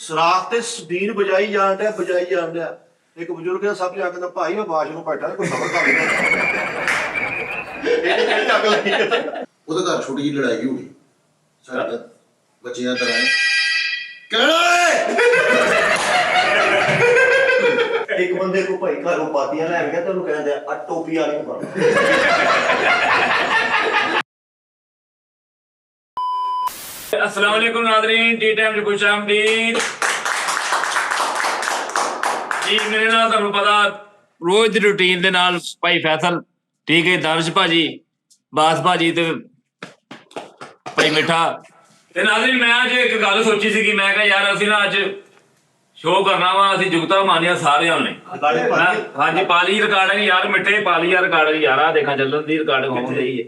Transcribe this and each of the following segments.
ਸਰਾਖ ਤੇ ਸਦੀਨ ਬਜਾਈ ਜਾਣ ਡਿਆ ਇੱਕ ਬਜ਼ੁਰਗ ਦਾ ਸਭ ਜਾ ਕੇ ਭਾਈ ਮੈਂ ਬਾਸ਼ ਨੂੰ ਬੈਠਾ ਕੋਈ ਸਬਰ ਕਰ ਉਹਦੇ ਘਰ ਛੋਟੀ ਜਿਹੀ ਲੜਾਈ ਹੋ ਗਈ ਸਾਡੇ ਬੱਚਿਆਂ ਤਰ੍ਹਾਂ ਕਹਿਣਾ ਇੱਕ ਬੰਦੇ ਕੋ ਭਾਈ ਘਰੋਂ ਪਾਤੀਆਂ ਲੈਣ ਗਿਆ ਤੇ ਉਹਨੂੰ ਕਹਿੰਦੇ ਆ ਟੋਪੀ ਵਾਲੀ ਨੂੰ ਕਰ अस्सलाम वालेकुम नाज़रीन टी टाइम च खुश आमदीद जी मेरे नाल ਤੁਹਾਨੂੰ ਪਤਾ ਰੋਜ਼ ਦੀ ਰੁਟੀਨ ਦੇ ਨਾਲ ਭਾਈ ਫੈਸਲ ਠੀਕ ਹੈ ਦਰਜ ਭਾਜੀ ਬਾਸ ਭਾਜੀ ਤੇ ਭਾਈ ਮਿੱਠਾ ਤੇ ਨਾਜ਼ਰੀਨ ਮੈਂ ਅੱਜ ਇੱਕ ਗੱਲ ਸੋਚੀ ਸੀ ਕਿ ਮੈਂ ਕਿਹਾ ਯਾਰ ਅਸੀਂ ਨਾ ਅੱਜ ਸ਼ੋਅ ਕਰਨਾ ਵਾ ਅਸੀਂ ਜੁਗਤਾ ਮਾਨੀਆਂ ਸਾਰਿਆਂ ਨੇ ਹਾਂਜੀ ਪਾਲੀ ਰਿਕਾਰਡਿੰਗ ਯਾਰ ਮਿੱਠੇ ਪਾਲੀ ਯਾਰ ਰਿਕਾਰਡਿੰਗ ਯਾਰ ਆ ਦੇਖਾਂ ਚੱਲਣ ਦੀ ਰਿਕਾਰਡਿੰਗ ਹੋਣ ਰਹੀ ਹੈ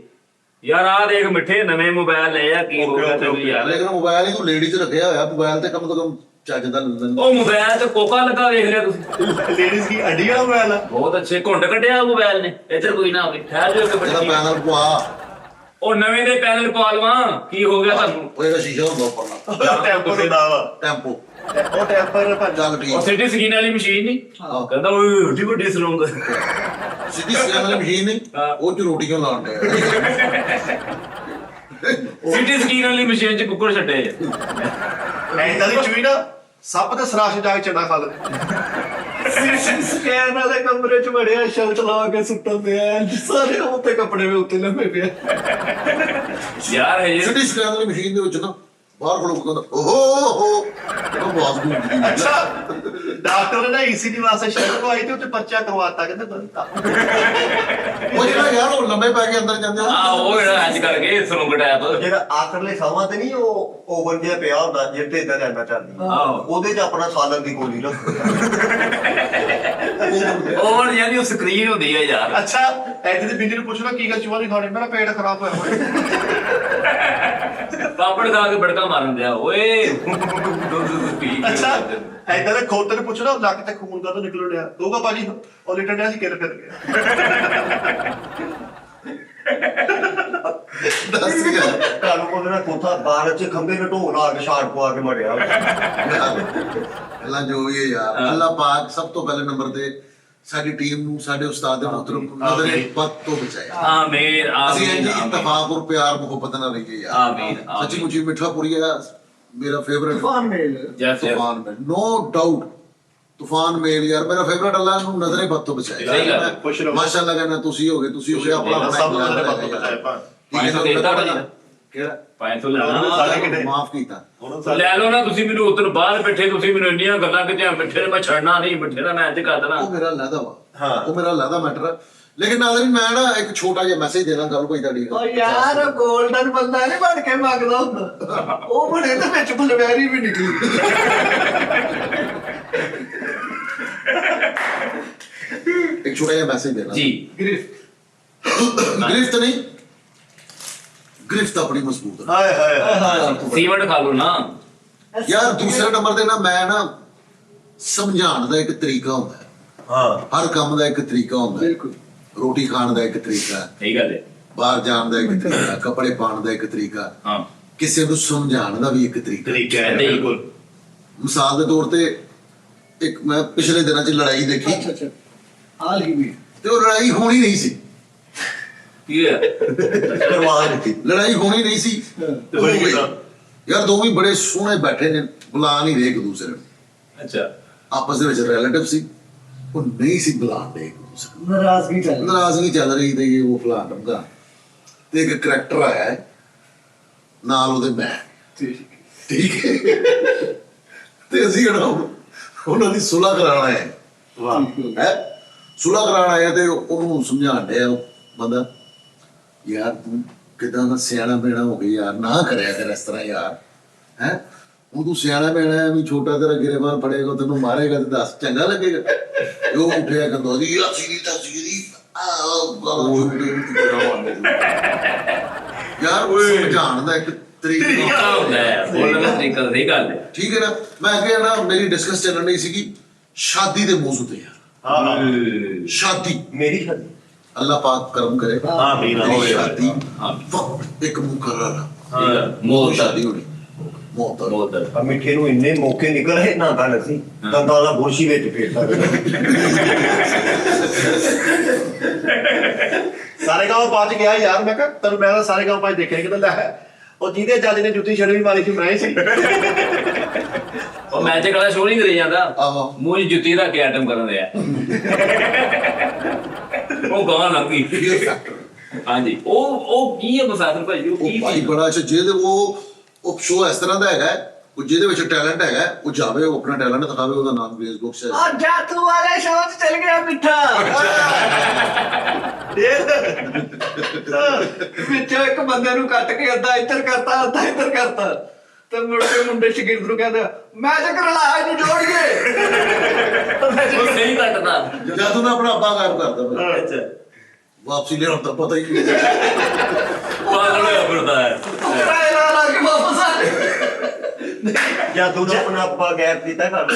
ਯਾਰ ਆ ਦੇਖ ਮਿੱਠੇ ਨਵੇਂ ਮੋਬਾਈਲ ਲਏ ਆ ਕੀ ਹੋ ਗਿਆ ਤੈਨੂੰ ਯਾਰ ਲੇਕਿਨ ਮੋਬਾਈਲ ਹੀ ਤੂੰ ਲੇਡੀ 'ਚ ਰੱਖਿਆ ਹੋਇਆ ਮੋਬਾਈਲ ਤੇ ਕਮ ਤੋਂ ਕਮ ਚੱਜ ਦਾ ਉਹ ਮੋਬਾਈਲ ਤੇ ਕੋਕਾ ਲੱਗਾ ਵੇਖ ਲਿਆ ਤੁਸੀਂ ਲੇਡੀਜ਼ ਕੀ ਅੱਡੀ ਵਾਲਾ ਮੋਬਾਈਲ ਆ ਬਹੁਤ ਅੱਛੇ ਘੁੰਡ ਕੱਢਿਆ ਮੋਬਾਈਲ ਨੇ ਇੱਧਰ ਕੋਈ ਨਾ ਹੋਵੇ ਠਹਿਰ ਜਾਓ ਕਿ ਇਹਦਾ ਪੈਨਲ ਪਵਾ ਉਹ ਨਵੇਂ ਦੇ ਪੈਨਲ ਪਾ ਲਵਾਂ ਕੀ ਹੋ ਗਿਆ ਤੁਹਾਨੂੰ ਉਹ ਇਹਦਾ ਸ਼ੀਸ਼ਾ ਹੁੰਦਾ ਉੱਪਰਲਾ ਟੈਂਪੋ ਹੁੰਦਾ ਵਾ ਟੈਂਪੋ ਉਹ ਟੈਂਪਰ ਚੱਲ ਉਹ ਠੀਕ ਸਿਟੀ ਸਕੀਨ ਵਾਲੀ ਮਸ਼ੀਨ ਨਹੀਂ ਕਹਿੰਦਾ ਉਹ ਵੱਡੀ ਵੱਡੀ ਸਰੋਂਗ ਸਿੱਧੀ ਸਕੈਨ ਵਾਲੀ ਮਸ਼ੀਨ ਨਹੀਂ ਉਹ 'ਚ ਰੋਟੀਆਂ ਲਾਉਣ ਡਿਆ ਸਿਟੀ ਸਕੀਨ ਵਾਲੀ ਮਸ਼ੀਨ ਚ ਕੁੱਕੜ ਛੱਡੇ ਐਦਾਂ ਦੀ ਚੂਈ ਨਾ ਸੱਪ ਤੇ ਸਰਾਸ਼ ਜਾ ਕੇ ਚੰਡਾ ਖਾ ਲੈਂਦੇ ਸਕੈਨ ਵਾਲੇ ਕਮਰੇ ਚ ਵੜਿਆ ਸ਼ਰਟ ਲਾ ਕੇ ਸੁੱਤਾ ਪਿਆ ਸਾਰੇ ਉੱਤੇ ਕੱਪੜੇ ਵੀ ਉੱਤੇ ਲੰਮੇ ਪਿਆ ਯਾਰ ਇਹ ਸਿੱਧੀ ਸਕੈਨ ਵਾਲੀ ਮਸ਼ੀਨ ਦੇ ਵਿੱਚ ਨਾ ਬਾਹਰ ਖੜੋ ਕਹਿੰਦਾ ਓਹੋ ਹੋ ਉਹ ਬਾਸ ਗੂੰਜਦੀ ਅੱਛਾ ਡਾਕਟਰ ਨੇ ਈਸੀਜੀ ਵਾਸਤੇ ਸ਼ਰਟ ਪਵਾਈ ਤੇ ਉੱਤੇ ਪਰਚਾ ਕਰਵਾਤਾ ਕਹਿੰਦੇ ਗਲਤ ਆ ਉਹ ਜਿਹੜਾ ਯਾਰ ਉਹ ਲੰਮੇ ਪੈ ਕੇ ਅੰਦਰ ਜਾਂਦੇ ਆ ਉਹ ਜਿਹੜਾ ਅੱਜ ਕਰਕੇ ਸਰੋਂਗ ਟੈਪ ਜਿਹੜਾ ਆਖਰਲੇ ਸਾਵਾਂ ਤੇ ਨਹੀਂ ਉਹ ਓਵਨ ਜਿਹਾ ਪਿਆ ਹੁੰਦਾ ਜਿੱਤੇ ਇਦਾਂ ਰਹਿਣਾ ਚਾਹਦੀ ਆਹੋ ਉਹਦੇ 'ਚ ਆਪਣਾ ਸਾਲਨ ਦੀ ਗੋਲੀ ਰੱਖੋ ਉਹ ਯਾਨੀ ਉਹ ਸਕਰੀਨ ਹੁੰਦੀ ਹੈ ਯਾਰ ਅੱਛਾ ਐਦੇ ਦੇ ਬਿੰਦੀ ਨੂੰ ਪੁੱਛਣਾ ਕੀ ਗੱਲ ਚੂਹਾ ਨਹੀਂ ਖਾਣੇ ਮੇਰਾ ਪੇਟ ਖਰਾਬ ਹੋਇਆ ਹੋਇਆ ਪਾਪੜ ਖਾ ਕੇ ਬੜਕਾ ਮਾਰਨ ਦਿਆ ਓਏ ਅੱਛਾ ਐਦਾਂ ਦੇ ਖੋਤੇ ਨੂੰ ਪੁੱਛਣਾ ਲੱਕ ਤੇ ਖੂਨ ਕਦੋਂ ਨਿਕਲ ਰਿਹਾ ਕਹੂਗਾ ਭਾਜੀ ਉਹ ਲਿਟਣ ਡਿਆ ਸੀ ਕਿੱਲ ਫਿਰ ਗਿਆ ਦੱਸ ਯਾਰ ਕਾਨੂੰ ਉਹਦੇ ਨਾਲ ਕੋਠਾ ਬਾਹਰ 'ਚ ਖੰਭੇ ਨੂੰ ਢੋਲ ਲਾ ਕੇ ਛਾੜ ਪਵਾ ਕੇ ਮਰਿਆ ਅੱਲਾ ਜੋ ਵੀ ਹੈ ਯਾਰ ਅੱਲਾ ਪਾਕ ਸਭ ਤੋਂ ਪਹਿਲੇ ਨੰਬਰ ਤੇ ਸਾਡੀ ਟੀਮ ਨੂੰ ਸਾਡੇ ਉਸਤਾਦ ਦੇ ਮੁਹਤਰਮ ਨੂੰ ਨਜ਼ਰੇ ਬਦ ਤੋਂ ਬਚਾਇਆ ਆਮੀਨ ਅਸੀਂ ਇੰਜ ਆਮੀਨ ਇਤਫਾਕ ਔਰ ਪਿਆਰ ਮੁਹੱਬਤ ਨਾਲ ਰਹੀਏ ਯਾਰ ਆਮੀਨ ਸੱਚੀ ਮੁੱਚੀ ਮਿੱਠਾ ਪੁਰੀਆ ਮੇਰਾ ਫੇਵਰਿਟ ਜੈਸ ਤੂਫਾਨ ਮੇਲ ਨੋ ਡਾਊਟ ਤੂਫਾਨ ਮੇਲ ਯਾਰ ਮੇਰਾ ਫੇਵਰਿਟ ਅੱਲਾ ਨੂੰ ਨਜ਼ਰੇ ਬਦ ਤੋਂ ਸਹੀ ਗੱਲ ਹੈ। ਬਚਾਇਆ ਖੁਸ਼ ਰਹੋ ਮਾਸ਼ਾਅੱਲਾ ਕਹਿੰਦਾ ਤੁਸੀਂ ਹੋਗੇ ਆਪਣਾ ਸਭ ਨੂੰ ਨਜ਼ਰੇ ਬੱਤੋਂ ਬਚਾਇਆ ਪੰਜ ਸੌ ਦੇਤਾ ਭਾਜੀ ਕਿਹੜਾ 500 ਲੈਣਾ ਸਾਡੇ ਕਿੰਨੇ ਮਾਫ ਕੀਤਾ ਲੈ ਲਓ ਨਾ ਤੁਸੀਂ ਮੈਨੂੰ ਉਧਰ ਬਾਹਰ ਬੈਠੇ ਤੁਸੀਂ ਮੈਨੂੰ ਇੰਨੀਆਂ ਗੱਲਾਂ ਕਿ ਮਿੱਠੇ ਨੇ ਮੈਂ ਛੱਡਣਾ ਨਹੀਂ ਮਿੱਠੇ ਦਾ ਮੈਂ ਇੰਜ ਕਰ ਦੇਣਾ ਉਹ ਮੇਰਾ ਲਹਿਦਾ ਵਾ ਹਾਂ। ਉਹ ਮੇਰਾ ਲਹਿਦਾ ਮੈਟਰ ਲੇਕਿਨ ਨਾਜ਼ਰੀਨ ਮੈਂ ਨਾ ਇੱਕ ਛੋਟਾ ਜਿਹਾ ਮੈਸੇਜ ਦੇਣਾ ਗੱਲ ਕੋਈ ਤੁਹਾਡੀ ਓ ਯਾਰ 골ਡਨ ਬੰਦਾ ਨਹੀਂ ਬਣ ਕੇ ਮੰਗਦਾ ਹੁੰਦਾ ਉਹ ਬਣੇ ਤੇ ਵਿੱਚ ਫਲਵੈਰੀ ਵੀ ਨਿਕਲੀ ਇੱਕ ਛੋਟਾ ਜਿਹਾ ਮੈਸੇਜ ਦੇਣਾ ਜੀ ਗ੍ਰਿਫਤ ਨਹੀਂ ਗ੍ਰਿਫਤ ਆਪਣੀ ਮਜ਼ਬੂਤ ਹੈ ਹਾਏ ਹਾਏ ਹਾਏ ਸੀਮੈਂਟ ਖਾ ਲਓ ਨਾ ਯਾਰ ਦੂਸਰੇ ਨੰਬਰ ਤੇ ਨਾ ਮੈਂ ਨਾ ਸਮਝਾਉਣ ਦਾ ਇੱਕ ਤਰੀਕਾ ਹੁੰਦਾ ਹੈ ਹਾਂ ਹਰ ਕੰਮ ਦਾ ਇੱਕ ਤਰੀਕਾ ਹੁੰਦਾ ਹੈ ਰੋਟੀ ਖਾਣ ਦਾ ਇੱਕ ਤਰੀਕਾ ਹੈ ਸਹੀ ਗੱਲ ਹੈ ਬਾਹਰ ਜਾਣ ਦਾ ਇੱਕ ਤਰੀਕਾ ਕੱਪੜੇ ਪਾਉਣ ਦਾ ਇੱਕ ਤਰੀਕਾ ਹਾਂ ਕਿਸੇ ਨੂੰ ਸਮਝਾਉਣ ਦਾ ਵੀ ਇੱਕ ਤਰੀਕਾ ਤਰੀਕਾ ਹੈ ਬਿਲਕੁਲ ਮਿਸਾਲ ਦੇ ਤੌਰ ਤੇ ਇੱਕ ਮੈਂ ਪਿਛਲੇ ਦਿਨਾਂ 'ਚ ਲੜਾਈ ਦੇਖੀ ਹਾਲ ਹੀ ਵੀ ਤੇ ਉਹ ਲੜਾਈ ਹੋਣੀ ਨਹੀਂ ਸੀ ਕੀ ਹੈ ਕਰਵਾ ਦਿੱਤੀ ਲੜਾਈ ਹੋਣੀ ਨਹੀਂ ਸੀ ਤੇ ਹੋਈ ਕਿੱਦਾਂ? ਯਾਰ ਦੋਵੇਂ ਬੜੇ ਸੋਹਣੇ ਬੈਠੇ ਨੇ ਬੁਲਾ ਨਹੀਂ ਰਹੇ ਇੱਕ ਦੂਸਰੇ ਨੂੰ ਅੱਛਾ ਆਪਸ ਦੇ ਵਿੱਚ ਰਿਲੇਟਿਵ ਸੀ ਉਹ ਨਹੀਂ ਸੀ ਬੁਲਾਉਂਦੇ ਇੱਕ ਦੂਸਰੇ ਨੂੰ ਨਾਰਾਜ਼ਗੀ ਚੱਲ ਨਾਰਾਜ਼ਗੀ ਚੱਲ ਰਹੀ ਤੇ ਇਹ ਉਹ ਫਲਾਣ ਢਮਕਾ ਤੇ ਇੱਕ ਕਰੈਕਟਰ ਆਇਆ ਹੈ, ਨਾਲ ਉਹਦੇ ਮੈਂ ਠੀਕ ਹੈ ਤੇ ਅਸੀਂ ਉਹਨਾਂ ਦੀ ਸੁਲ੍ਹਾ ਕਰਾਉਣਾ ਹੈ ਵਾਹ ਹੈ ਸੁਲ੍ਹਾ ਕਰਾਉਣ ਆਇਆ ਤੇ ਉਹਨੂੰ ਸਮਝਾਉਣ ਡਿਆ ਉਹ ਬੰਦਾ ਯਾਰ ਤੂੰ ਕਿਦਾਂ ਦਾ ਸਿਆਣਾ ਬੇਣਾ ਹੋ ਗਿਆ ਯਾਰ ਨਾ ਕਰਿਆ ਕਰ ਇਸ ਤਰ੍ਹਾਂ ਯਾਰ ਹੈ ਉਹ ਤੂੰ ਸਿਆਣਾ ਬੇਣਾ ਵੀ ਛੋਟਾ ਤੇਰਾ ਗਿਰੇਬਾਨ ਫੜੇਗਾ ਤੈਨੂੰ ਮਾਰੇਗਾ ਤੇ ਦੱਸ ਚੰਗਾ ਲੱਗੇਗਾ ਉਹ ਉੱਠਿਆ ਕਹਿੰਦਾ ਜੀ ਆ ਸੀਰੀ ਤਾਂ ਸੀਰੀ ਯਾਰ ਉਹ ਸਮਝਾਉਣ ਦਾ ਇੱਕ ਤਰੀਕਾ ਹੁੰਦਾ ਹੈ ਬੋਲਣ ਦਾ ਤਰੀਕਾ ਸਹੀ ਗੱਲ ਹੈ ਠੀਕ ਹੈ ਨਾ ਮੈਂ ਕਿਹਾ ਨਾ ਮੇਰੀ ਡਿਸਕਸ ਚੱਲਣ ਰਹੀ ਸੀਗੀ ਸ਼ਾਦੀ ਦੇ ਮੌਜੂ ਤੇ ਯਾਰ ਹਾਂ ਸ਼ਾਦੀ ਮੇਰੀ ਸ਼ਾਦੀ अल्लाह पाक करम करे आमीन, आमीन। शादी आमीन। वक्त एक मुकर्रर ਮੋਹ शादी होनी ਮੌਤ ਆ ਮਿੱਠੇ ਨੂੰ ਇੰਨੇ ਮੌਕੇ ਨਿਕਲ ਰਹੇ ਨਾ ਗੱਲ ਸੀ ਦੰਦਾਂ ਵਾਲਾ ਬੁਰਸ਼ੀ ਵਿੱਚ ਫੇਰਦਾ ਸਾਰੇ ਗਾਂਵ ਪਹੁੰਚ ਗਿਆ ਯਾਰ। ਮੈਂ ਕਿਹਾ ਤੈਨੂੰ ਮੈਂ ਤਾਂ ਸਾਰੇ ਗਾਂਵ ਪਹੁੰਚ ਦੇਖਿਆ ਕਿਤੇ ਲੈ ਉਹ ਜਿਹਦੇ ਜੱਜ ਨੇ ਜੁੱਤੀ ਛੜੀ ਵੀ ਮਾਰੀ ਸੀ ਮੈਂ ਹੀ ਸੀ। ਉਹ ਮੈਚ ਕਲਾ ਸ਼ੋਅ ਨਹੀਂ ਕਰੀ ਜਾਂਦਾ ਆਹੋ ਮੂੰਹ 'ਚ ਜੁੱਤੀ ਰੱਖ ਕੇ ਆਈਟਮ ਕਰਨ ਦਿਆ ਉਹ ਗਾਂ ਲੰਗੀ ਹਾਂਜੀ ਉਹ ਕੀ ਹੈ ਮੁਸਾਫਿਰ ਭਾਈ ਉਹ ਉਹ ਕੀ ਭਾਈ ਬੜਾ ਅੱਛਾ ਜਿਹਦੇ ਉਹ ਸ਼ੋਅ ਇਸ ਤਰ੍ਹਾਂ ਦਾ ਹੈਗਾ ਉਹ ਜਿਹਦੇ ਵਿੱਚ ਟੈਲੈਂਟ ਹੈਗਾ ਉਹ ਜਾਵੇ ਉਹ ਆਪਣਾ ਟੈਲੈਂਟ ਦਿਖਾਵੇ। ਉਹਦਾ ਨਾਮ ਫੇਸਬੁੱਕ 'ਚ ਆ ਜਾਦੂ ਵਾਲੇ ਸ਼ੋਅ 'ਚ ਚਲ ਗਿਆ ਮਿੱਠਾ ਵਿੱਚੋਂ ਇੱਕ ਬੰਦੇ ਨੂੰ ਕੱਟ ਕੇ ਅੱਧਾ ਇੱਧਰ ਕਰਤਾ ਅੱਧਾ ਇੱਧਰ ਕਰਤਾ ਤੇ ਮੁੜ ਕੇ ਮੁੰਡੇ ਸ਼ਗਿਰਦ ਨੂੰ ਕਹਿੰਦਾ ਮੈਚ ਕਰਲਾ ਇਹਨੂੰ ਜੋੜੀਏ। ਉਹ ਸਹੀ ਕੱਟਦਾ ਜਦ ਉਹਨੇ ਆਪਣਾ ਅੱਬਾ ਗਾਇਬ ਕਰਦਾ ਅੱਛਾ ਵਾਪਸੀ ਲਿਆਉਣ ਤਾਂ ਪਤਾ ਹੀ ਨਹੀਂ। ਪਾਗਲ ਹੋਇਆ ਫਿਰਦਾ ਹੈ ਕਿਰਾਏ ਲਾ ਕੇ ਵਾਪਸ ਆ ਗਏ। ਜਾਂ ਤੂੰ ਆਪਣਾ ਅੱਬਾ ਗੈਪ ਕੀਤਾ ਕਰ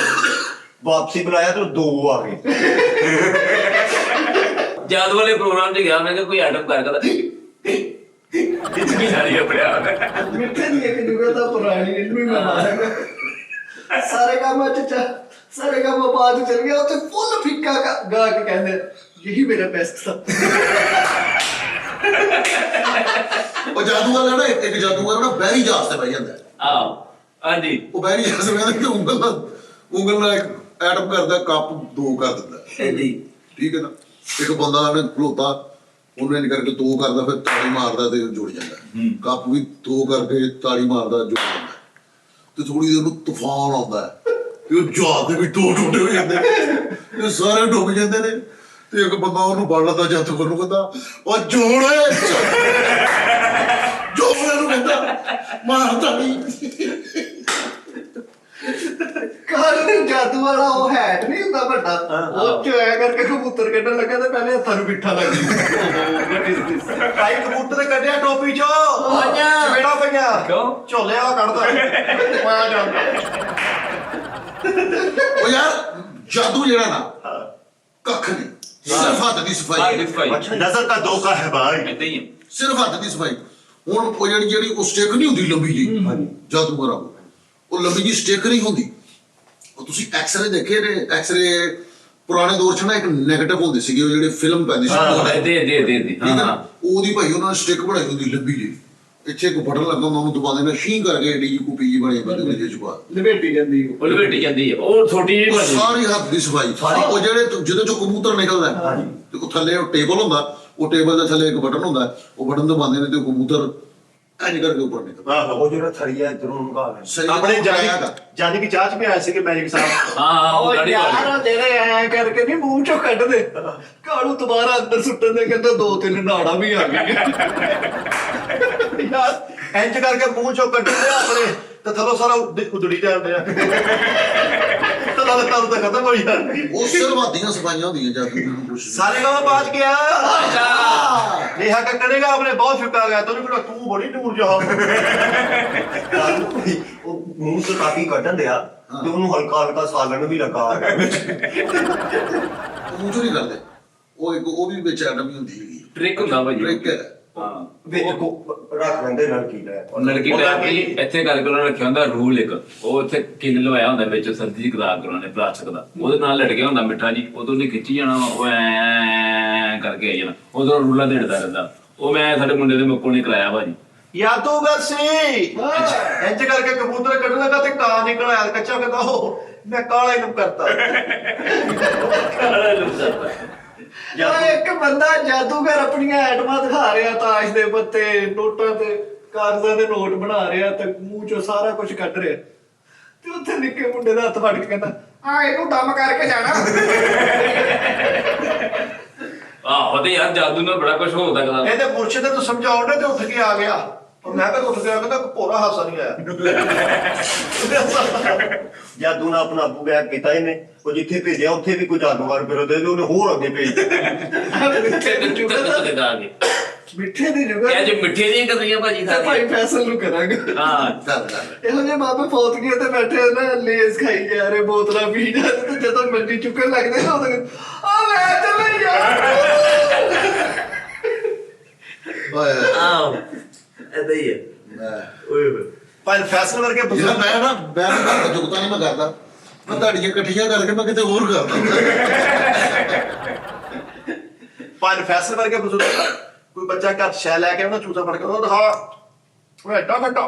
ਵਾਪਸੀ ਬੁਲਾਇਆ ਤੇ ਦੋ ਆ ਗਏ। ਜਦ ਵਾਲੇ ਪ੍ਰੋਗਰਾਮ 'ਚ ਗਿਆ ਮੈਂ ਕਿਹਾ ਕੋਈ ਆਈਟਮ ਕਰ ਕਰਦਾ ਇਸ ਕੀ ਸਾਰੀ ਆਪਣੇ ਆਪ ਮਿੱਠੇ ਦੀ ਇੱਕ ਜੁਗਾ ਤਾਂ ਪੁਰਾਣੀ ਇਹਨੂੰ ਹੀ ਮੈਂ ਮਾਰਾਂਗਾ। ਸਾਰੇ ਕੰਮ ਬਾਅਦ ਚਲ ਗਿਆ ਉੱਥੇ ਫੁੱਲ ਫਿੱਕਾ ਗਾ ਕੇ ਕਹਿੰਦੇ ਯਹੀ ਮੇਰਾ ਬੈਸਟ ਥਾ। ਉਹ ਜਾਦੂਗਰ ਹੈ ਨਾ ਇੱਕ ਜਾਦੂਗਰ ਨਾ ਬਹਿਰੀ ਜਹਾਜ਼ ਤੇ ਬਹਿ ਜਾਂਦਾ ਆਹ ਹਾਂਜੀ ਉਹ ਬਹਿਰੀ ਜਹਾਜ਼ ਤੇ ਬਹਿ ਜਾਂਦਾ ਉਂਗਲ ਨਾਲ ਇੱਕ ਐਟਮ ਕਰਦਾ ਕੱਪ ਦੋ ਕਰ ਦਿੰਦਾ ਜੀ ਠੀਕ ਹੈ ਨਾ। ਇੱਕ ਬੰਦਾ ਨੇ ਖਲੋਤਾ ਉਹਨੇ ਨਹੀਂ ਕਰਕੇ ਦੋ ਕਰਦਾ ਫਿਰ ਤਾੜੀ ਮਾਰਦਾ ਤੇ ਜੁੜ ਜਾਂਦਾ ਕੱਪ ਵੀ ਦੋ ਕਰਕੇ ਤਾੜੀ ਮਾਰਦਾ ਜੁੜ ਜਾਂਦਾ ਤੇ ਥੋੜੀ ਦੇਰ ਨੂੰ ਤੂਫਾਨ ਆਉਂਦਾ ਤੇ ਉਹ ਜਹਾਜ਼ ਦੇ ਵੀ ਦੋ ਟੁੱਟੇ ਹੋ ਜਾਂਦੇ ਤੇ ਸਾਰੇ ਡੁੱਬ ਜਾਂਦੇ ਨੇ ਤੇ ਇੱਕ ਬੰਦਾ ਉਹਨੂੰ ਫੜ ਲੈਂਦਾ ਜਾਦੂਗਰ ਨੂੰ ਕਹਿੰਦਾ ਉਹ ਜੋੜ ਜੋੜ ਨੂੰ ਕਹਿੰਦਾ ਮਾਰਦਾ ਨਹੀਂ। ਕੱਲ ਜਾਦੂ ਵਾਲਾ ਉਹ ਹੈਟ ਨਹੀਂ ਹੁੰਦਾ ਵੱਡਾ ਉਹ ਚ ਐ ਕਰਕੇ ਕਬੂਤਰ ਕੱਢਣ ਲੱਗਾ ਤੇ ਪਹਿਲੇ ਹੱਥਾਂ ਨੂੰ ਬਿੱਠਾ ਲੱਗ ਗਿਆ। ਭਾਈ ਕਬੂਤਰ ਕੱਢਿਆ ਟੋਪੀ ਚੋਂ ਚਵੇੜਾ ਪਈਆਂ ਕਿਉਂ ਝੋਲੇ ਵਾਲਾ ਕੱਢਦਾ ਮੈਂ ਜਾਂਦਾ ਉਹ ਯਾਰ ਜਾਦੂ ਜਿਹੜਾ ਨਾ ਕੱਖ ਨਹੀਂ ਸਿਰਫ ਹੱਥ ਦੀ ਸਫਾਈ ਹੈ। ਨਜ਼ਰ ਦਾ ਧੋਖਾ ਹੈ ਭਾਈ। ਏਦਾਂ ਹੀ ਹੈ ਸਿਰਫ ਹੱਥ ਦੀ ਸਫਾਈ। ਹੁਣ ਉਹ ਜਿਹੜੀ ਉਹ ਸਟਿਕ ਨਹੀਂ ਹੁੰਦੀ ਲੰਬੀ ਜੀ ਜਾਦੂਗਰਾਂ ਉਹ ਲੰਬੀ ਜੀ ਸਟਿਕ ਨਹੀਂ ਹੁੰਦੀ। ਉਹ ਤੁਸੀਂ ਐਕਸਰੇ ਦੇਖੇ ਨੇ ਐਕਸਰੇ ਪੁਰਾਣੇ ਦੌਰ 'ਚ ਨਾ ਇੱਕ ਨੈਗੇਟਿਵ ਹੁੰਦੇ ਸੀਗੇ ਉਹ ਜਿਹੜੇ ਫਿਲਮ ਪੈਂਦੀ ਸੀ ਦੇ ਹਾਂ ਉਹਦੀ ਭਾਈ ਉਹਨਾਂ ਨੇ ਸਟਿਕ ਬਣਾਈ ਹੁੰਦੀ ਲੰਬੀ ਜੀ ਇੱਥੇ ਇੱਕ ਬਟਨ ਲੱਗਾ ਹੁੰਦਾ ਉਹਨੂੰ ਦਬਾ ਦੇਣਾ ਸ਼ੀਂ ਕਰਕੇ ਏਡੀ ਜੀ ਕੁਪੀ ਜੀ ਬਣੀ ਬੰਦੇ ਦੇ ਚ ਪਾ ਲਪੇਟੀ ਜਾਂਦੀ ਉਹ ਲਪੇਟੀ ਜਾਂਦੀ ਹੈ ਉਹ ਛੋਟੀ ਜਿਹੀ ਬਣਦੀ ਸਾਰੀ ਹੱਥ ਦੀ ਸਫਾਈ ਉਹ ਜਿਹੜੇ ਜਿਹਦੇ ਚੋਂ ਕਬੂਤਰ ਨਿਕਲਦਾ ਤੇ ਉਹ ਥੱਲੇ ਉਹ ਟੇਬਲ ਹੁੰਦਾ ਉਹ ਟੇਬਲ ਦੇ ਥੱਲੇ ਇੱਕ ਬਟਨ ਹੁੰਦਾ ਉਹ ਬਟਨ ਦਬਾਉਂਦੇ ਨੇ ਤੇ ਉਹ ਕਬੂਤਰ ਇੰਝ ਕਰਕੇ ਉੱਪਰ ਨਿਕਲਦਾ। ਉਹ ਜਿਹੜਾ ਥੜੀਆ ਇਧਰੋਂ ਲੰਘਾ ਸਹੀ ਆਪਣੇ ਗੱਲ ਜਾਨੀ ਕੀ ਚਾਹ ਚ ਪਿਆ ਸੀ ਕਿ ਮੈਜਿਕ ਸਾਹਿਬ ਹਾਂ ਉਹ ਉਹ ਗਾੜੀ ਯਾਰ ਉਹ ਜਿਹੜੇ ਐ ਕਰਕੇ ਨਹੀਂ ਮੂੰਹ ਚੋਂ ਕੱਢਦੇ ਕਾਲੂ ਦੁਬਾਰਾ ਅੰਦਰ ਸੁੱਟਣ ਦੇ ਕਹਿੰਦਾ ਦੋ ਤਿੰਨ ਨਾੜਾ ਵੀ ਆ ਗਈਆਂ। ਯਾਰ ਇੰਜ ਕਰਕੇ ਮੂੰਹ ਚੋਂ ਕੱਢਦੇ ਆ ਆਪਣੇ ਤੇ ਥੱਲੋਂ ਸਾਰਾ ਉਦੜੀ ਜਾਂਦੇ ਆ ਤੇ ਨਾਲ ਤਾਂ ਖਤਮ ਹੋ ਜਾਂਦੀ। ਉਹ ਸਿਰਫ ਹੱਥੀਆਂ ਸਫਾਈਆਂ ਹੁੰਦੀਆਂ ਜਾਦੂ ਨੂੰ ਕੁਛ ਸਾਰੇ ਗਾਵਾਂ ਬਾਜ ਗਿਆ ਨੇਹਾ ਕੱਕੜੇਗਾ ਆਪਣੇ ਬਹੁਤ ਫਿੱਕਾ ਗਿਆ ਤੈਨੂੰ ਕਿਹੜਾ ਤੂੰ ਬੜੀ ਦੂਰ ਜਾ ਉਹ ਮੂੰਹ ਤੋਂ ਕਾਫੀ ਕੱਢਣ ਦਿਆ ਤੇ ਉਹਨੂੰ ਹਲਕਾ ਹਲਕਾ ਸਾਲਣ ਵੀ ਲੱਗਾ ਮੂੰਹ ਚੋਂ ਨਹੀਂ ਕਰਦੇ ਉਹ ਇੱਕ ਉਹ ਵੀ ਵਿੱਚ ਐਟਮ ਹੀ ਹੁੰਦੀ ਹੈਗੀ ਟ੍ਰਿਕ ਹੁੰਦਾ ਭਾਈ ਟ੍ਰਿਕ ਹੈ। ਹਾਂ ਵਿੱਚ ਰੱਖ ਲੈਂਦੇ ਲੜਕੀ ਲੈ ਉਹ ਲੜਕੀ ਟਾਈਪ ਦੀ ਇੱਥੇ ਕਰਕੇ ਉਹਨਾਂ ਨੇ ਰੱਖਿਆ ਹੁੰਦਾ ਰੂਲ ਇੱਕ ਉਹ ਇੱਥੇ ਕਿੰਨ ਲਵਾਇਆ ਹੁੰਦਾ ਵਿੱਚ ਸਰਦੀ ਕਰਾ ਕੇ ਉਹਨਾਂ ਨੇ ਪਲਾਸਟਿਕ ਦਾ ਉਹਦੇ ਨਾਲ ਲਟਕਿਆ ਹੁੰਦਾ ਮਿੱਠਾ ਜੀ ਉਦੋਂ ਨੇ ਖਿੱਚੀ ਜਾਣਾ ਉਹ ਐ ਕਰਕੇ ਆਈ ਜਾਣਾ ਉਦੋਂ ਰੂਲਾ ਢੇੜਦਾ ਰਹਿੰਦਾ ਉਹ ਮੈਂ ਸਾਡੇ ਮੁੰਡੇ ਦੇ ਮੁੱਕੋਂ ਨਹੀਂ ਕਰਾਇਆ ਭਾਜੀ ਯਾਦੂਗਰ ਸੀ ਇੰਜ ਕਰਕੇ ਕਬੂਤਰ ਕੱਢਣ ਲੱਗਾ ਤੇ ਕਾਂ ਨਿਕਲ ਆਇਆ ਕੱਚਾ ਕਹਿੰਦਾ ਉਹ ਮੈਂ ਕਾਲੇ ਨੂੰ ਕਰਤਾ ਉਹ ਇੱਕ ਬੰਦਾ ਜਾਦੂਗਰ ਆਪਣੀਆਂ ਐਟਮਾਂ ਦਿਖਾ ਰਿਹਾ ਤਾਸ਼ ਦੇ ਪੱਤੇ ਨੋਟਾਂ ਤੇ ਕਾਗਜ਼ਾਂ ਦੇ ਨੋਟ ਬਣਾ ਰਿਹਾ ਤੇ ਮੂੰਹ ਚੋਂ ਸਾਰਾ ਕੁਝ ਕੱਢ ਰਿਹਾ ਤੇ ਉੱਥੇ ਨਿੱਕੇ ਮੁੰਡੇ ਦਾ ਹੱਥ ਫੜ ਕੇ ਕਹਿੰਦਾ ਆ ਇਹਨੂੰ ਦਮ ਕਰਕੇ ਜਾਣਾ। ਆਹੋ ਤੇ ਯਾਰ ਜਾਦੂ ਨਾਲ ਬੜਾ ਕੁਝ ਹੋ ਸਕਦਾ ਇਹਦੇ ਮੁਰਸ਼ਿਦ ਨੂੰ ਸਮਝਾਉਣ ਤੇ ਉੱਠ ਕੇ ਆ ਗਿਆ ਉਹ ਮੈਂ ਕਹਿੰਦਾ ਉੱਠ ਗਿਆ ਕਹਿੰਦਾ ਭੋਰਾ ਹਾਸਾ ਨਹੀਂ ਆਇਆ ਜਾਦੂ ਨਾਲ ਆਪਣਾ ਅੱਬੂ ਗਾਇਬ ਕੀਤਾ ਇਹਨੇ ਉਹ ਜਿੱਥੇ ਭੇਜਿਆ ਉੱਥੇ ਵੀ ਕੋਈ ਜਾਦੂਗਰ ਫਿਰਦੇ ਤੇ ਉਹਨੇ ਹੋਰ ਅੱਗੇ ਭੇਜ ਮਿੱਠੇ ਦੀ ਜਗ੍ਹਾ ਇਹ ਜੋ ਮਿੱਠੇ ਦੀਆਂ ਕਰੀਆਂ ਭਾਜੀ ਤੇ ਭਾਈ ਫੈਸਲ ਨੂੰ ਕਰਾਂਗੇ। ਹਾਂ ਇਹੋ ਜਿਹੇ ਬਾਬੇ ਫੌਤ ਗਏ ਤੇ ਬੈਠੇ ਨਾ ਲੇਜ਼ ਖਾਈ ਜਾ ਰਹੇ ਬੋਤਲਾਂ ਪੀ ਜਾ ਰਹੇ ਤੇ ਜਦੋਂ ਮੰਡੀ ਚੁੱਕਣ ਲੱਗਦੇ ਨਾ ਉਦੋਂ ਆ ਲੈ ਚੱਲੇ ਯਾਰ ਓਏ ਆਹ ਏਦਾਂ ਹੀ ਹੈ ਓਏ ਭਾਈ ਫੈਸਲ ਵਰਗੇ ਯਾਰ ਬਜ਼ੁਰਗ ਮੈਂ ਨਾ ਜੁਗਤਾ ਨਹੀਂ ਮੈਂ ਕਰਦਾ, ਮੈਂ ਤੁਹਾਡੀਆਂ ਇਕੱਠੀਆਂ ਕਰਕੇ ਮੈਂ ਕਿਤੇ ਹੋਰ ਕਰਦਾ। ਭਾਈ ਫੈਸਲ ਵਰਗੇ ਬਜ਼ੁਰਗ ਕੋਈ ਬੱਚਾ ਘਰ ਸ਼ੈ ਲੈ ਕੇ ਉਹਨਾਂ ਚੂਸਾ ਫੜ ਕੇ ਉਹ ਦਿਖਾ ਉਹ ਐਡਾ ਵੱਡਾ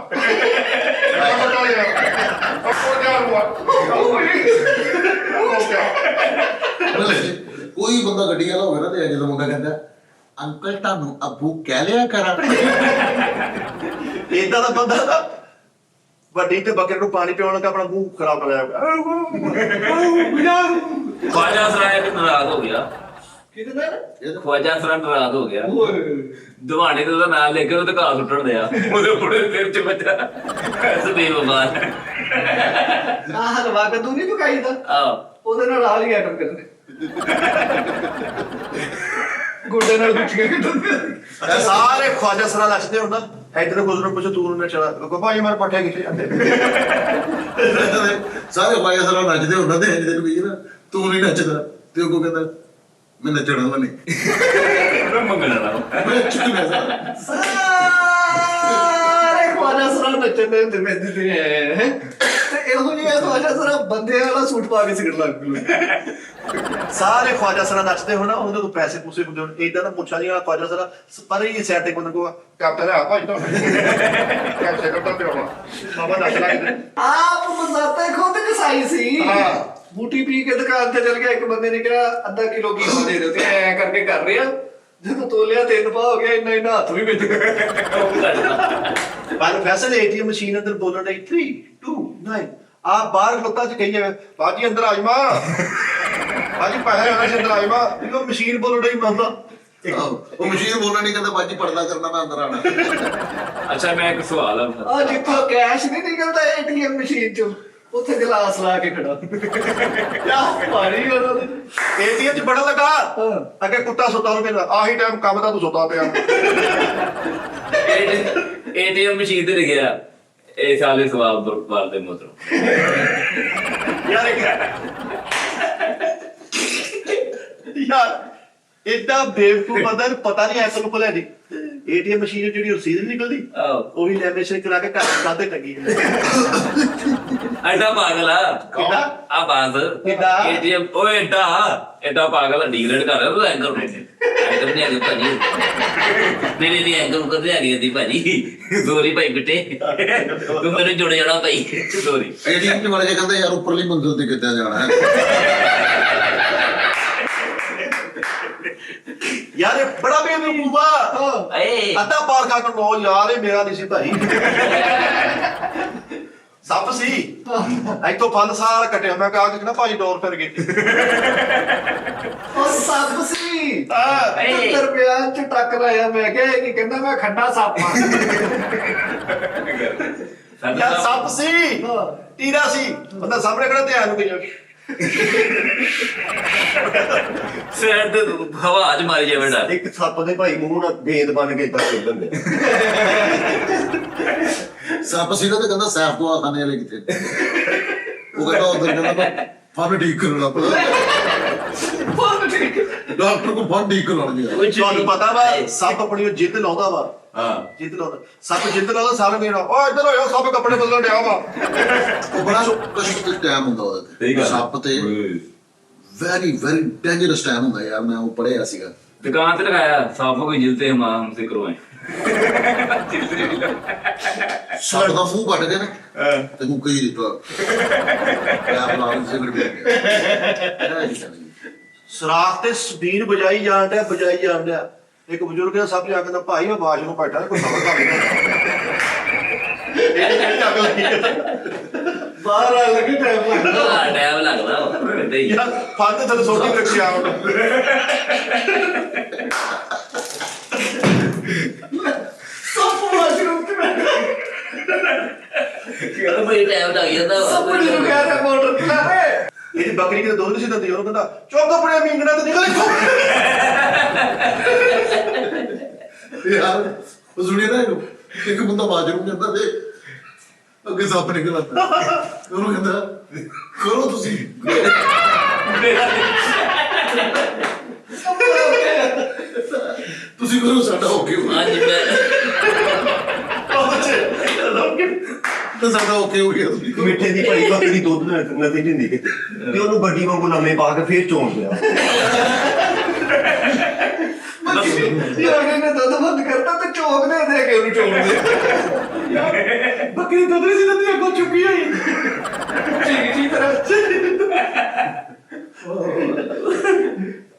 ਕੋਈ ਬੰਦਾ ਗੱਡੀ ਵਾਲਾ ਹੋਵੇ ਨਾ ਤੇ ਜਦੋਂ ਮੁੰਡਾ ਕਹਿੰਦਾ ਅੰਕਲ ਤੁਹਾਨੂੰ ਅੱਬੂ ਕਹਿ ਲਿਆ ਕਰਾਂ। ਏਦਾਂ ਦਾ ਬੰਦਾ ਨਾ ਵੱਡੀ ਤੇ ਬੱਕਰੇ ਨੂੰ ਪਾਣੀ ਪਿਉਣ ਲੱਗਾ ਆਪਣਾ ਮੂੰਹ ਖਰਾਬ ਕਰਿਆ ਖਵਾਜਾ ਸਰਾਏ ਤੇ ਨਾਰਾਜ਼ ਹੋ ਗਿਆ। ਕਿਹਦੇ ਨਾਲ ਖਵਾਜਾ ਸਰਾ ਨਾਰਾਜ਼ ਹੋ ਗਿਆ। ਦਿਵਾਣੇ ਤੇ ਉਹਦਾ ਨਾਮ ਲੈ ਕੇ ਉਹਦੇ ਘਾਹ ਸੁੱਟਣ ਦਿਆ, ਉਹਦੇ ਬੁੜੇ ਸਿਰ ਚ ਬੱਚਾ ਐਸੇ ਬੇਈਮਾਨ। ਆਹ ਹਲਵਾ ਕਦੂ ਨਹੀਂ ਪਕਾਈਦਾ, ਉਹਦੇ ਨਾਲ ਆ ਲਈ ਆਟਮ ਕਰਦੇ ਗੁੱਡੇ ਨਾਲ ਗੁੱਟੀਆਂ ਕੱਢਦੇ। ਸਾਰੇ ਖਵਾਜਾ ਸਰਾ ਨੱਚਦੇ ਹੁੰਦਾ, ਇੱਧਰ ਗੁਜ਼ਰੋਂ ਪੁੱਛੋ ਤੂੰ ਨੱਚਣਾ ਕੋ ਭਾਈ ਮੇਰੇ ਪੱਠੇ ਕਿੱਥੇ ਜਾਂਦੇ। ਸਾਰੇ ਬਾਈ ਅਸਲ ਨੱਚਦੇ ਹੁੰਦਾ ਤੇ ਇਹਦੇ ਵੀ ਨਾ ਤੂੰ ਨਹੀਂ ਨੱਚਦਾ ਤੇ ਉਹ ਕਹਿੰਦਾ ਮੈਂ ਨੱਚਣਾ ਵਾ ਨਹੀਂ ਮੰਗਣਾ ਮੈਂ ਚੁੱਕਣਾ ਸਾਰਾ। ਸਾਰੇ ਖਵਾਜਾ ਸਰਾ ਨੱਚਣ ਦੇ ਹੁੰਦੇ ਮਹਿੰਦੀ ਤੇ ਤੇ ਇਹੋ ਜਿਹਾ ਖਵਾਜਾ ਸਰਾ ਬੰਦੇ ਵਾਲਾ ਸੂਟ ਪਾ ਕੇ ਸਿਗੜ ਲੱਗ ਪਈ। ਸਾਰੇ ਖਵਾਜਾ ਸਰਾ ਨੱਚਦੇ ਹੋਣਾ, ਉਹਨਾਂ ਤੋਂ ਪੈਸੇ ਪੂਸੇ ਹੁੰਦੇ ਹੋਣ, ਏਦਾਂ ਦਾ ਪੁੱਛਾ ਨਹੀਂ ਵਾਲਾ ਖਵਾਜਾ ਸਰਾ ਪਰ ਹੀ ਸੈਟ ਤੇ ਬੰਦ ਕੋ ਕਰਤਾ ਹੈ ਭਾਈ ਤਾਂ ਕੈਸੇ ਕਰਤਾ ਪਿਆ ਬਾਬਾ ਨੱਚ ਲੱਗ ਆਪ ਮਜ਼ਾਤੇ ਖੁਦ ਕਸਾਈ ਸੀ। ਹਾਂ। ਬੂਟੀ ਪੀ ਕੇ ਦੁਕਾਨ ਤੇ ਚਲ ਗਿਆ, ਇੱਕ ਬੰਦੇ ਨੇ ਕਿਹਾ ਅੱਧਾ ਕਿਲੋ ਘੀ ਦੇ ਦਿਓ ਤੇ ਐ ਕਰਕੇ ਕਰ ਰਿਹਾ, ਜਦੋਂ ਤੋਲਿਆ 3 ਪਾ ਹੋ ਗਿਆ, ਇੰਨਾ ਹੱਥ ਵੀ ਵਿੱਚ ਪਰ ਫੈਸਲ ਏਟੀਐਮ ਮਸ਼ੀਨ ਅੰਦਰ ਬੋਲਣ ਲਈ 3 2 9 ਆ ਬਾਹਰ ਲੋਕਾਂ ਚ ਕਹੀ ਜਾਵੇ ਬਾਜੀ ਅੰਦਰ ਆਜਮਾ ਬਾਜੀ ਪੈਸੇ ਆਣਾ ਸੀ ਅੰਦਰ ਆਜਮਾ, ਇਹ ਮਸ਼ੀਨ ਬੋਲਣ ਲਈ ਮੰਨਦਾ। ਉਹ ਮਸ਼ੀਨ ਬੋਲਣਾ ਨਹੀਂ ਕਹਿੰਦਾ ਬਾਜੀ ਪਰਦਾ ਕਰਨਾ ਮੈਂ ਅੰਦਰ ਆਣਾ। ਅੱਛਾ ਮੈਂ ਇੱਕ ਸਵਾਲ ਆ ਆ ਜਿੱਥੋਂ ਕੈਸ਼ ਨਹੀਂ ਨਿਕਲਦਾ ਏਟੀਐਮ ਮਸ਼ੀਨ ਚੋਂ, ਉੱਥੇ ਗਲਾਸ ਲਾ ਕੇ ਖੜਾ ਯਾ ਪਾਣੀ ਉਹਨਾਂ ਦੇ ਏਟੀਐਮ ਚ ਬੜਾ ਲਗਾ ਅੱਗੇ ਕੁੱਤਾ ਸੁੱਤਾ ਨੂੰ ਕਹਿੰਦਾ ਆਹੀ ਟਾਈਮ ਕੰਮ ਦਾ ਤੂੰ ਸੁੱਤਾ ਪਿਆ। ਏਟੀਐਮ ਮਸ਼ੀਨ ਤੇ ਲਿਖਿਆ ਇਹ ਸਾਲੇ ਸਵਾਬ ਵਾਲ ਦੇ ਮੋਤਰੋ। ਯਾਰ ਏਦਾਂ ਬੇਵਕੂਫ ਬੰਦਾ ਨੂੰ ਪਤਾ ਨਹੀਂ ਐਸਾ ਨੂੰ ਭੁੱਲਿਆ ਨਹੀਂ। ਏਟੀਐਮ ਮਸ਼ੀਨ ਜਿਹੜੀ ਰਸੀਦ ਨੀ ਨਿਕਲਦੀ ਉਹੀ ਲੈਮੀਨੇਸ਼ਨ ਕਰਾ ਕੇ ਘਰ ਕਾਦੇ ਟੰਗੀ ਐਡਾ ਪਾਗਲ ਆ ਕਿੱਦਾਂ? ਆ ਬਾਜ਼ ਕਿੱਦਾਂ? ਏਟੀਐਮ ਓਏ ਐਡਾ ਪਾਗਲ ਡੀਗਰੇਡ ਕਰ ਰਿਹਾ ਤੂੰ ਐਂਕਰ ਨੂੰ ਐਂਕਰ ਨਹੀਂ ਆਗੇ ਭਾਜੀ ਨਹੀਂ ਐਂਕਰ ਨੂੰ ਕਦੇ ਆ ਗਈ ਦੀ ਭਾਜੀ ਸੋਰੀ ਭਾਈ ਬਿੱਟੇ ਤੂੰ ਮੈਨੂੰ ਜੁੜ ਜਾਣਾ ਭਾਈ ਸੋਰੀ। ਏਟੀਐਮ ਚ ਵਾਲੇ ਕਹਿੰਦੇ ਯਾਰ ਉੱਪਰਲੀ ਮੰਜ਼ਿਲ ਤੇ ਕਿੱਦਾਂ ਜਾਣਾ ਹੈ। ਯਾਰ ਇਹ ਬੜਾ ਬੇਵਕੂਫ ਆ। ਏ ਅੱਧਾ ਪਾਰ ਖਾ ਕੇ ਨੋ ਯਾਰ ਇਹ ਮੇਰਾ ਨਹੀਂ ਸੀ ਭਾਈ ਸੱਪ ਸੀ ਇੱਥੋਂ 5 ਸਾਲ ਕੱਟਿਆ ਮੈਂ ਕਹਾ ਕਿ ਨਾ ਭਾਈ ਡੋਰ ਫਿਰ ਗਈ ਉਹ ਸੱਪ ਸੀ ਹਾਂ। 70 ਰੁਪਇਆ ਚ ਟੱਕ ਲਾਇਆ, ਮੈਂ ਕਿਹਾ ਕੀ ਕਹਿੰਦਾ ਮੈਂ ਖੰਡਾ ਸੱਪ ਆ। ਯਾਰ ਸੱਪ ਸੀ ਟੀਰਾ ਸੀ ਬੰਦਾ ਸਾਹਮਣੇ ਖੜਾ ਧਿਆਨ ਨੂੰ ਗਈ ਸਿਰ ਤੇ ਹਵਾ ਚ ਮਾਰੀ ਜਾਵੇ ਡਾ ਇੱਕ ਸੱਪ ਦੇ ਭਾਈ ਮੂੰਹ ਨਾਲ ਗੇਂਦ ਬਣ ਕੇ ਇਦਾਂ ਖੇਡਣ ਦੇ ਸੱਪ ਸੀ ਨਾ ਤੇ ਕਹਿੰਦਾ ਸੈਫ ਤੋਂ ਖਾਣੇ ਵਾਲੇ ਕਿੱਥੇ, ਉਹ ਕਹਿੰਦਾ ਉਧਰ ਕਹਿੰਦਾ ਫਨ ਠੀਕ ਕਰਨਾ ਪੜਾ ਡਾਕਟਰ ਕੋ ਫਨ ਠੀਕ ਕਰਾਉਣ ਗਿਆ। ਤੁਹਾਨੂੰ ਪਤਾ ਵਾ ਸੱਪ ਆਪਣੀ ਉਹ ਜਿੱਦ ਲਾਉਂਦਾ ਵਾ। ਜਿੱਦ ਲਾਉਂਦਾ ਸੱਪ ਜਿੱਦ ਲਾਉਂਦਾ ਸਾਰਾ ਮੇਰਾ ਓ ਇੱਧਰ ਹੋਇਆ ਸੱਪ ਕੱਪੜੇ ਬਦਲਣ ਡਿਆ ਵਾ। ਉਹ ਬੜਾ ਕਸ਼ਟ ਟਾਈਮ ਹੁੰਦਾ ਉਹਦਾ ਸੱਪ ਤੇ ਵੈਰੀ ਡੇਂਜਰਸ ਟਾਈਮ ਹੁੰਦਾ ਯਾਰ। ਮੈਂ ਉਹ ਪੜਿਆ ਸੀਗਾ ਦੁਕਾਨ ਤੇ ਲਗਾਇਆ ਸਾਫ ਹੋ ਗਈ ਜਿਲਤੇ ਹਮਾਮ ਸੇ ਕਰਵਾਏ ਸੱਪ ਦਾ ਮੂੰਹ ਕੱਟ ਕੇ ਨਾ ਤੇ ਮੁੱਕ ਹੀ ਦਿੱਤਾ ਆਪ ਨਾਲ ਸਿਗਰਟ ਪੀ ਗਿਆ। ਸਰਾਖ ਤੇ ਸਬੀਨ ਬਜਾਈ ਜਾਣ ਡਿਆ ਇੱਕ ਬਜ਼ੁਰਗ ਦਾ ਸਭ ਜਾ ਕਹਿੰਦਾ ਭਾਈ ਮੈਂ ਬਾਸ਼ ਨੂੰ ਬੈਠਾ ਕੋਈ ਸਬਰ ਕਰ ਬਾਹਰ ਆ ਲੱਗੇ ਟਾਈਮ ਲੱਗਦਾ। ਟਾਈਮ ਲੱਗਦਾ ਯਾਰ ਫੰਦ ਥੱਲੇ ਸੋਟੀ ਰੱਖਿਆ ਸੱਪ ਵਾਸ਼ਰੂਮ ਤੇ ਬੈਠਾ, ਕਿਹੜਾ ਬਈ ਟਾਈਮ ਲੱਗ ਜਾਂਦਾ ਸੱਪ ਨੂੰ ਕਹਿ ਰਿਹਾ ਮੋਟਰ ਚਲਾ ਰੇ। ਇਹਦੀ ਬੱਕਰੀ ਕਿਤੇ ਦੁੱਧ ਨਹੀਂ ਸੀ ਦਿੰਦੀ ਉਹਨੂੰ ਕਹਿੰਦਾ ਚੁੱਪ ਕੱਪੜੇ ਮੀਂਗਣਾ ਤੇ ਨਿਕਲ ਇੱਥੋਂ। ਯਾਰ ਉਹ ਸੁਣਿਆ ਨਾ ਇਹਨੂੰ ਇੱਕ ਬੰਦਾ ਬਾਥਰੂਮ ਜਾਂਦਾ ਤੇ ਅੱਗੇ ਸੱਪ ਨਿਕਲ ਆਉਂਦਾ ਉਹਨੂੰ ਕਹਿੰਦਾ ਕਰੋ ਤੁਸੀਂ ਤੁਸੀਂ ਕਰੋ ਸਾਡਾ ਹੋ ਗਿਆ। ਅੱਜ ਮੈਂ ਤਾਂ ਸਾਡਾ ਓਕੇ ਹੋ ਗਿਆ ਤੁਸੀਂ। ਮਿੱਠੇ ਦੀ ਭਾਈ ਬੱਕਰੀ ਦੁੱਧ ਨਦੀ ਦਿੰਦੀ ਕਿਤੇ ਤੇ ਉਹਨੂੰ ਗੱਡੀ ਵਾਂਗੂ ਲੰਮੇ ਪਾ ਕੇ ਫੇਰ ਚੋਣ ਲਿਆ। ਯਾਰ ਇਹਨੇ ਦੁੱਧ ਬੰਦ ਕਰਤਾ ਤੇ ਚੌਕ ਦੇ ਕੇ ਉਹਨੂੰ ਚੋਣਦੇ। ਬੱਕਰੀ ਦੁੱਧ ਨਹੀਂ ਦਿੰਦੀ ਅੱਗੋਂ ਚੁੱਕੀ ਹੋਈ। ਠੀਕ ਤਰ੍ਹਾਂ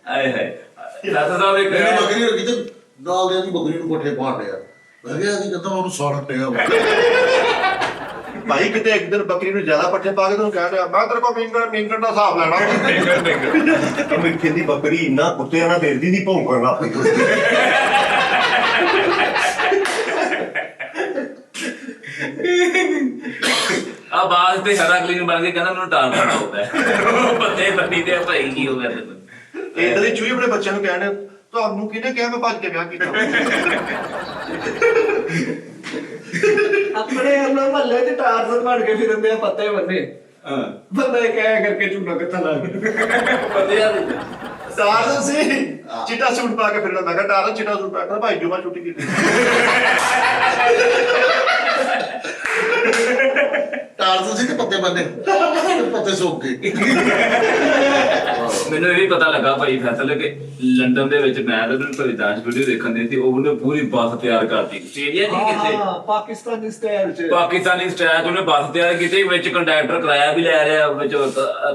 ਆਏ ਹਾਏ ਦਾਦਾ ਸਾਹਿਬ ਇੱਕ ਇਹਨੇ ਬੱਕਰੀ ਰੱਖੀ ਤੇ ਨਾਲ ਦੇ ਦੀ ਬੱਕਰੀ ਨੂੰ ਕੋਠੇ ਪਾੜ ਲਿਆ। ਮੈਂ ਕਿਹਾ ਕਿ ਕਹਿੰਦਾ ਉਹਨੂੰ ਸਾੜਨ ਪਿਆ ਭਾਈ ਕਿਤੇ ਇੱਕ ਦਿਨ ਬੱਕਰੀ ਨੂੰ ਜ਼ਿਆਦਾ ਪੱਠੇ ਪਾ ਕੇ ਤੈਨੂੰ ਕਹਿ ਰਿਹਾ ਮੈਂ ਤੇਰੇ ਕੋਲ ਮੀਂਗਣ ਦਾ ਹਿਸਾਬ ਲੈਣਾ। ਮਿੱਠੇ ਦੀ ਬੱਕਰੀ ਇੰਨਾ ਕੁੱਤਿਆਂ ਨਾਲ ਫਿਰਦੀ ਦੀ ਭੌਂਕਣ ਲੱਗ ਪਈ। ਆ ਬਾਜ਼ ਤੇ ਹਰਾ ਕਲੀਨ ਬਣ ਕੇ ਕਹਿੰਦਾ ਮੈਨੂੰ ਟਾਲ ਕਰਨਾ ਹੁੰਦਾ ਹੈ ਪੱਤੇ ਬੰਦੀ ਤੇ ਭਾਈ ਕੀ ਹੋ ਗਿਆ ਤੈਨੂੰ ਇਦਾਂ ਦੀ ਚੂਹੀ ਆਪਣੇ ਬੱਚਿਆਂ ਨੂੰ ਕਹਿਣ ਤੁਹਾਨੂੰ ਕਿਹਨੇ ਕਿਹਾ ਮੈਂ ਭੱਜ ਕੇ ਵਿਆਹ ਕੀਤਾ। ਆਪਣੇ ਅੰਦਰ ਮਹੱਲੇ ਚ ਟਾਰਜ਼ਨ ਬਣ ਕੇ ਫਿਰਦੇ ਆ ਪੱਤੇ ਬੰਨੇ। ਬੰਦਾ ਇਹ ਕਹਿ ਕਰਕੇ ਝੂਠਾ ਕਿੱਥਾ ਲਾ ਬੰਦਿਆਂ ਦੇ ਟਾਰਜ਼ਨ ਸੀ ਚਿੱਟਾ ਸੂਟ ਪਾ ਕੇ ਫਿਰਦਾ। ਮੈਂ ਕਿਹਾ ਟਾਰਜ਼ਨ ਚਿੱਟਾ ਸੂਟ ਪਾ ਕੇ ਭਾਈ ਜੋ ਮੈਂ ਛੁੱਟੀ ਕੀਤੀ। ਟਾਰਜ਼ਨ ਸੀ ਤੇ ਪੱਤੇ ਬੰਨੇ ਪੱਤੇ ਸੁੱਕ ਗਏ। ਮੈਨੂੰ ਇਹ ਵੀ ਪਤਾ ਲੱਗਾ ਭਾਈ ਫੈਸਲ ਕਿ ਲੰਡਨ ਦੇ ਵਿੱਚ ਮੈਂ ਤਾਂ ਭਰੀਦਾਸ ਵੀਡੀਓ ਦੇਖਣ ਦੇ ਸੀ ਉਹਨੇ ਪੂਰੀ ਬੱਸ ਤਿਆਰ ਕਰਤੀ ਆਸਟ੍ਰੇਲੀਆ ਨਹੀਂ ਕਿਤੇ ਹਾਂ ਪਾਕਿਸਤਾਨੀ ਸਟਾਈਲ ਚ ਪਾਕਿਸਤਾਨੀ ਸਟਾਈਲ ਉਹਨੇ ਬੱਸ ਤਿਆਰ ਕੀਤੀ ਵਿੱਚ ਕੰਡਕਟਰ ਕਿਰਾਇਆ ਵੀ ਲੈ ਰਿਹਾ ਵਿੱਚ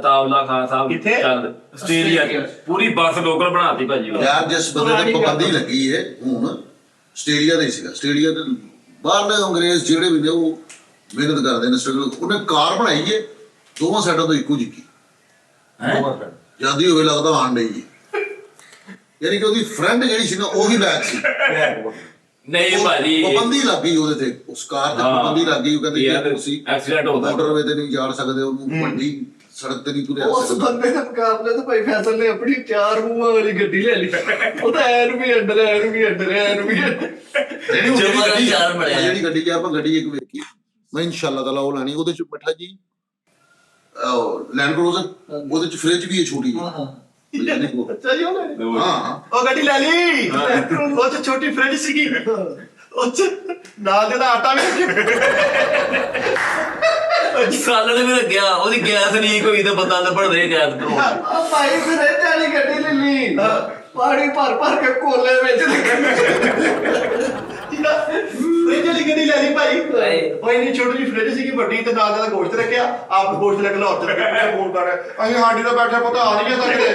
ਤਾਵਲਾ ਖਾਨ ਸਾਹਿਬ ਕਿੱਥੇ? ਚੱਲ ਆਸਟ੍ਰੇਲੀਆ ਚ ਪੂਰੀ ਬੱਸ ਲੋਕਲ ਬਣਾਤੀ ਭਾਜੀ ਉਹ। ਯਾਰ ਜਿਸ ਬੰਦੇ ਤੇ ਪਾਬੰਦੀ ਲੱਗੀ ਹੈ ਹੁਣ ਆਸਟ੍ਰੇਲੀਆ ਦਾ ਹੀ ਸੀਗਾ। ਆਸਟ੍ਰੇਲੀਆ ਦੇ ਬਾਹਰਲੇ ਅੰਗਰੇਜ਼ ਜਿਹੜੇ ਵੀ ਨੇ ਉਹ ਮਿਹਨਤ ਕਰਦੇ ਨੇ ਸਟਰਗਲ। ਉਹਨੇ ਕਾਰ ਬਣਾਈ ਹੈ ਦੋਵਾਂ ਸਾਈਡਾਂ ਤੋਂ ਇੱਕੋ ਜਿਹੀ ਜਾਂਦੀ ਹੋਵੇ ਲੱਗਦਾ ਆਣ ਡਈ ਹੈ। ਯਾਨੀ ਕਿ ਉਹਦੀ ਫਰੈਂਡ ਜਿਹੜੀ ਸੀ ਨਾ ਉਹ ਵੀ ਬੈਕ ਸੀ। ਨਹੀਂ ਭਾਜੀ ਪਾਬੰਦੀ ਲੱਗੀ ਉਹਦੇ ਤੇ ਉਸ ਕਾਰ ਤੇ ਪਾਬੰਦੀ ਲੱਗੀ। ਉਹ ਕਹਿੰਦੇ ਯਾਰ, ਕਿ ਤੁਸੀਂ ਐਕਸੀਡੈਂਟ ਹੁੰਦਾ। ਮੋਟਰਵੇ ਤੇ ਨਹੀਂ ਜਾ ਸਕਦੇ ਉਹਨੂੰ ਵੱਡੀ ਸੜਕ ਤੇ ਨਹੀਂ ਤੁਰਿਆ ਉਸ ਸਕਦਾ। ਬੰਦੇ ਦੇ ਮੁਕਾਬਲੇ ਤੇ ਭਾਈ ਫੈਸਲ ਨੇ ਆਪਣੀ 4 ਮੂੰਹਾਂ ਵਾਲੀ ਗੱਡੀ ਲੈ ਲਈ। ਉਹ ਤਾਂ ਐਨ ਵੀ ਅੰਦਰ ਐਨ ਵੀ ਅੰਦਰ ਐਨ ਵੀ ਜਿਹੜੀ ਗੱਡੀ ਆ ਆਪਾਂ ਗੱਡੀ ਇੱਕ ਵੇਖੀ ਮੈਂ ਇਨਸ਼ਾਅੱਲਾ ਤਾਲਾ ਉਹ ਲੈਣੀ। ਉਹਦੇ ਚ ਮਿੱਠਾ ਜੀ ਲੈਂਡ ਕਰੂਜ਼ਰ ਉਹਦੇ ਚ ਫ੍ਰਿਜ ਵੀ ਹੈ ਛੋਟੀ ਜਿਹੀ। ਅੱਛਾ ਜੀ ਉਹ ਹਾਂ ਉਹ ਗੱਡੀ ਲੈ ਲਈ। ਉਹ ਚ ਛੋਟੀ ਫ੍ਰਿਜ ਸੀਗੀ ਉਹ ਚ ਨਾਲ ਦੇ ਦਾ ਆਟਾ ਵੀ ਸਾਲਣ ਵੀ ਲੱਗਿਆ ਉਹਦੀ ਗੈਸ ਲੀਕ ਹੋਈ ਤੇ ਬੰਦਾ ਲੱਭਦੇ ਗੈਸ ਤੋਂ ਆ ਭਾਈ ਫਰੇਟ ਵਾਲੀ ਗੱਡੀ ਲੈ ਲਈ। ਪਾਣੀ ਭਰ ਭਰ ਕੇ ਕੋਲੇ ਵਿੱਚ ਫ੍ਰਿਜ ਵਾਲੀ ਗੱਡੀ ਲੈ ਲਈ ਭਾਈ। ਉਹ ਇੰਨੀ ਛੋਟੀ ਜਿਹੀ ਫ੍ਰਿਜ ਸੀਗੀ ਵੱਡੀ ਤੇ ਨਾਲ ਦਾ ਗੋਸ਼ਤ ਰੱਖਿਆ ਆਪ ਗੋਸ਼ਤ ਲੈ ਕੇ ਲਾਹੌਰ ਚ ਰੱਖਿਆ ਫੋਨ ਕਰ ਅਸੀਂ ਹਾਂਡੀ ਤੋਂ ਬੈਠੇ ਪਤਾ ਆ ਨਹੀਂ ਸਕਦੇ।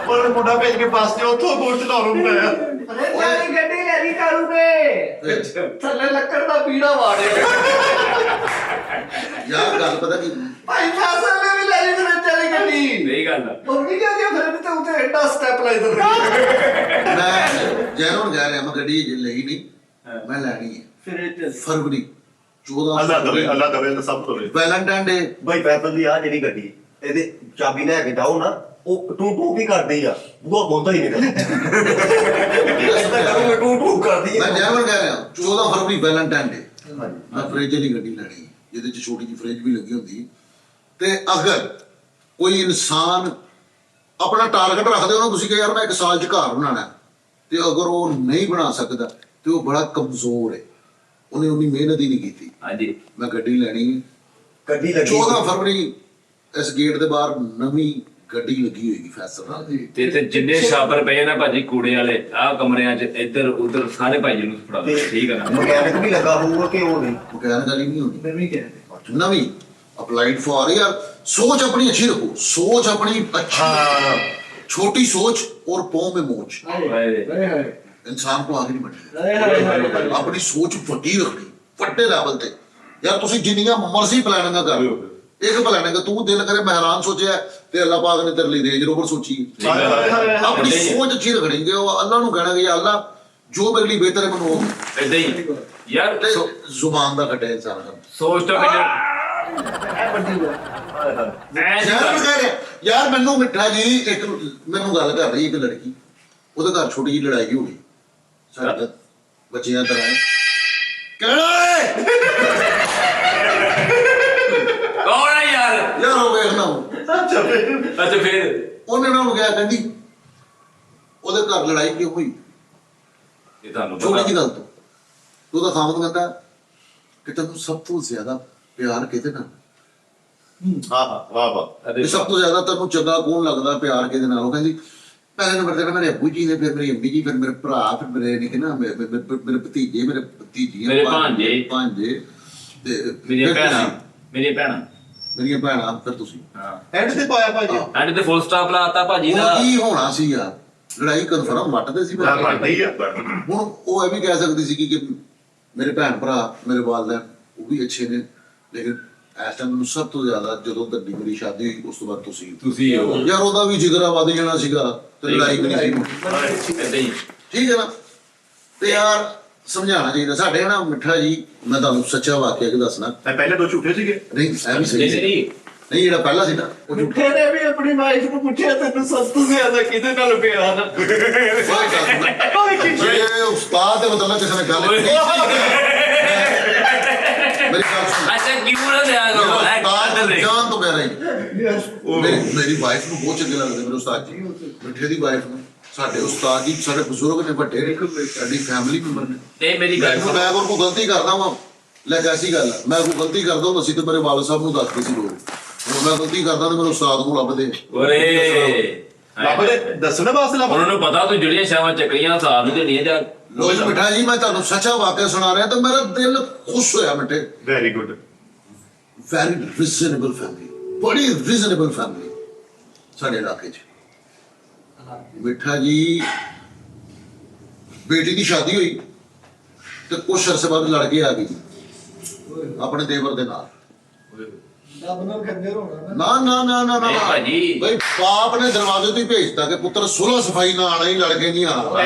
ਉਹ ਮੁੰਡਾ ਭੇਜ ਕੇ ਬੱਸ ਤੇ ਉੱਥੋਂ ਗੋਸ਼ਤ ਲਾਹੌਰੋਂ ਬਣਾਇਆ। ਫਰੇਟ ਵਾਲੀ ਗੱਡੀ ਲੈ ਲਈ ਕਾਲੂ ਨੇ ਥੱਲੇ ਲੱਕੜ ਦਾ ਪੀੜਾ ਵਾੜਿਆ। ਯਾਰ ਗੱਲ ਪਤਾ ਕੀ ਭਾਈ ਫੈਸਲ ਨੇ ਵੀ ਲੈ ਲਈ ਫਰੇਟ ਵਾਲੀ ਗੱਡੀ। ਸਹੀ ਗੱਲ ਆ ਉਹ ਵੀ ਕਹਿੰਦੇ ਫਰੇਟ ਤੇ ਉੱਤੇ ਐਡਾ ਸਟੈਪਲਾਈਜ਼ਰ ਰੱਖਿਆ। ਮੈਂ ਜੈਨੂਨ ਕਹਿ ਰਿਹਾ ਮੈਂ ਗੱਡੀ ਜੇ ਲਈ ਨਹੀਂ ਮੈਂ ਲੈਣੀ ਹੈ ਫਰੇਟ ਫਰਵਰੀ 14 ਅੱਲਾ ਦਵੇ ਸਭ ਤੋਂ ਵੈਲੈਂਟਾਈਨ ਡੇ। ਬਈ ਪੈਪਲ ਦੀ ਆ ਜਿਹੜੀ ਗੱਡੀ ਇਹਦੇ ਚਾਬੀ ਲੈ ਕੇ ਜਾਓ ਨਾ ਉਹ ਟੂ ਵੀ ਕਰਦੀ ਆ ਬੂਹਾ ਖੋਲਦਾ ਹੀ ਨਹੀਂ ਕਰਦਾ ਟੂ ਕਰਦੀ ਮੈਂ ਆ। ਜੈਨੂਨ ਕਹਿ ਰਿਹਾ 14 ਫਰਵਰੀ ਵੈਲੈਂਟਾਈਨ ਡੇ ਮੈਂ ਫ੍ਰਿਜ ਵਾਲੀ ਗੱਡੀ ਲੈਣੀ ਜਿਹਦੇ ਚ ਛੋਟੀ ਜਿਹੀ ਫ੍ਰਿਜ ਵੀ ਲੱਗੀ ਹੁੰਦੀ। ਤੇ ਅਗਰ ਕੋਈ ਇਨਸਾਨ ਆਪਣਾ ਟਾਰਗੇਟ ਰੱਖਦੇ ਹੋ ਨਾ ਤੁਸੀਂ ਕਿ ਯਾਰ ਮੈਂ 1 ਸਾਲ ਚ ਘਰ ਬਣਾਉਣਾ ਤੇ ਅਗਰ ਉਹ ਨਹੀਂ ਬਣਾ ਸਕਦਾ ਤੇ ਉਹ ਬੜਾ ਕਮਜ਼ੋਰ ਹੈ। ਉਹਨੇ ਉਨੀ ਮਿਹਨਤ ਹੀ ਨਹੀਂ ਕੀਤੀ। ਹਾਂਜੀ ਮੈਂ ਗੱਡੀ ਲੈਣੀ ਹੈ ਗੱਡੀ ਲੱਗੀ 14 ਫਰਵਰੀ ਇਸ ਗੇਟ ਦੇ ਬਾਹਰ ਨਵੀਂ ਗੱਡੀ ਲੱਗੀ ਹੋਏਗੀ ਫੈਸਲ ਨਾਲ। ਤੇ ਜਿੰਨੇ ਛਾਪਰ ਪਏ ਨਾ ਭਾਜੀ ਕੂੜੇ ਵਾਲੇ ਆਹ ਕਮਰਿਆਂ 'ਚ ਇੱਧਰ ਉੱਧਰ ਸਾਰੇ ਭਾਜੀ ਨੂੰ ਫੜਾ ਦਿਓ, ਠੀਕ ਹੈ ਨਾ ਮਕੈਨਿਕ ਵੀ ਲੱਗਾ ਹੋਊਗਾ ਕਿ ਉਹ ਨਹੀਂ ਮਕੈਨਿਕ ਵਾਲੀ ਨਹੀਂ ਹੁੰਦੀ ਮੈਂ ਵੀ ਕਹਿੰਦੇ ਨਵੀਂ ਅਪਲਾਈਡ ਫॉर ਯਾਰ। ਸੋਚ ਆਪਣੀ ਅੱਛੀ ਰੱਖੋ ਸੋਚ ਆਪਣੀ ਅੱਛੀ छोटी सोच और पाँव में मोच इंसान को आगे नहीं बढ़ना। अपनी सोच ਵੱਡੀ ਰੱਖਣੀ ਵੱਡੇ ਲੈਵਲ ਤੇ। ਯਾਰ ਤੁਸੀਂ ਜਿੰਨੀਆਂ ਮਰਜ਼ੀ ਪਲਾਨਿੰਗਾਂ ਕਰ ਲਿਓ ਇੱਕ ਪਲਾਨਿੰਗ ਤੂੰ ਦਿਲ ਕਰੇ ਮਹਿਰਾਨ ਸੋਚਿਆ ਤੇ ਅੱਲਾਹ ਪਾਕ ਨੇ ਤੇਰੇ ਲਈ ਰੇਂਜ ਰੋਵਰ ਸੋਚੀ। ਆਪਣੀ ਸੋਚ ਅੱਛੀ ਰੱਖਣੀ ਕਿ ਉਹ ਅੱਲਾਹ ਨੂੰ ਕਹਿਣਾ ਕਿ ਅੱਲਾਹ ਜੋ ਮੇਰੇ ਲਈ ਬਿਹਤਰ ਹੈ ਮੈਨੂੰ ਏਦਾਂ ਹੀ ਯਾਰ ਜ਼ੁਬਾਨ ਦਾ ਕੱਟਿਆ ਇਨਸਾਨ ਦਾ ਸੋਚ ਤਾਂ ਯਾਰ ਮੈਨੂੰ ਮਿੱਠਾ ਜੀ ਇੱਕ ਮੈਨੂੰ ਗੱਲ ਕਰ ਰਹੀ ਇੱਕ ਲੜਕੀ ਉਹਦੇ ਘਰ ਛੋਟੀ ਜਿਹੀ ਲੜਾਈ ਹੋ ਗਈ ਸਾਡੇ ਬੱਚਿਆਂ ਤਰ੍ਹਾਂ ਕਿਹੜਾ ਕੌਣ ਹੈ ਯਾਰ ਯਾਰ ਉਹ ਵੇਖਣਾ ਅੱਛਾ ਫਿਰ ਉਹਨੇ ਉਹਨਾਂ ਨੂੰ ਕਿਹਾ ਕਹਿੰਦੀ ਉਹਦੇ ਘਰ ਲੜਾਈ ਕਿਉਂ ਹੋਈ ਇਹ ਤੁਹਾਨੂੰ ਛੋਟੀ ਜਿਹੀ ਗੱਲ ਤੋਂ ਉਹਦਾ ਖਾਮਦ ਕਹਿੰਦਾ ਕਿ ਤੈਨੂੰ ਸਭ ਤੋਂ ਜ਼ਿਆਦਾ ਪਿਆਰ ਕਿਹਦੇ ਨਾਲ? ਹਾਂ ਹਾਂ ਵਾਹ ਵਾਹ ਤੇ ਸਭ ਤੋਂ ਜ਼ਿਆਦਾ ਤੈਨੂੰ ਚੰਗਾ ਕੌਣ ਲੱਗਦਾ ਪਿਆਰ ਕਿਹਦੇ ਨਾਲ? ਉਹ ਕਹਿੰਦੀ ਪਹਿਲੇ ਨੰਬਰ ਤੇ ਮੇਰੇ ਅੱਬੂ ਜੀ ਨੇ, ਫਿਰ ਮੇਰੀ ਅੰਮੀ ਜੀ, ਫਿਰ ਮੇਰੇ ਭਰਾ, ਫਿਰ ਮੇਰੇ ਨਿੱਕੇ ਨਾ ਮੇਰੇ ਭਤੀਜੇ, ਮੇਰੇ ਭਤੀਜੀਆਂ, ਮੇਰੇ ਭਾਂਜੇ ਤੇ ਮੇਰੀਆਂ ਫਿਰ ਭੈਣਾਂ ਤੁਸੀਂ। ਮੇਰੀਆਂ ਭੈਣਾਂ, ਫਿਰ ਤੁਸੀਂ। ਹਾਂ ਐਂਡ ਤੇ ਪਾਇਆ ਭਾਜੀ ਐਂਡ ਤੇ ਫੁੱਲ ਸਟਾਪ ਲਾਤਾ ਭਾਜੀ ਦਾ। ਉਹ ਕੀ ਹੋਣਾ ਸੀ ਯਾਰ? ਲੜਾਈ ਕਨਫਰਮ ਵੱਟਦੇ ਸੀ ਯਾਰ ਬਣਦਾ ਹੀ ਆ ਹੁਣ ਉਹ ਇਹ ਵੀ ਕਹਿ ਸਕਦੀ ਸੀ ਕਿ ਮੇਰੇ ਭੈਣ ਭਰਾ, ਮੇਰੇ ਵਾਲਿਦ ਉਹ ਵੀ ਅੱਛੇ ਨੇ, ਲੇਕਿਨ ਇਸ ਟਾਈਮ ਮੈਨੂੰ ਸਭ ਤੋਂ ਜ਼ਿਆਦਾ ਜਦੋਂ ਤੱਕ ਮੇਰੀ ਸ਼ਾਦੀ ਹੋਈ ਉਸ ਤੋਂ ਬਾਅਦ ਤੁਸੀਂ ਹੋ ਯਾਰ ਉਹਦਾ ਵੀ ਜਿਗਰਾ ਵੱਧ ਜਾਣਾ ਸੀਗਾ ਤੇ ਲੜਾਈ ਵੀ ਨਹੀਂ ਸੀ। ਏਦਾਂ ਹੀ ਠੀਕ ਹੈ ਨਾ? ਤੇ ਯਾਰ ਸਮਝਾਉਣਾ ਚਾਹੀਦਾ। ਸਾਡੇ ਨਾ ਮਿੱਠਾ ਜੀ, ਮੈਂ ਤੁਹਾਨੂੰ ਸੱਚਾ ਵਾਕਿਆ ਕਿ ਦੱਸਣਾ, ਇਹ ਪਹਿਲੇ ਦੋ ਝੂਠੇ ਸੀਗੇ ਨਹੀਂ ਇਹ ਵੀ ਸਹੀ ਸੀ। ਨਹੀਂ ਨਹੀਂ ਜਿਹੜਾ ਪਹਿਲਾ ਸੀ ਨਾ ਉਹ ਝੂਠਾ। ਮਿੱਠੇ ਨੇ ਵੀ ਆਪਣੀ ਵਾਈਫ ਨੂੰ ਪੁੱਛਿਆ ਤੈਨੂੰ ਸਭ ਤੋਂ ਜ਼ਿਆਦਾ ਕਿਹਦੇ ਨਾਲ ਪਿਆਰ ਆ? ਜੇ ਉਸਤਾਦ ਦੇ ਮਤਲਬ ਕਿਸੇ ਨੇ ਗੱਲ ਕੀਤੀ ਮੇਰੀ ਗੱਲ ਸੁਣ, ਅੱਛਾ ਕਿਉਂ ਨਾ ਦਿਆ ਕਰੋ ਉਸਤਾਦ ਐ ਜਾਨ ਤੋਂ ਮੇਰਾ ਹੀ ਮੇਰੀ ਵਾਈਫ ਨੂੰ ਬਹੁਤ ਚੰਗੇ ਲੱਗਦੇ ਮੇਰੇ ਉਸਤਾਦ ਜੀ। ਮਿੱਠੇ ਦੀ ਵਾਈਫ ਨੂੰ, ਸਾਡੇ ਉਸਤਾਦ ਜੀ, ਸਾਡੇ ਬਜ਼ੁਰਗ ਨੇ, ਵੱਡੇ ਨੇ, ਸਾਡੀ ਫੈਮਿਲੀ ਮੈਂਬਰ ਨੇ। ਤੇ ਮੇਰੀ ਗੱਲ ਸੁਣੋ। ਮੈਂ ਅਗਰ ਕੋਈ ਗਲਤੀ ਕਰਦਾ ਵਾਂ, ਲੈ ਐਸੀ ਗੱਲ ਮੈਂ ਕੋਈ ਗਲਤੀ ਕਰਦਾ ਹੁੰਦਾ ਸੀ ਤੇ ਮੇਰੇ ਵਾਲਦ ਸਾਹਿਬ ਨੂੰ ਦੱਸਦੇ ਸੀ ਲੋਕ। ਹੁਣ ਮੈਂ ਗਲਤੀ ਕਰਦਾ ਤੇ ਮੇਰੇ ਉਸਤਾਦ ਨੂੰ ਲੱਭਦੇ। ਓਏ ਲੱਭਦੇ ਦੱਸਣ ਵਾਸਤੇ ਲੱਭ ਉਹਨਾਂ ਨੂੰ ਪਤਾ ਤੂੰ ਜਿਹੜੀਆਂ ਸ਼ਾਵਾਂ ਚੱਕਰੀਆਂ ਸਾਲ ਨੂੰ ਦੇਣੀਆਂ ਜਾਂ ਲੋਕ ਮਿੱਠਾ ਜੀ, ਮੈਂ ਤੁਹਾਨੂੰ ਸੱਚਾ ਵਾਕਿਆ ਸੁਣਾ ਰਿਹਾ ਤੇ ਮੇਰਾ ਦਿਲ ਖੁਸ਼ ਹੋਇਆ ਮਿੱਠੇ। Very good very reasonable family, ਬੜੀ ਰੀਜ਼ਨੇਬਲ ਫੈਮਿਲੀ ਸਾਡੇ ਇਲਾਕੇ 'ਚ। ਮਿੱਠਾ ਜੀ ਬੇਟੀ ਦੀ ਸ਼ਾਦੀ ਹੋਈ ਤੇ ਕੁਛ ਅਰਸੇ ਬਾਅਦ ਲੜ ਕੇ ਆ ਗਈ ਆਪਣੇ ਦੇਵਰ ਦੇ ਨਾਲ। ਰੱਬ ਨਾਲ ਖੰਜਰ ਹੋਣਾ ਨਾ। ਨਾ ਨਹੀਂ ਭਾਜੀ। ਬਈ ਬਾਪ ਨੇ ਦਰਵਾਜ਼ੇ ਤੋਂ ਹੀ ਭੇਜਤਾ ਕਿ ਪੁੱਤਰ ਸੁਲਹ ਸਫਾਈ ਨਾਲ ਆਣਾ ਹੀ, ਲੜ ਕੇ ਨਹੀਂ ਆਣਾ।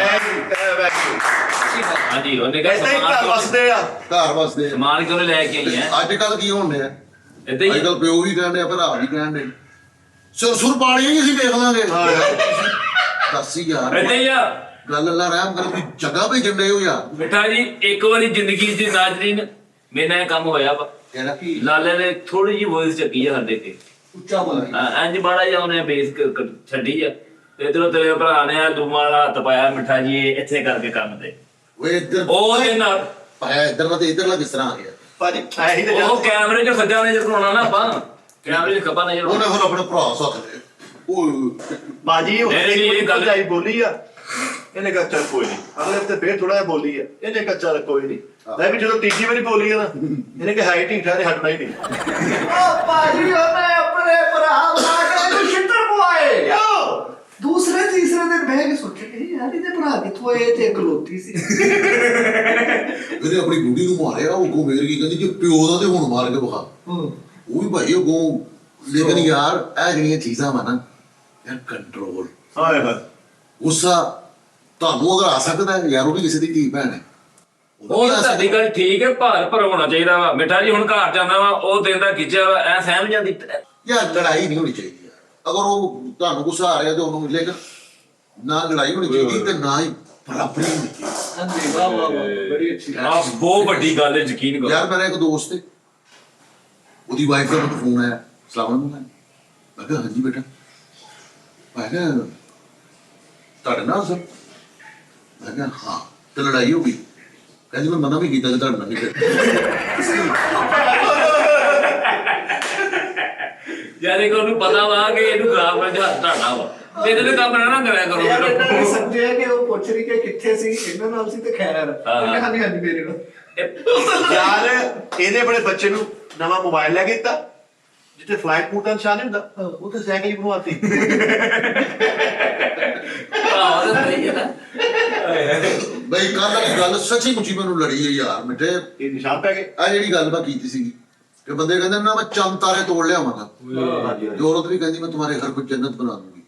ਹਾਂਜੀ ਉਹਨੇ ਕਿਹਾ ਐਦਾਂ ਹੀ ਘਰ ਵਸਦੇ ਆ ਘਰ ਵਸਦੇ ਸਮਾਨ ਕਿਉਂ ਨੀ ਲੈ ਕੇ ਆਈ ਹੈ ਅੱਜ ਕੱਲ ਕੀ ਹੋਣ ਡਿਆ? ਏਦਾਂ ਅੱਜ ਹੀ ਕੱਲ ਪਿਓ ਵੀ ਕਹਿੰਦੇ ਆ, ਭਰਾ ਵੀ ਕਹਿੰਦੇ ਸੁਰ ਪਾਣੀ ਨਹੀਂ ਅਸੀਂ ਦੇਖ ਲਾਂਗੇ। ਦੱਸੀ ਯਾਰ ਏਦਾਂ ਹੀ ਆ ਗੱਲ ਅੱਲਾ ਰਹਿਮ ਕਰ, ਤੁਸੀਂ ਜਗ੍ਹਾ ਭੇਜਣ ਡਏ ਹੋ ਯਾਰ। ਮਿੱਠਾ ਜੀ ਇੱਕ ਵਾਰੀ ਜ਼ਿੰਦਗੀ 'ਚ ਨਾਜ਼ਰੀਨ ਮੇਰੇ ਨਾਲ ਇਹ ਕੰਮ ਹੋਇਆ ਵਾ। ਕਹਿਣਾ ਕੀ ਲਾਲੇ ਨੇ ਥੋੜੀ ਜਿਹੀ ਵੋਇਸ ਚੱਕੀ ਆ ਸਾਡੇ ਤੇ, ਉੱਚਾ ਬੋਲ। ਇੰਜ ਬਾੜਾ ਜਿਹਾ ਉਹਨੇ ਬੇਸ ਛੱਡੀ ਆ ਤੇ ਇਧਰੋਂ ਤੇਰੇ ਭਰਾ ਨੇ ਆ ਦੂਮਾ ਵਾਲਾ ਹੱਥ ਪਾਇਆ ਮਿੱਠਾ ਜੀ ਇਹ ਇੱਥੇ ਕਰਕੇ ਕੰਮ ਤੇ ਓਏ ਇੱਧਰ ਉਹ ਦੇ ਨਾਲ ਪਾਇਆ ਇੱਧਰ ਨਾ ਤੇ ਇੱਧਰਲਾ ਕਿਸ ਤਰ੍ਹਾਂ ਆ ਗਿਆ? ਭਾਜੀ ਐਹੀ ਤੇ ਉਹ ਕੈਮਰੇ 'ਚ ਸੱਜਾ ਨਜ਼ਰ ਕਰਾਉਣਾ ਨਾ ਆਪਾਂ, ਕੈਮਰੇ 'ਚ ਖੱਬਾ ਨਜ਼ਰ ਉਹਨੇ ਫਿਰ ਆਪਣੇ ਭਰਾ ਸਾਥ ਦੇ ਉਹ ਬਾਜੀ ਉਹ ਨਹੀਂ, ਇਹ ਇੱਕ ਗੱਲ- ਗੱਲ ਬੋਲੀ ਆ, ਇਹਨੇ ਕਹਾ ਚੱਲ ਕੋਈ ਨਹੀਂ। ਅਗਲੇ ਹਫਤੇ ਫੇਰ ਥੋੜਾ ਜਿਹਾ ਬੋਲੀ ਆ, ਇਹਨੇ ਕਹਾ ਚੱਲ ਕੋਈ ਨਹੀਂ। ਲੈ ਵੀ ਜਦੋਂ ਤੀਜੀ ਵਾਰੀ ਬੋਲੀ ਆ ਨਾ, ਇਹਨੇ ਕਿ ਹਾਈਟ ਹੀ ਠਾਰੇ ਹਟਣਾ ਹੀ ਨਹੀਂ। ਉਹ ਭਾਜੀ ਉਹਨੇ ਆਪਣੇ ਭਰਾ ਲਾ ਕੇ ਇਹਨੂੰ ਛਿੱਤਰ ਪਵਾਏ। ਕਿਉਂ? ਦੂਸਰੇ ਤੀਸਰੇ ਦਿਨ ਬਹਿ ਕੇ ਸੋਚਿਆ ਕਿ ਯਾਰ ਇਹਦੇ ਭਰਾ ਕਿੱਥੋਂ ਆਏ ਤੇ ਇਕਲੌਤੀ ਸੀ। ਇਹਨੇ ਆਪਣੀ ਬੁੱਢੀ ਨੂੰ ਮਾਰਿਆ, ਉਹ ਕੋ ਮੇਰ ਕੀ ਕਹਿੰਦੀ ਜੇ ਪਿਓ ਦਾ ਤੇ ਹੁਣ ਮਾਰ ਕੇ ਵਿਖਾ। ਉਹ ਵੀ ਭਾਈ ਉਹ ਲੇਕਿਨ ਯਾਰ ਇਹ ਜਿਹੜੀਆਂ ਚੀਜ਼ਾਂ ਵਾ ਨਾ ਯਾਰ, ਕੰਟਰੋਲ, ਹਾਏ ਹਾਏ ਗੁੱਸਾ ਤੁਹਾਨੂੰ ਅਗਰ ਆ ਸਕਦਾ ਹੈ ਯਾਰ, ਉਹ ਵੀ ਕਿਸੇ ਦੀ ਧੀ ਭੈਣ ਹੈ। ਉਹ ਤਾਂ ਤੁਹਾਡੀ ਗੱਲ ਠੀਕ ਹੈ, ਭਾਰ ਭਰਾਉਣਾ ਚਾਹੀਦਾ ਵਾ। ਮਿੱਠਾ ਜੀ ਹੁਣ ਘਰ ਜਾਂਦਾ ਵਾ, ਉਹ ਦਿਨ ਦਾ ਖਿੱਚਿਆ ਵਾ ਐ ਸਹਿਮ ਜਾਂਦੀ। ਯਾਰ ਲੜਾਈ ਨਹੀਂ ਹੋਣੀ ਚਾਹੀਦੀ ਯਾਰ। ਅਗਰ ਉਹ ਤੁਹਾਨੂੰ ਗੁੱਸਾ ਆ ਰਿਹਾ ਤੇ ਉਹਨੂੰ ਮਿਲੇਗਾ ਨਾ, ਲੜਾਈ ਹੋਣੀ ਚਾਹੀਦੀ ਤੇ ਨਾ ਹੀ ਬਰਾਬਰੀ ਹੋਣੀ ਚਾਹੀਦੀ। ਹਾਂਜੀ ਵਾਹ ਵਾਹ ਵਾਹ, ਬੜੀ ਅੱਛੀ ਗੱਲ। ਆ ਬਹੁਤ ਵੱਡੀ ਗੱਲ ਹੈ, ਯਕੀਨ ਕਰੋ। ਯਾਰ ਮੇਰਾ ਇੱਕ ਦੋਸਤ ਹੈ, ਉਹਦੀ ਵਾਈਫ ਦਾ ਮੈਨੂੰ ਫੋਨ ਆਇਆ, ਸਲਾਮ ਅਲੈਕੁਮ। ਮੈਂ ਕਿਹਾ ਹਾਂਜੀ ਬੇਟਾ। ਮੈਂ ਕਿਹਾ ਤੁਹਾਡੇ ਨਾਲ ਸਰ? ਮੈਂ ਕਿਹਾ ਹਾਂ। ਤੇ ਲੜਾਈ ਹੋ ਗਈ? ਕਹਿੰਦੀ ਮੈਂ ਮਨਾ ਵੀ ਕੀਤਾ ਕਿ ਤੁਹਾਡੇ ਨਾਲ ਨਹੀਂ ਕਰਦੀ। ਯਾਨੀ ਕਿ ਉਹਨੂੰ ਪਤਾ ਵਾ ਕਿ ਇਹਨੂੰ ਖਰਾਬ ਕਰ ਜਾ ਢਾਣਾ ਵਾ, ਤੇ ਇਹਦੇ ਕੰਮ ਨਾ ਕਰਿਆ ਕਰੋ। ਯਾਰ ਇਹਨਾਂ ਨੇ ਸਮਝਿਆ ਕਿ ਉਹ ਪੁੱਛ ਰਹੀ ਕਿ ਕਿੱਥੇ ਸੀ, ਇਹਨਾਂ ਨਾਲ ਸੀ ਤੇ ਖੈਰ। ਉਹਨੇ ਹਾਂਜੀ ਹਾਂਜੀ ਮੇਰੇ ਨਾਲ। ਯਾਰ ਇਹਨੇ ਆਪਣੇ ਬੱਚੇ ਨੂੰ ਨਵਾਂ ਮੋਬਾਈਲ ਲੈ ਕੇ ਦਿੱਤਾ, ਜਿੱਥੇ ਫਲਾਈਟ ਮੋਡ ਦਾ ਨਿਸ਼ਾਨ ਨਹੀਂ ਹੁੰਦਾ, ਉੱਥੇ ਸਾਈਕਲ ਹੀ ਬਣਵਾਤੀ। ਆਹ ਤਾਂ ਸਹੀ ਹੈ ਨਾ। ਬਈ ਕੱਲ ਵਾਲੀ ਗੱਲ ਸੱਚੀ ਮੁੱਚੀ ਮੈਨੂੰ ਲੜੀ ਹੈ ਯਾਰ ਮਿੱਠੇ। ਇਹ ਨਿਸ਼ਾਨ ਪੈ ਗਏ। ਆ ਜਿਹੜੀ ਗੱਲ ਮੈਂ ਕੀਤੀ ਸੀਗੀ ਕਿ ਬੰਦੇ ਕਹਿੰਦੇ ਨਾ ਮੈਂ ਚੰਦ ਤਾਰੇ ਤੋੜ ਲਿਆਵਾਂਗਾ, ਜੋ ਔਰਤ ਵੀ ਕਹਿੰਦੀ ਮੈਂ ਤੁਹਾਡੇ ਘਰ ਕੋਈ ਜੰਨਤ ਬਣਾ ਦੂੰਗੀ।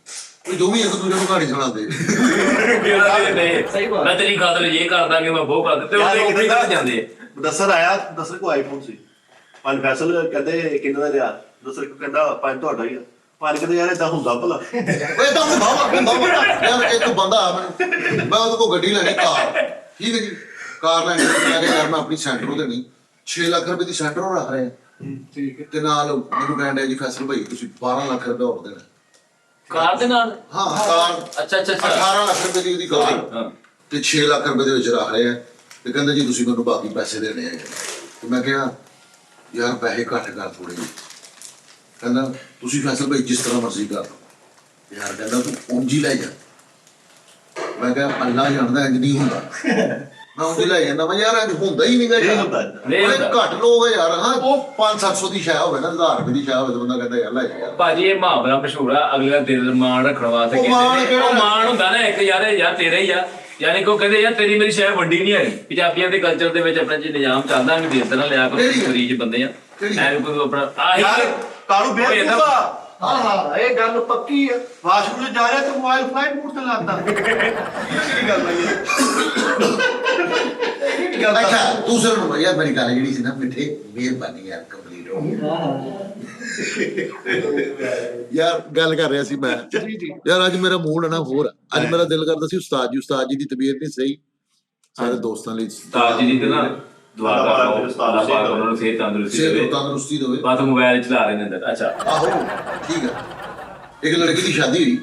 ਉਹ ਜੋ ਵੀ ਇੱਕ ਦੂਜੇ ਨੂੰ ਕਹਾਣੀ ਸੁਣਾਉਂਦੇ। ਸਹੀ ਬਾਤ। ਮੈਂ ਤੇਰੀ ਖਾਤਰ ਇਹ ਕਰ ਦਾਂਗੇ, ਮੈਂ ਬਹੁਤ ਕਰ ਦਿੱਤੇ। ਉਹਦੇ ਉੱਪਰ ਹੀ ਜਾਂਦੇ ਦਸਰ ਆਇਆ, ਦਸਰ ਕੋ ਆਈਫੋਨ ਸੀ। ਪੰਜ ਫੈਸਲ ਕਹਿੰਦੇ ਕਿੰਨੇ ਦਾ ਲਿਆ? ਦਸਰ ਕੋ ਕਹਿੰਦਾ ਪੰਜ ਤੁਹਾਡਾ ਹੀ ਆ। ਪੰਜ ਕਹਿੰਦੇ ਯਾਰ ਏਦਾਂ ਹੁੰਦਾ ਭਲਾ। ਓਏ ਤਾਂ ਹੁੰਦਾ ਵਾ ਯਾਰ। ਇੱਕ ਬੰਦਾ ਆ ਮੈਨੂੰ, ਮੈਂ ਉਹਦੇ ਕੋਲ ਗੱਡੀ ਲੈਣੀ, ਕਾਰ, ਠੀਕ ਹੈ ਜੀ, ਕਾਰ ਲੈਣੀ। ਮੈਂ ਕਿਹਾ ਯਾਰ ਮੈਂ ਆਪਣੀ ਸੈਂਟਰੋ ਦੇਣੀ 6 ਲੱਖ ਰੁਪਏ ਦੀ ਸੈਂਟਰੋ ਰੱਖ ਰਹੇ ਠੀਕ ਹੈ। ਤੇ ਨਾਲ ਮੈਨੂੰ ਕਹਿੰਦੇ ਜੀ ਫੈਸਲ ਭਾਈ ਤੁਸੀਂ 12 ਲੱਖ ਰੁਪਏ ਹੋਰ ਦੇਣਾ। ਕਾਰ ਦੇ ਨਾਲ? ਹਾਂ ਕਾਰ ਅੱਛਾ ਅੱਛਾ 18 ਲੱਖ ਰੁਪਏ ਦੀ ਉਹਦੀ ਕਾਰ ਹਾਂ। ਤੇ 6 ਲੱਖ ਰੁਪਏ ਦੇ ਵਿੱਚ ਰੱਖ ਰਹੇ ਆ ਤੇ ਕਹਿੰਦੇ ਜੀ ਤੁਸੀਂ ਮੈਨੂੰ ਬਾਕੀ ਪੈਸੇ ਦੇਣੇ ਆ। ਤੇ ਮੈਂ ਕਿਹਾ ਯਾਰ ਪੈਸੇ ਘੱਟ ਕਰ ਥੋੜੇ ਜਿਹੇ। ਕਹਿੰਦਾ ਤੁਸੀਂ ਫੈਸਲ ਭਾਈ ਜਿਸ ਤਰ੍ਹਾਂ ਮਰਜ਼ੀ ਕਰ ਲਓ। ਯਾਰ ਕਹਿੰਦਾ ਤੂੰ ਉਂਝ ਹੀ ਲੈ ਜਾ। ਮੈਂ ਕਿਹਾ ਅੱਲਾ ਜਾਣਦਾ ਇੰਝ ਨਹੀਂ ਹੁੰਦਾ। ਮੈਂ ਉਂਝ ਲੈ ਜਾਂਦਾ। ਮੈਂ ਯਾਰ ਇੰਝ ਹੁੰਦਾ ਹੀ ਨਹੀਂ ਗਾ ਨਹੀਂ ਯਾਰ। ਹੁੰਦਾ। ਨਹੀਂ ਬੜੇ ਹੁੰਦਾ। ਘੱਟ ਲੋਕ ਆ ਯਾਰ। ਹਾਂ ਉਹ 500-700 ਦੀ ਸ਼ਾਇ ਹੋਵੇ ਨਾ, 1000 ਰੁਪਏ ਦੀ ਸ਼ਾਇ ਹੋਵੇ ਤਾਂ ਬੰਦਾ ਕਹਿੰਦਾ ਯਾਰ ਲੈ ਜਾ। ਭਾਜੀ ਇਹ ਮੁਹਾਵਰਾ ਮਸ਼ਹੂਰ ਆ, ਅਗਲੇ ਦਾ ਦਿਲ ਮਾਣ ਰੱਖਣ ਵਾਸਤੇ ਉਹ ਮਾਣ ਕਿਹੜਾ ਉਹ ਮਾਣ ਹੁੰਦਾ ਨਾ ਇੱਕ, ਯਾਰ ਤੇਰਾ ਹੀ ਆ। ਯਾਨੀ ਕੋ ਕਹਿੰਦੇ ਯਾਰ ਤੇਰੀ ਮੇਰੀ ਸ਼ਾਇਦ ਵੱਡੀ ਨਹੀਂ ਹੈਗੀ। ਪੰਜਾਬੀਆਂ ਦੇ ਕਲਚਰ ਦੇ ਵਿੱਚ ਆਪਣਾ ਜੇ ਨਿਜ਼ਾਮ ਚੱਲਦਾ ਵੀ ਦਿਲ ਨਾਲ ਲਿਆ ਕੋਈ ਮਰੀਜ਼ ਬੰਦੇ ਆ ਐਵੇਂ ਕੋਈ ਆਪਣਾ ਯਾਰ ਕਾਲੂ ਬੇਵਕੂਫਾ। ਹਾਂ ਇਹ ਗੱਲ ਪੱਕੀ ਆ। ਵਾਸ਼ਰੂਮ ਚ ਜਾ ਰਿਹਾ ਤੇ ਮੋਬਾਈਲ ਫਲਾਈਟ ਮੋਡ ਤੇ ਲਾਤਾ। ਕੀ ਗੱਲ ਹੈ ਅੱਛਾ ਤੂੰ ਸੁਣ ਯਾਰ ਮੇਰੀ ਗੱਲ ਜਿਹੜੀ ਸੀ ਨਾ ਮਿੱਠੇ, ਮਿਹਰਬਾਨੀ ਯਾਰ ਕੰਪਲੀਟ ਹੋ ਗਈ। ਯਾਰ ਗੱਲ ਕਰ ਰਿਹਾ ਸੀ ਮੈਂ ਯਾਰ ਅੱਜ ਮੇਰਾ ਮੂਡ ਹੈ ਨਾ ਹੋਰ ਆ। ਅੱਜ ਮੇਰਾ ਦਿਲ ਕਰਦਾ ਸੀ ਉਸਤਾਦ ਜੀ ਦੀ ਤਬੀਅਤ ਨਹੀਂ ਸਹੀ, ਸਾਰੇ ਦੋਸਤਾਂ ਲਈ ਉਸਤਾਦ ਜੀ ਦੀ ਤੇ ਨਾ ਦੁਆ ਕਰੋ ਉਸਤਾਦ ਪਾਕ ਉਹਨਾਂ ਨੂੰ ਸਿਹਤ ਤੰਦਰੁਸਤੀ ਦੇਵੇ, ਤੰਦਰੁਸਤੀ ਦੇਵੇ। ਬਾਤ ਮੋਬਾਈਲ ਚਲਾ ਰਹੇ ਨੇ ਅੰਦਰ। ਅੱਛਾ ਆਹੋ ਠੀਕ ਆ। ਇੱਕ ਲੜਕੀ ਦੀ ਸ਼ਾਦੀ ਹੋਈ,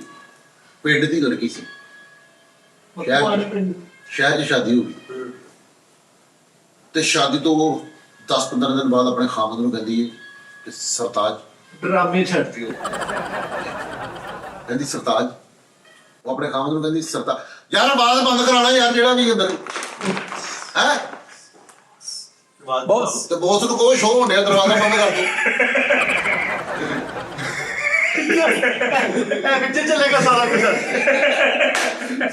ਪਿੰਡ ਦੀ ਲੜਕੀ ਸੀ, ਸ਼ਹਿਰ 'ਚ ਸ਼ਾਦੀ ਹੋ ਗਈ ਤੇ ਸ਼ਾਦੀ ਤੋਂ 10-15 ਦਿਨ ਬਾਅਦ ਆਪਣੇ ਖਾਮਦ ਨੂੰ ਕਹਿੰਦੀ ਹੈ ਕਿ ਸਰਤਾਜ, ਡਰਾਮੇ ਛੱਡ ਦਿਓ। ਕਹਿੰਦੀ ਸਰਤਾਜ, ਉਹ ਆਪਣੇ ਖਾਮਦ ਨੂੰ ਕਹਿੰਦੀ ਸਰਤਾਜ। ਯਾਰ ਆਵਾਜ਼ ਬੰਦ ਕਰਾਣਾ ਯਾਰ ਜਿਹੜਾ ਵੀ ਅੰਦਰ ਹੈ ਬੌਸ ਤੇ ਬੌਸ ਨੂੰ ਕੋਈ ਸ਼ੋਅ ਹੋਣ ਡਿਆ, ਦਰਵਾਜ਼ਾ ਬੰਦ ਕਰ ਦੋ। ਇਹ ਵਿੱਚ ਚੱਲੇਗਾ ਸਾਰਾ ਕੁਝ।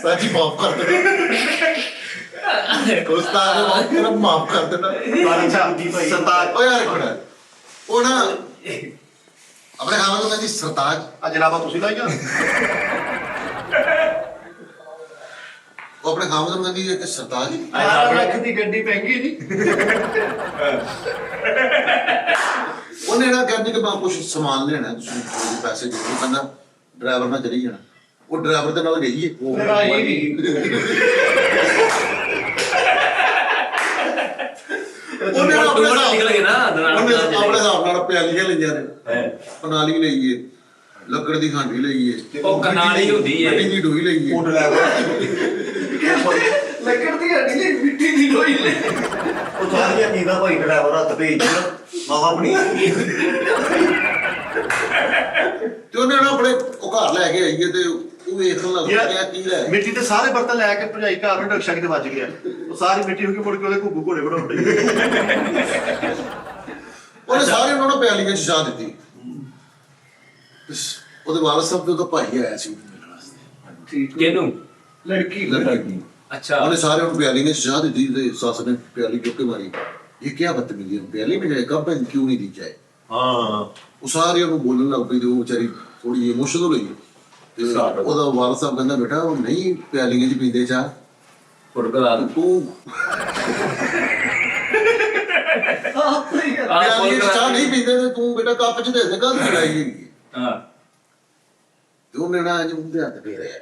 ਸਾਜੀ ਮਾਫ ਕਰ ਦੇ ਉਸਤਾਦ ਨੇ ਮਾਫ ਕਰ, ਮਾਫ ਕਰ ਦੇਣਾ। ਅੱਛਾ ਸਰਤਾਜ। ਓ ਯਾਰ ਇੱਕ ਮਿੰਟ, ਉਹ ਨਾ ਆਪਣੇ ਖਾਮਦ ਨੂੰ ਕਹਿੰਦੀ ਸਰਤਾਜ। ਆ ਜਨਾਬਾ ਤੁਸੀਂ ਲਾਈਆਂ। ਉਹ ਆਪਣੇ ਖਾਮਦ ਨੂੰ ਕਹਿੰਦੀ ਹੈ ਕਿ ਸਰਤਾਜ 18 ਲੱਖ ਦੀ ਗੱਡੀ ਮਹਿੰਗੀ ਨਹੀਂ। ਉਹਨੇ ਨਾ ਕਹਿੰਦੀ ਕਿ ਮੈਂ ਕੁਝ ਸਮਾਨ ਲੈਣਾ, ਤੁਸੀਂ ਥੋੜੇ ਪੈਸੇ ਦੇ ਦਿਓ। ਕਹਿੰਦਾ ਡਰਾਈਵਰ ਨਾਲ ਚਲੀ ਜਾਣਾ। ਉਹ ਡਰਾਈਵਰ ਦੇ ਨਾਲ ਗਈ ਹੈ। ਉਹਨੇ ਆਪਣੇ ਨਿਕਲ ਗਏ ਨਾ ਆਪਣੇ ਹਿਸਾਬ ਨਾਲ ਪਿਆਲੀਆਂ ਲਈਆਂ ਨੇ, ਪਨਾਲੀ ਲਈਏ, ਲੱਕੜ ਦੀ ਹਾਂਡੀ ਲਈਏ, ਉਹ ਕਨਾਲੀ ਹੁੰਦੀ ਹੈ, ਮਿੱਟੀ ਦੀ ਡੋਈ ਲਈਏ। ਉਹ ਡਰਾਈਵਰ ਲੱਕੜ ਦੀ ਹੱਡੀ ਲਈ ਮਿੱਟੀ ਦੀ ਲੋਈ ਲਈ। ਉਹ ਸਾਰੀਆਂ ਨੀਂਦਾਂ ਭਾਈ ਡਰਾਈਵਰ ਹੱਥ ਭੇਜ ਮਾਵਾ ਬਣੀ। ਤੇ ਉਹਨੇ ਨਾ ਆਪਣੇ ਉਹ ਘਰ ਲੈ ਕੇ ਆਈਏ ਤੇ ਉਹ ਵੇਖਣ ਲੱਗ ਪਿਆ ਕੀ ਲੈ। ਮਿੱਟੀ ਦੇ ਸਾਰੇ ਬਰਤਨ ਲੈ ਕੇ ਭਜਾਈ ਘਰ ਨੂੰ ਡਕਸ਼ਾ ਕਿਤੇ ਵੱਜ ਗਿਆ। ਉਹ ਸਾਰੀ ਮਿੱਟੀ ਹੋ ਕੇ ਮੁੜ ਕੇ ਉਹਦੇ ਘੁੱਗੂ ਘੋੜੇ ਬਣਾਉਂਦੇ। ਉਹਨੇ ਸਾਰੇ ਉਹਨਾਂ ਨੂੰ ਪਿਆਲੀਆਂ 'ਚ ਚਾਹ ਦਿੱਤੀ। ਉਹਦੇ ਵਾਰਸ ਸਾਹਿਬ ਦੇ ਤਾਂ ਭਾਈ ਆਇਆ ਸੀ ਮਿਲਣ ਵਾਸਤੇ। ਕਿਹਨੂੰ? ਲੜਕੀ ਲੜਕੀ अच्छा ਉਹਨੇ ਸਾਰੇ ਉਹਨੂੰ ਪਿਆਲੀ ਨੇ ਚਾਹ ਦਿੱਤੀ ਤੇ ਸੱਸ ਨੇ ਪਿਆਲੀ ਚੁੱਕ ਕੇ ਮਾਰੀ। ਇਹ ਕੀ ਬਦਤਮੀਜ਼ੀ ਹੈ, ਪਿਆਲੀ में जाए कब क्यों नहीं दी जाए। ਹਾਂ ਉਹ ਸਾਰੇ ਉਹਨੂੰ ਬੋਲਣ ਲੱਗ ਪਈ ਤੇ ਉਹ ਵਿਚਾਰੀ ਥੋੜੀ ਇਮੋਸ਼ਨਲ ਹੋਈ ਤੇ ਉਹਦਾ ਵਾਰਸ ਸਾਹਿਬ ਕਹਿੰਦਾ ਬੇਟਾ ਉਹ ਨਹੀਂ ਪਿਆਲੀਆਂ 'ਚ ਪੀਂਦੇ ਚਾਹ, फुटकर ਤੂੰ ਪਿਆਲੀਆਂ 'ਚ ਚਾਹ ਨਹੀਂ ਪੀਂਦੇ ਤੇ ਤੂੰ ਬੇਟਾ ਕੱਪ 'ਚ ਦੇ ਦੇ, ਗੱਲ ਲੜਾਈ ਹੈਗੀ। हाँ ਤੇ ਉਹਨੇ ਨਾ ਅੱਜ ਉਹਦੇ ਹੱਥ ਫੇਰਿਆ।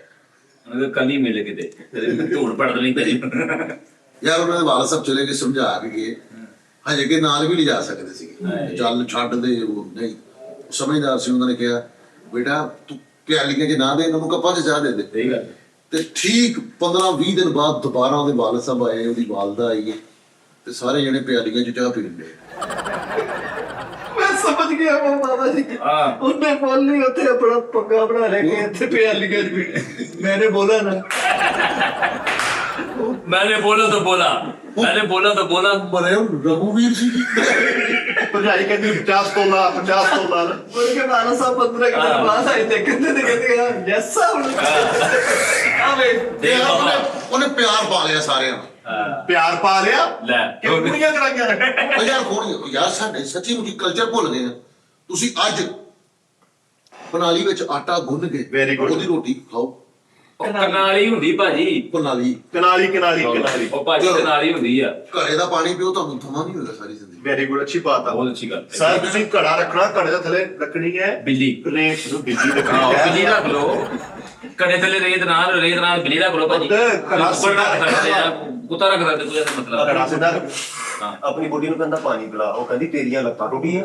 कल ही मिले किते धूड़ पड़ नहीं करी। ਯਾਰ ਉਹਨਾਂ ਦੇ ਵਾਰਸ ਸਾਹਿਬ ਚਲੇ ਗਏ, ਸਮਝਾ ਕੇ ਗਏ, ਹਜੇ ਕਿ ਨਾਲ ਵੀ ਲਿਜਾ ਸਕਦੇ ਸੀ, ਚੱਲ ਛੱਡ ਦੇ। ਉਹ ਨਹੀਂ ਸਮਝਦਾਰ ਸੀ, ਉਹਨਾਂ ਨੇ ਕਿਹਾ ਬੇਟਾ ਤੂੰ ਪਿਆਲੀਆਂ 'ਚ ਨਾ ਦੇ, ਇਹਨਾਂ ਨੂੰ ਕੱਪਾਂ 'ਚ ਚਾਹ ਦੇ ਦੇ। सही गल ਤੇ ਠੀਕ 15-20 ਦਿਨ ਬਾਅਦ ਦੁਬਾਰਾ ਉਹਦੇ ਵਾਲਦ ਸਾਹਿਬ ਆਏ, ਉਹਦੀ ਵਾਲਦਾ ਆਈ ਤੇ ਸਾਰੇ ਜਣੇ ਪਿਆਲੀਆਂ 'ਚ ਚਾਹ ਪੀਣ ਦੇ। ਮੈਂ ਸਮਝ ਗਿਆ ਉਹ ਬਾਬਾ ਜੀ। हाँ ਉਹਨੇ ਬੋਲੀ ਉੱਥੇ ਆਪਣਾ ਪੱਗਾ ਬਣਾ ਲੈ ਕੇ ਇੱਥੇ ਪਿਆਲੀਆਂ ਚ ਵੀ ਮੈਨੇ ਬੋਲਾ ਨਾ। मैंने बोला तो बोला, मैंने बोला तो बोला। ਬੜੇ ਰਘੂਵੀਰ ਸੀ। ਭਜਾਈ ਕਹਿੰਦੀ 50 ਤੋਲਾ 50 ਤੋਲਾ। ਮੁੜ ਕੇ ਬਾਲਾ ਸਾਹਿਬ 15 ਕਿਲੋ ਬਾਅਦ ਆਏ ਤੇ ਕਹਿੰਦੇ ਯੈਸ ਸਾਹਿਬ ਆਵੇ ਤੇ ਉਹਨੇ ਪਿਆਰ ਪਾ ਲਿਆ ਸਾਰਿਆਂ ਨੂੰ। ਪਿਆਰ ਪਾ ਲਿਆ ਲੈ ਕਿ ਕੁੜੀਆਂ ਕਰਾਈਆਂ। ਉਹ ਯਾਰ ਕੋਣ ਯਾਰ ਸਾਡੇ ਸੱਚੀ ਮੁੱਚੀ ਕਲਚਰ ਭੁੱਲ ਗਏ ਆ। ਤੁਸੀਂ ਅੱਜ ਪਨਾਲੀ ਵਿੱਚ ਆਟਾ ਗੁੰਨ ਕੇ Very good. ਉਹਦੀ ਰੋਟੀ ਖਾਓ। कनाली हुंदी भाजी, ਪਨਾਲੀ ਕਨਾਲੀ ਕਨਾਲੀ ਕਨਾਲੀ। ओ भाजी कनाली हुंदी है। ਘੜੇ ਦਾ ਪਾਣੀ ਪੀਓ, ਤੁਹਾਨੂੰ ਥਮਾ ਨਹੀਂ ਹੋਏਗਾ ਸਾਰੀ ਜ਼ਿੰਦਗੀ। ਵੈਰੀ ਗੁੱਡ, ਅੱਛੀ ਬਾਤ ਆ। बहुत अच्छी गल है। ਸਰ ਤੁਸੀਂ ਘੜਾ ਰੱਖਣਾ, ਘੜੇ ਦੇ ਥੱਲੇ ਰੱਖਣੀ ਹੈ बिल्ली ਰੇਤ ਨੂੰ, ਬਿਜਲੀ ਰੱਖਣੀ हाँ ਹੈ। बिल्ली रख लो, कड़े तले रेत नाल बिल्ली रख लो भाजी। कड़ा बड़ा रख सकते हैं, कुत्ता रख सकते कोई ऐसा मतलब। ਘੜਾ ਸਿੱਧਾ हाँ ਆਪਣੀ ਬੁੱਢੀ ਨੂੰ ਕਹਿੰਦਾ ਪਾਣੀ ਪਿਲਾ, ਉਹ ਕਹਿੰਦੀ ਤੇਰੀਆਂ ਲੱਤਾਂ ਟੁੱਟੀਆਂ।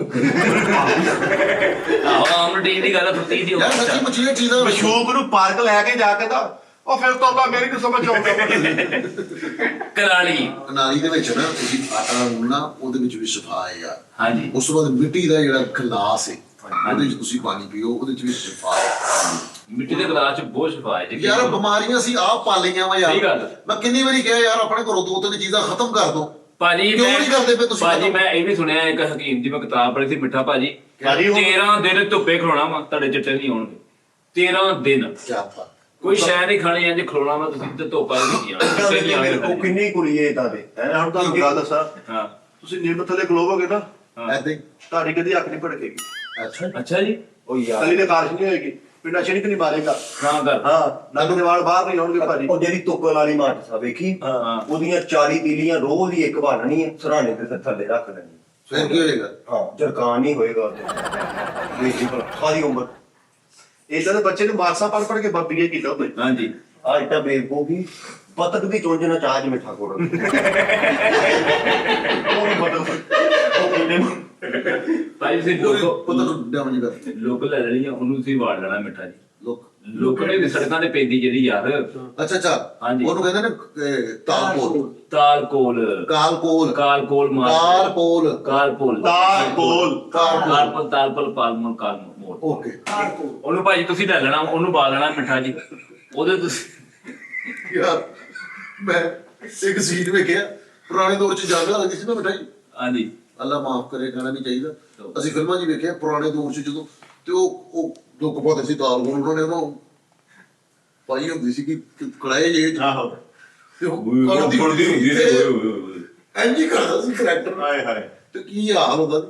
आम रूटीन दी गल फुर्ती दी ਯਾਰ ਸੱਚੀ ਮੁੱਚੀ ਇਹ ਚੀਜ਼ਾਂ ਮਸ਼ੂਕ ਨੂੰ ਪਾਰਕ ਲੈ ਕੇ ਜਾ ਕੇ ਤਾਂ ਉਹ ਫਿਰ ਤੋਂ ਤਾਂ ਮੇਰੀ ਨਹੀਂ ਸਮਝ ਆਉਂਦਾ। कनाली ਪਨਾਲੀ ਦੇ ਵਿੱਚ ਨਾ ਤੁਸੀਂ ਆਟਾ ਗੁੰਨਣਾ, ਉਹਦੇ ਵਿੱਚ ਵੀ ਸਫਾਈ ਆ। ਹਾਂਜੀ ਉਸ ਤੋਂ ਬਾਅਦ ਮਿੱਟੀ ਦਾ ਜਿਹੜਾ ਗਲਾਸ ਹੈ ਉਹਦੇ 'ਚ ਤੁਸੀਂ ਪਾਣੀ ਪੀਓ, ਉਹਦੇ 'ਚ ਵੀ ਸ਼ਿਫਾ ਹੈ। ਮਿੱਟੀ ਦੇ ਗਲਾਸ ਚ ਬਹੁਤ ਸ਼ਿਫਾ ਹੈ ਜੀ। ਯਾਰ ਬਿਮਾਰੀਆਂ ਸੀ ਆਪ ਪਾਲੀਆਂ ਵਾ ਸਹੀ ਗੱਲ। ਯਾਰ। ਮੈਂ ਕਿੰਨੀ ਵਾਰੀ ਕਿਹਾ ਯਾਰ ਆਪਣੇ ਘਰੋਂ 2-3 ਚੀਜ਼ਾਂ ਖਤਮ ਕਰ ਦੋ। ਭਾਜੀ ਕਿਉਂ ਨਹੀਂ ਕਰਦੇ ਪਏ ਤੁਸੀਂ? ਭਾਜੀ ਮੈਂ ਇਹ ਵੀ ਸੁਣਿਆ ਇੱਕ ਹਕੀਮ ਦੀ ਮੈਂ ਕਿਤਾਬ ਪੜ੍ਹੀ ਸੀ ਮਿੱਠਾ ਭਾਜੀ, ਭਾਜੀ ਉਹ- 13 ਦਿਨ ਧੁੱਪੇ ਖਲੋਣਾ ਵਾ ਤੁਹਾਡੇ ਚਿੱਟੇ ਨਹੀਂ ਆਉਣਗੇ। 13 ਦਿਨ ਕਿਆ ਬਾਤ। ਕੋਈ ਸ਼ੈ ਨਹੀਂ ਖਾਣੀ, ਇੰਜ ਖਲੋਣਾ ਵਾ ਤੁਸੀਂ ਤੇ ਧੁੱਪਾਂ ਨਹੀਂ ਆਉਣੀ। ਉਹ ਕਿੰਨੀ ਕੁੜੀਏ ਤਾਂ ਦੇ ਮੈਂ ਹੁਣ ਤੁਹਾਨੂੰ ਗੱਲ ਦੱਸਾਂ, ਹਾਂ ਤੁਸੀਂ ਨਿੰਮ ਥੱਲੇ ਖਲੋਵੋਗੇ ਨਾ, ਏਦਾਂ ਹੀ। ਤੁਹਾਡੀ ਕਦੀ ਅੱਖ ਨਹੀਂ ਭੜਕੇਗੀ, ਅੱਛਾ। ਅੱਛਾ ਜੀ। ਉਹ ਯਾਰ ਕਲੀ ਦੇ ਕਾਰਜ ਨਹੀਂ ਹੋਏਗੀ, ਪਿੰਡਾ ਛਿੜਕ ਨਹੀਂ ਮਾਰੇਗਾ। ਹਾਂ ਕਰ ਹਾਂ, ਨੱਕ ਦੇ ਵਾਲ ਬਾਹਰ ਨਹੀਂ ਆਉਣਗੇ ਭਾਜੀ। ਉਹ ਜਿਹੜੀ ਤੁੱਕਲ ਵਾਲੀ ਮਾਟ ਸਾ ਵੇਖੀ, ਹਾਂ ਉਹਦੀਆਂ 40 ਤੀਲੀਆਂ ਰੋਜ਼ ਦੀ ਇੱਕ ਬਣਨੀ ਹੈ, ਸਰਾਣੇ ਦੇ ਥੱਲੇ ਰੱਖ ਦੇਣੀ। ਫਿਰ ਕੀ ਹੋਏਗਾ? ਹਾਂ, ਜਰਕਾਨ ਨਹੀਂ ਹੋਏਗਾ ਉਹਦੇ। ਵੇਖੀ ਭਲਾ, ਸਾਰੀ ਉਮਰ। ਇਦਾਂ ਦੇ ਬੱਚੇ ਨੂੰ ਮਾਰਸਾ ਪੜ ਪੜ ਕੇ ਬੱਬੀਏ ਕੀਤਾ ਹੁੰਦੇ। ਹਾਂਜੀ ਅੱਜ ਤਾਂ ਬੇਵਕੂਫੀ ਬਤਕ ਦੀ ਚੁੰਝ ਨਾਲ ਚਾਹ 'ਚ ਮਿੱਠਾ ਕੋੜ। ਉਹ ਵੀ ਬਦਲ ਉਹ ਕਹਿੰਦੇ ਨੂੰ ਭਾਈ ਤੁਸੀਂ ਪਤਾ ਲੋਕ ਡਾਉਣ ਕਰ ਲੋਕ ਲੈ ਲੈਣੀ ਆ, ਉਹਨੂੰ ਤੁਸੀਂ ਵਾੜ ਲੈਣਾ ਮਿੱਠਾ ਜੀ। ਲੋਕ। ਲੋਕਾਂ ਦੀ ਸੜਕਾਂ ਤੇ ਪੈਂਦੀ ਜਿਹੜੀ ਯਾਰ ਅੱਛਾ ਅੱਛਾ। ਹਾਂਜੀ। ਉਹਨੂੰ ਕਹਿੰਦੇ ਨੇ ਤਾਲਪੋਲ। ਤਾਲਕੋਲ ਕਾਲਪੋਲ। ਕਾਲਕੋਲ ਮਾਰ ਕਾਲਪੋਲ। ਕਾਲਪੋਲ ਤਾਲਪੋਲ। ਕਾਲਪੋਲ ਤਾਲਪੋਲ ਪਾਲਮੋਲ ਕਾਲਮੋਲ। ਓਕੇ। ਉਹਨੂੰ ਭਾਜੀ ਤੁਸੀਂ ਲੈ ਲੈਣਾ, ਉਹਨੂੰ ਪਾ ਲੈਣਾ ਮਿੱਠਾ ਜੀ। ਉਹਦੇ ਤੁਸੀਂ ਯਾਰ ਮੈਂ ਇੱਕ ਸੀਨ ਵੇਖਿਆ ਪੁਰਾਣੇ ਦੌਰ 'ਚ ਜੰਗ ਲੱਗਦੀ ਸੀ ਨਾ ਮਿਠਾਈ। ਹਾਂਜੀ ਅੱਲਾ ਮਾਫ ਕਰੇ, ਕਹਿਣਾ ਨਹੀਂ ਚਾਹੀਦਾ। ਅਸੀਂ ਫਿਲਮਾਂ 'ਚ ਵੇਖਿਆ ਪੁਰਾਣੇ ਦੌਰ 'ਚ ਜਦੋਂ ਤੇ ਉਹ ਦੁੱਖ ਪਾਉਂਦੇ ਸੀ ਦਾਲ ਕੋਲ, ਉਹਨਾਂ ਨੇ ਉਹਨੂੰ ਪਾਈ ਹੁੰਦੀ ਸੀ ਕਿ ਕੜਾਏ ਜੇ 'ਚ ਆਹੋ ਤੇ ਉਹ ਕੱਢਦੀ ਹੁੰਦੀ ਸੀ ਤੇ ਇੰਝ ਹੀ ਕਰਦਾ ਸੀ ਕਰੈਕਟਰ। ਹਾਏ ਹਾਏ। ਤੇ ਕੀ ਹਾਲ ਹੁੰਦਾ ਸੀ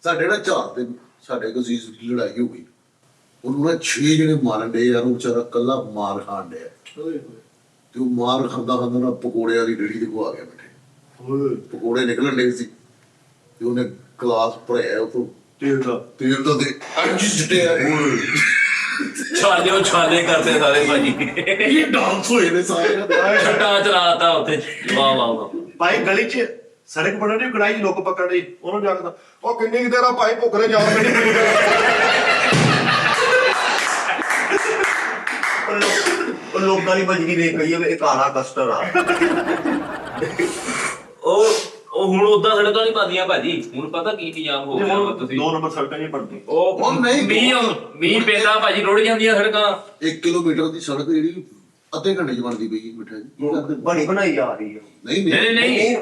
ਸਾਡੇ ਨਾ ਝਾੜ ਤੇ ਸਾਡੇ ਕਸੀਸ ਦੀ ਲੜਾਈ ਹੋ ਗਈ, ਉਹਨੂੰ ਨਾ 6 ਜਣੇ ਮਾਰਨ ਡੇ ਯਾਰ, ਉਹ ਵਿਚਾਰਾ ਕੱਲਾ ਮਾਰ ਖਾਣ ਡਿਆ ਤੇ ਉਹ ਮਾਰ ਖਾਂਦਾ ਖਾਂਦਾ ਨਾ ਪਕੌੜੇ ਵਾਲੀ ਡੇੜੀ ਦੇ ਕੋ ਆ ਗਿਆ ਬੈਠੇ। ਪਕੌੜੇ ਨਿਕਲਣ ਡੇ ਸੀ ਤੇ ਉਹਨੇ ਗਲਾਸ ਭਰਿਆ ਉਹ ਤੋਂ ਤੇਲ ਦਾ ਤੇ ਅੰਜ ਜਟਿਆ। ਛਾਲੇ ਕਰਦੇ ਸਾਰੇ ਭਾਜੀ। ਇਹ ਡਾਂਸ ਹੋਏ ਨੇ ਸਾਰੇ। ਛੱਟਾ ਚਲਾਤਾ ਉੱਥੇ। ਵਾਹ ਵਾਹ ਵਾਹ। ਭਾਈ ਗਲੀ 'ਚ ਸੜਕ ਬਣਾ ਰਹੀ, ਕੜਾਈ 'ਚ ਲੋਕ ਪਕੜ ਰਹੀ, ਉਹਨੂੰ ਜਾਗਦਾ ਉਹ ਕਿੰਨੀ ਕੁ ਦੇਰ ਆ ਭਾਈ ਭੁੱਖ ਰਹੇ ਜਾਓ ਮੇਰੀ। ਉਹ ਲੋਕਾਂ ਦੀ ਬਜਰੀ ਵੇਖ ਗਈ ਇਹ ਕਾਲਾ ਕਸਟਰ ਆ। ਉਹ ਹੁਣ ਉਦਾਂ ਸੜਕਾਂ ਨਹੀਂ ਪਾਦੀਆਂ ਭਾਜੀ, ਹੁਣ ਪਤਾ ਕੀ ਨਿਯਮ ਹੋ ਗਿਆ ਵਾ ਤੁਸੀਂ। 2 ਨੰਬਰ ਸੜਕਾਂ ਨਹੀਂ ਬਣਦੀ। ਉਹ ਮੀਂਹ ਪੈਂਦਾ ਭਾਜੀ, ਰੁੜ ਜਾਂਦੀਆਂ ਸੜਕਾਂ। 1 ਕਿਲੋਮੀਟਰ ਦੀ ਸੜਕ ਜਿਹੜੀ ਅੱਧੇ ਘੰਟੇ 'ਚ ਬਣਦੀ ਪਈ ਮਿਠਾਈ ਜੀ। ਬਣੀ ਬਣਾਈ ਆ ਰਹੀ ਹੈ। ਨਹੀਂ ਨਹੀਂ ਨਹੀਂ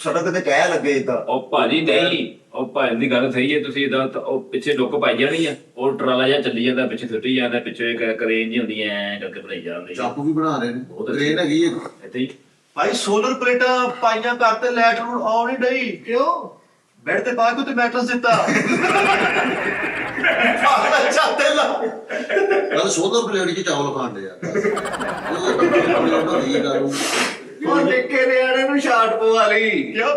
ਸੜਕ ਤੇ ਕਹਿ ਲੱਗੇ ਇਦਾਂ। ਉਹ ਭਾਜੀ ਨਹੀਂ, ਉਹ ਭਾਜੀ ਦੀ ਗੱਲ ਸਹੀ ਹੈ। ਤੁਸੀਂ ਇਦਾਂ ਉਹ ਪਿੱਛੇ ਲੁੱਕ ਪਾਈ ਜਾਣੀ ਆ, ਉਹ ਟਰਾਲਾ ਜਿਹਾ ਚੱਲੀ ਜਾਂਦਾ, ਪਿੱਛੇ ਸੁੱਟੀ ਜਾਂਦਾ, ਪਿੱਛੇ ਇੱਕ ਕਰੇਨ ਜੀ ਹੁੰਦੀ ਐ ਕਰਕੇ ਬਣਾਈ ਜਾਂਦੀ। ਚਾਕੂ ਵੀ ਬਣਾ ਰਹੇ ਨੇ, ਬਹੁਤ ਅੱਛੀ। ਟ੍ਰੇਨ ਹੈਗੀ ਹੈ। ਇੱਥੇ ਹੀ ਭਾਈ ਸੋਲਰ ਪਲੇਟਾਂ ਪਾਈਆਂ ਕਰਤੇ, ਲਾਈਟ ਨੂੰ ਆਉਣ ਨਹੀਂ ਡਈ। ਕਿਉਂ? ਬੈੱਡ ਤੇ ਪਾ ਕੇ ਤੇ ਮੈਟਰਸ ਦਿੱਤਾ। ਪਾਗਲ ਚਾਤੇ ਲਾ। ਕੱਲ ਸੋਲਰ ਪਲੇਟ 'ਚ ਚਾਵਲ ਖਾਣ ਡੇ ਯਾਰ। ਉਹ ਨਹੀਂ ਕਰੂ। ਉਹ ਨਿੱਕੇ ਨਿਆਣੇ ਨੂੰ ਛਾਟ ਪਵਾ ਲਈ। ਕਿਉਂ?